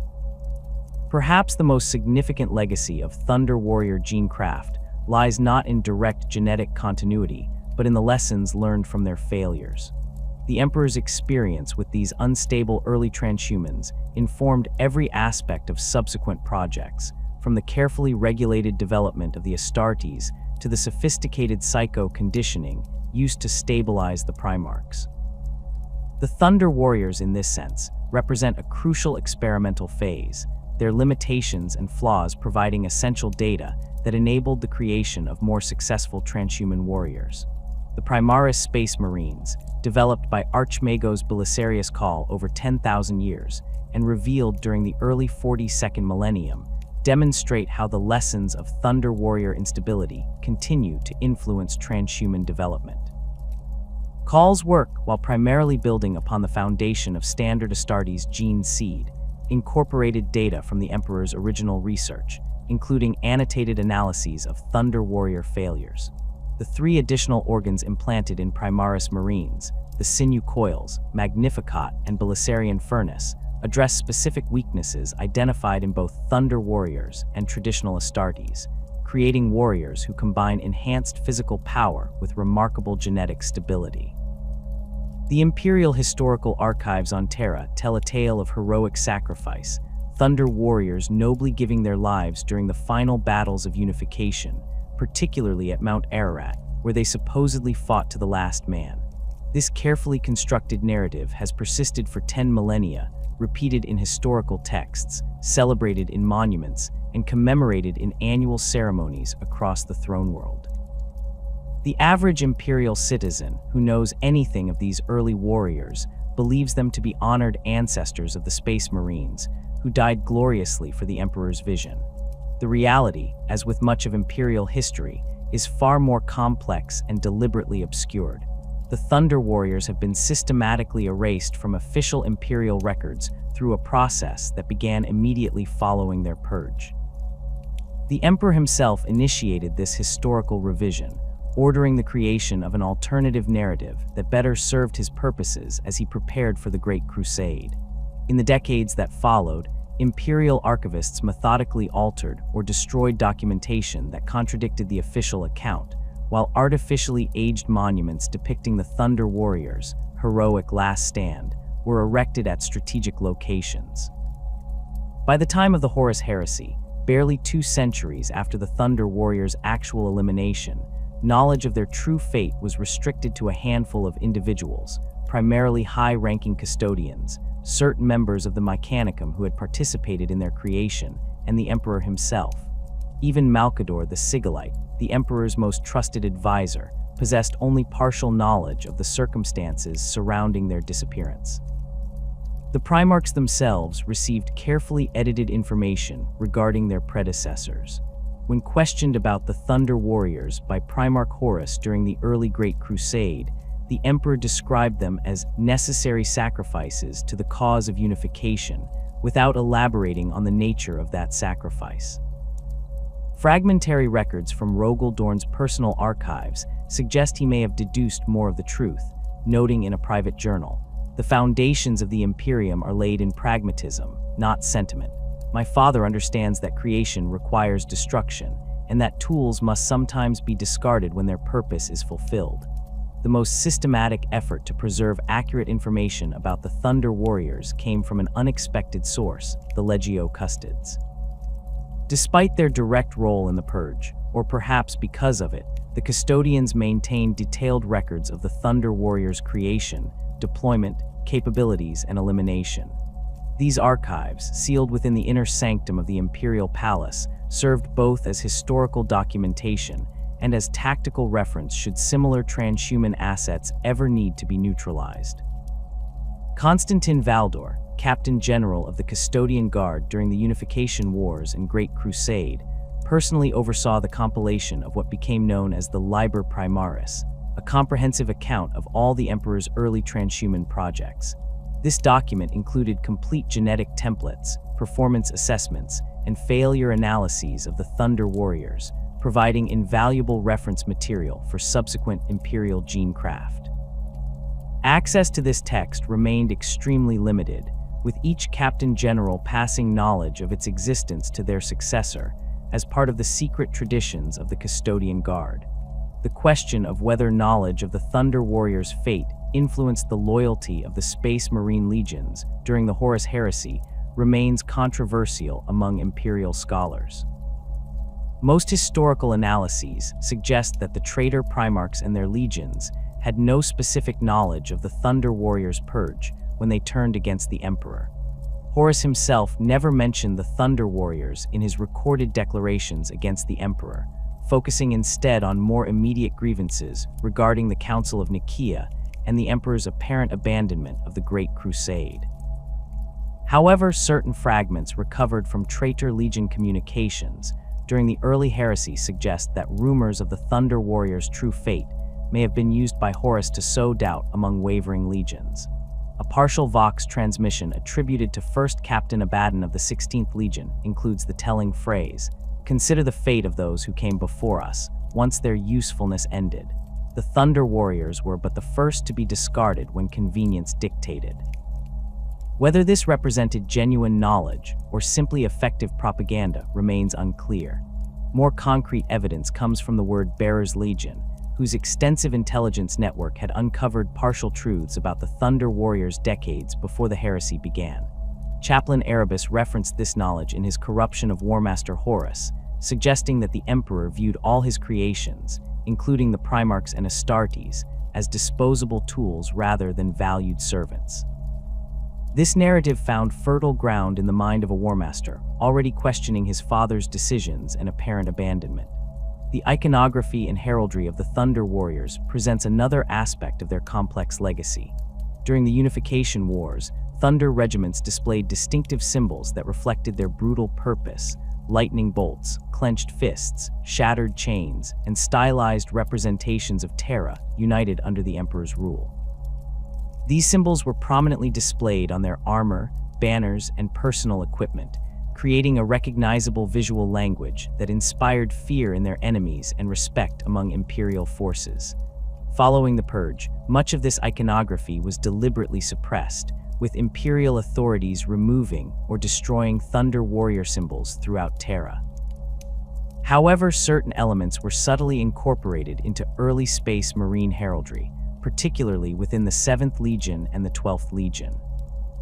A: Perhaps the most significant legacy of Thunder Warrior genecraft lies not in direct genetic continuity, but in the lessons learned from their failures. The Emperor's experience with these unstable early transhumans informed every aspect of subsequent projects, from the carefully regulated development of the Astartes to the sophisticated psycho-conditioning used to stabilize the Primarchs. The Thunder Warriors, in this sense, represent a crucial experimental phase, their limitations and flaws providing essential data that enabled the creation of more successful transhuman warriors. The Primaris Space Marines, developed by Archmagos Belisarius Cawl over 10,000 years and revealed during the early 42nd millennium, demonstrate how the lessons of Thunder Warrior instability continue to influence transhuman development. Cawl's work, while primarily building upon the foundation of standard Astartes gene seed, incorporated data from the Emperor's original research, including annotated analyses of Thunder Warrior failures. The 3 additional organs implanted in Primaris Marines, the sinew coils, Magnificat, and Belisarian furnace, address specific weaknesses identified in both Thunder Warriors and traditional Astartes, creating warriors who combine enhanced physical power with remarkable genetic stability. The Imperial historical archives on Terra tell a tale of heroic sacrifice, Thunder Warriors nobly giving their lives during the final battles of unification, particularly at Mount Ararat, where they supposedly fought to the last man. This carefully constructed narrative has persisted for 10 millennia, repeated in historical texts, celebrated in monuments, and commemorated in annual ceremonies across the throne world. The average Imperial citizen who knows anything of these early warriors believes them to be honored ancestors of the Space Marines, who died gloriously for the Emperor's vision. The reality, as with much of Imperial history, is far more complex and deliberately obscured. The Thunder Warriors have been systematically erased from official Imperial records through a process that began immediately following their purge. The Emperor himself initiated this historical revision, ordering the creation of an alternative narrative that better served his purposes as he prepared for the Great Crusade. In the decades that followed, Imperial archivists methodically altered or destroyed documentation that contradicted the official account, while artificially aged monuments depicting the Thunder Warriors' heroic last stand were erected at strategic locations. By the time of the Horus Heresy, barely 2 centuries after the Thunder Warriors' actual elimination, knowledge of their true fate was restricted to a handful of individuals, primarily high-ranking custodians, certain members of the Mechanicum who had participated in their creation, and the Emperor himself. Even Malcador the Sigillite, the Emperor's most trusted advisor, possessed only partial knowledge of the circumstances surrounding their disappearance. The Primarchs themselves received carefully edited information regarding their predecessors. When questioned about the Thunder Warriors by Primarch Horus during the early Great Crusade, the Emperor described them as necessary sacrifices to the cause of unification, without elaborating on the nature of that sacrifice. Fragmentary records from Rogel Dorn's personal archives suggest he may have deduced more of the truth, noting in a private journal, "The foundations of the Imperium are laid in pragmatism, not sentiment. My father understands that creation requires destruction, and that tools must sometimes be discarded when their purpose is fulfilled." The most systematic effort to preserve accurate information about the Thunder Warriors came from an unexpected source, the Legio Custodes. Despite their direct role in the Purge, or perhaps because of it, the custodians maintained detailed records of the Thunder Warriors' creation, deployment, capabilities, and elimination. These archives, sealed within the inner sanctum of the Imperial Palace, served both as historical documentation and as tactical reference should similar transhuman assets ever need to be neutralized. Constantin Valdor, Captain General of the Custodian Guard during the Unification Wars and Great Crusade, personally oversaw the compilation of what became known as the Liber Primaris, a comprehensive account of all the Emperor's early transhuman projects. This document included complete genetic templates, performance assessments, and failure analyses of the Thunder Warriors, providing invaluable reference material for subsequent Imperial gene craft. Access to this text remained extremely limited, with each Captain General passing knowledge of its existence to their successor as part of the secret traditions of the Custodian Guard. The question of whether knowledge of the Thunder Warriors' fate influenced the loyalty of the Space Marine legions during the Horus Heresy remains controversial among Imperial scholars. Most historical analyses suggest that the traitor Primarchs and their legions had no specific knowledge of the Thunder Warriors' purge when they turned against the Emperor. Horus himself never mentioned the Thunder Warriors in his recorded declarations against the Emperor, focusing instead on more immediate grievances regarding the Council of Nicaea and the Emperor's apparent abandonment of the Great Crusade. However, certain fragments recovered from traitor legion communications during the early heresy suggest that rumors of the Thunder Warriors' true fate may have been used by Horus to sow doubt among wavering legions. A partial Vox transmission attributed to First Captain Abaddon of the 16th Legion includes the telling phrase, "Consider the fate of those who came before us, once their usefulness ended. The Thunder Warriors were but the first to be discarded when convenience dictated." Whether this represented genuine knowledge or simply effective propaganda remains unclear. More concrete evidence comes from the word Bearer's Legion, whose extensive intelligence network had uncovered partial truths about the Thunder Warriors decades before the heresy began. Chaplain Erebus referenced this knowledge in his corruption of Warmaster Horus, suggesting that the Emperor viewed all his creations, including the Primarchs and Astartes, as disposable tools rather than valued servants. This narrative found fertile ground in the mind of a Warmaster, already questioning his father's decisions and apparent abandonment. The iconography and heraldry of the Thunder Warriors presents another aspect of their complex legacy. During the Unification Wars, Thunder regiments displayed distinctive symbols that reflected their brutal purpose: lightning bolts, clenched fists, shattered chains, and stylized representations of Terra united under the Emperor's rule. These symbols were prominently displayed on their armor, banners, and personal equipment, creating a recognizable visual language that inspired fear in their enemies and respect among Imperial forces. Following the Purge, much of this iconography was deliberately suppressed, with Imperial authorities removing or destroying Thunder Warrior symbols throughout Terra. However, certain elements were subtly incorporated into early Space Marine heraldry, particularly within the 7th Legion and the 12th Legion.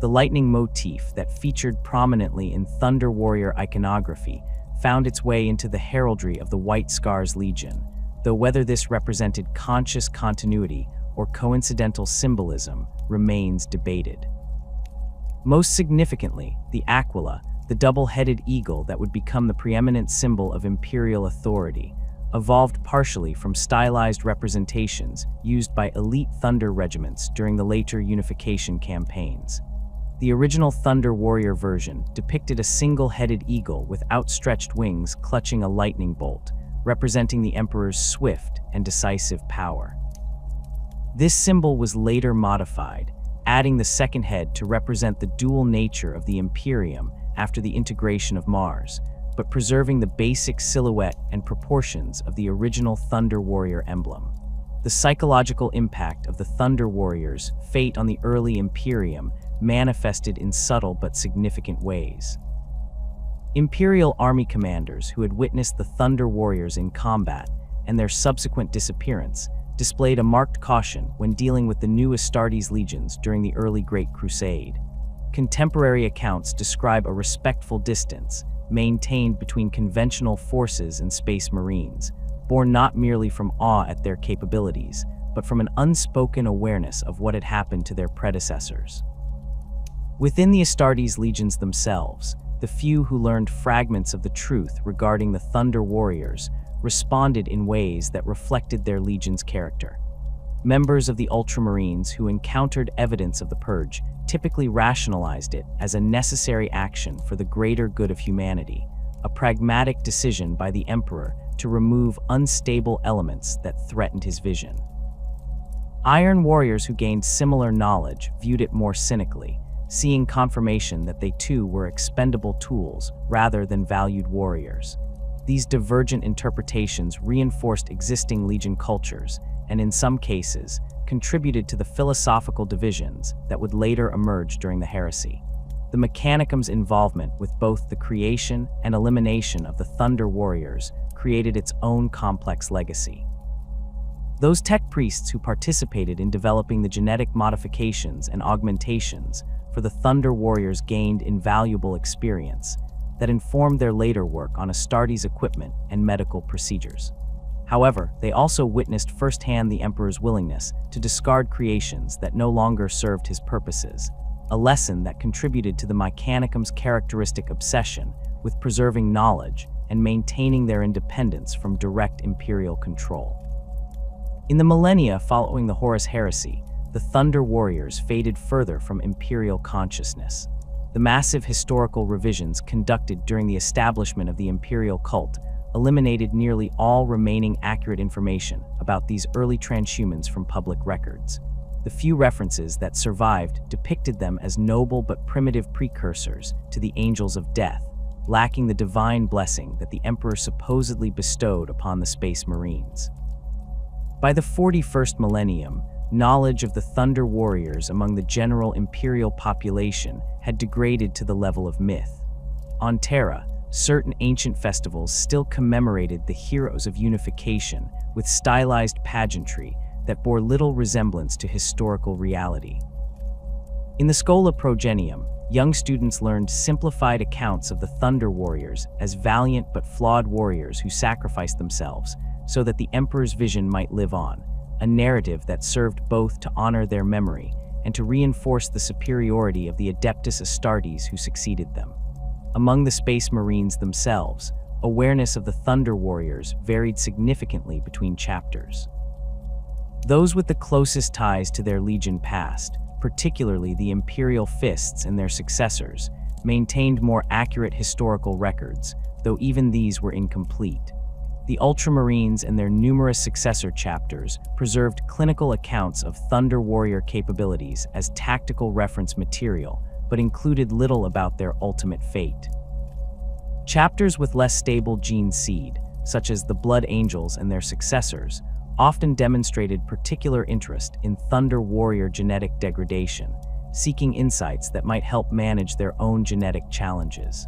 A: The lightning motif that featured prominently in Thunder Warrior iconography found its way into the heraldry of the White Scars Legion, though whether this represented conscious continuity or coincidental symbolism remains debated. Most significantly, the Aquila, the double-headed eagle that would become the preeminent symbol of Imperial authority, evolved partially from stylized representations used by elite Thunder regiments during the later Unification campaigns. The original Thunder Warrior version depicted a single-headed eagle with outstretched wings clutching a lightning bolt, representing the Emperor's swift and decisive power. This symbol was later modified, adding the second head to represent the dual nature of the Imperium after the integration of Mars, but preserving the basic silhouette and proportions of the original Thunder Warrior emblem. The psychological impact of the Thunder Warriors' fate on the early Imperium manifested in subtle but significant ways. Imperial army commanders who had witnessed the Thunder Warriors in combat and their subsequent disappearance displayed a marked caution when dealing with the new Astartes legions during the early Great Crusade. Contemporary accounts describe a respectful distance maintained between conventional forces and Space Marines, born not merely from awe at their capabilities, but from an unspoken awareness of what had happened to their predecessors. Within the Astartes legions themselves, the few who learned fragments of the truth regarding the Thunder Warriors responded in ways that reflected their legion's character. Members of the Ultramarines who encountered evidence of the Purge typically rationalized it as a necessary action for the greater good of humanity, a pragmatic decision by the Emperor to remove unstable elements that threatened his vision. Iron Warriors who gained similar knowledge viewed it more cynically, seeing confirmation that they too were expendable tools rather than valued warriors. These divergent interpretations reinforced existing Legion cultures and, in some cases, contributed to the philosophical divisions that would later emerge during the heresy. The Mechanicum's involvement with both the creation and elimination of the Thunder Warriors created its own complex legacy. Those tech priests who participated in developing the genetic modifications and augmentations for the Thunder Warriors gained invaluable experience that informed their later work on Astartes equipment and medical procedures. However, they also witnessed firsthand the Emperor's willingness to discard creations that no longer served his purposes, a lesson that contributed to the Mechanicum's characteristic obsession with preserving knowledge and maintaining their independence from direct Imperial control. In the millennia following the Horus Heresy, the Thunder Warriors faded further from Imperial consciousness. The massive historical revisions conducted during the establishment of the Imperial cult eliminated nearly all remaining accurate information about these early transhumans from public records. The few references that survived depicted them as noble but primitive precursors to the Angels of Death, lacking the divine blessing that the Emperor supposedly bestowed upon the Space Marines. By the 41st millennium, knowledge of the Thunder Warriors among the general Imperial population had degraded to the level of myth. On Terra, certain ancient festivals still commemorated the heroes of unification with stylized pageantry that bore little resemblance to historical reality. In the Schola Progenium, young students learned simplified accounts of the Thunder Warriors as valiant but flawed warriors who sacrificed themselves so that the Emperor's vision might live on, a narrative that served both to honor their memory and to reinforce the superiority of the Adeptus Astartes who succeeded them. Among the Space Marines themselves, awareness of the Thunder Warriors varied significantly between chapters. Those with the closest ties to their Legion past, particularly the Imperial Fists and their successors, maintained more accurate historical records, though even these were incomplete. The Ultramarines and their numerous successor chapters preserved clinical accounts of Thunder Warrior capabilities as tactical reference material, but included little about their ultimate fate. Chapters with less stable gene seed, such as the Blood Angels and their successors, often demonstrated particular interest in Thunder Warrior genetic degradation, seeking insights that might help manage their own genetic challenges.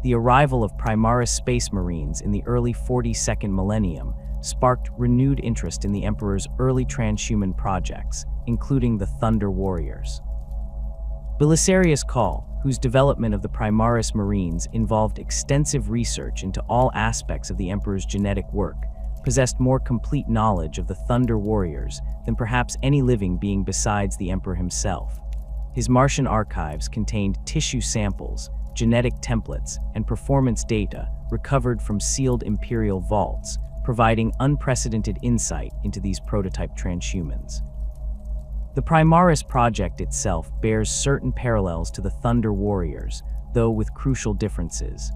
A: The arrival of Primaris Space Marines in the early 42nd millennium sparked renewed interest in the Emperor's early transhuman projects, including the Thunder Warriors. Belisarius Cawl, whose development of the Primaris Marines involved extensive research into all aspects of the Emperor's genetic work, possessed more complete knowledge of the Thunder Warriors than perhaps any living being besides the Emperor himself. His Martian archives contained tissue samples, genetic templates, and performance data recovered from sealed Imperial vaults, providing unprecedented insight into these prototype transhumans. The Primaris project itself bears certain parallels to the Thunder Warriors, though with crucial differences.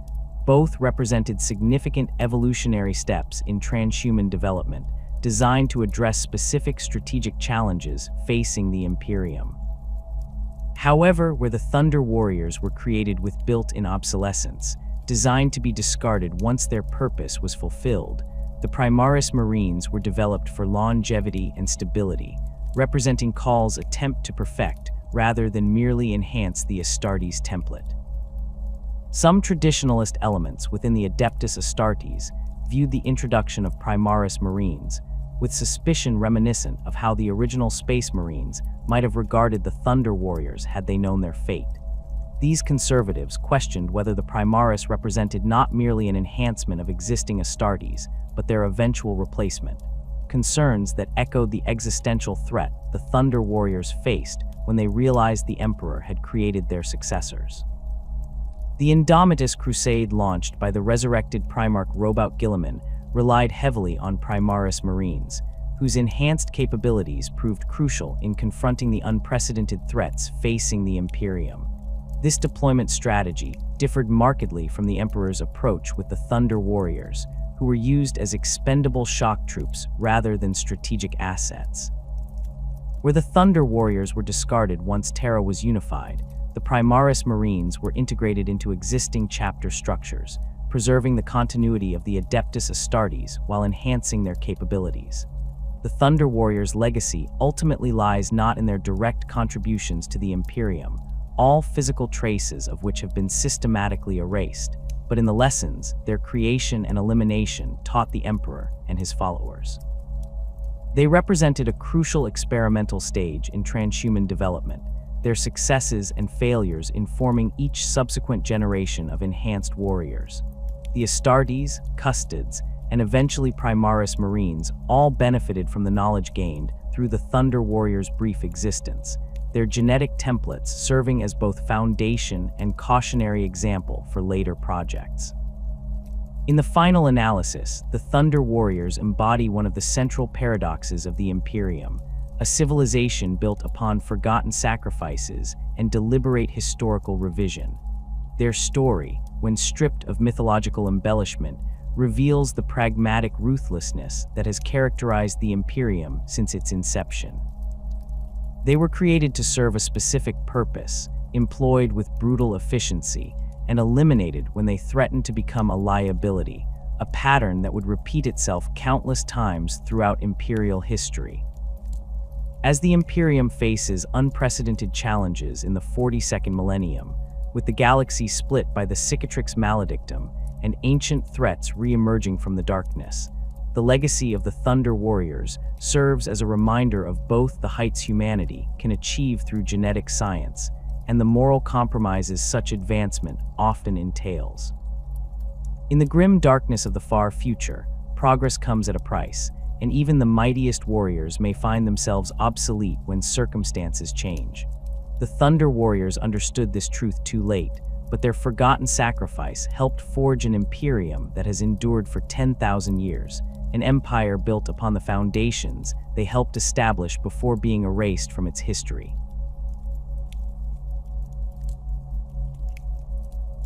A: Both represented significant evolutionary steps in transhuman development, designed to address specific strategic challenges facing the Imperium. However, where the Thunder Warriors were created with built-in obsolescence, designed to be discarded once their purpose was fulfilled, the Primaris Marines were developed for longevity and stability, representing Cawl's attempt to perfect rather than merely enhance the Astartes template. Some traditionalist elements within the Adeptus Astartes viewed the introduction of Primaris Marines with suspicion reminiscent of how the original Space Marines might have regarded the Thunder Warriors had they known their fate. These conservatives questioned whether the Primaris represented not merely an enhancement of existing Astartes, but their eventual replacement, concerns that echoed the existential threat the Thunder Warriors faced when they realized the Emperor had created their successors. The Indomitus Crusade launched by the resurrected Primarch Robout Guilliman relied heavily on Primaris Marines, whose enhanced capabilities proved crucial in confronting the unprecedented threats facing the Imperium. This deployment strategy differed markedly from the Emperor's approach with the Thunder Warriors, who were used as expendable shock troops rather than strategic assets. Where the Thunder Warriors were discarded once Terra was unified, the Primaris Marines were integrated into existing chapter structures, preserving the continuity of the Adeptus Astartes while enhancing their capabilities. The Thunder Warriors' legacy ultimately lies not in their direct contributions to the Imperium, all physical traces of which have been systematically erased, but in the lessons their creation and elimination taught the Emperor and his followers. They represented a crucial experimental stage in transhuman development, their successes and failures informing each subsequent generation of enhanced warriors. The Astartes, Custodes, and eventually Primaris Marines all benefited from the knowledge gained through the Thunder Warriors' brief existence, their genetic templates serving as both foundation and cautionary example for later projects. In the final analysis, the Thunder Warriors embody one of the central paradoxes of the Imperium, a civilization built upon forgotten sacrifices and deliberate historical revision. Their story, when stripped of mythological embellishment, reveals the pragmatic ruthlessness that has characterized the Imperium since its inception. They were created to serve a specific purpose, employed with brutal efficiency, and eliminated when they threatened to become a liability, a pattern that would repeat itself countless times throughout Imperial history. As the Imperium faces unprecedented challenges in the 42nd millennium, with the galaxy split by the Cicatrix Maledictum and ancient threats re-emerging from the darkness, the legacy of the Thunder Warriors serves as a reminder of both the heights humanity can achieve through genetic science and the moral compromises such advancement often entails. In the grim darkness of the far future, progress comes at a price, and even the mightiest warriors may find themselves obsolete when circumstances change. The Thunder Warriors understood this truth too late, but their forgotten sacrifice helped forge an Imperium that has endured for 10,000 years, an empire built upon the foundations they helped establish before being erased from its history.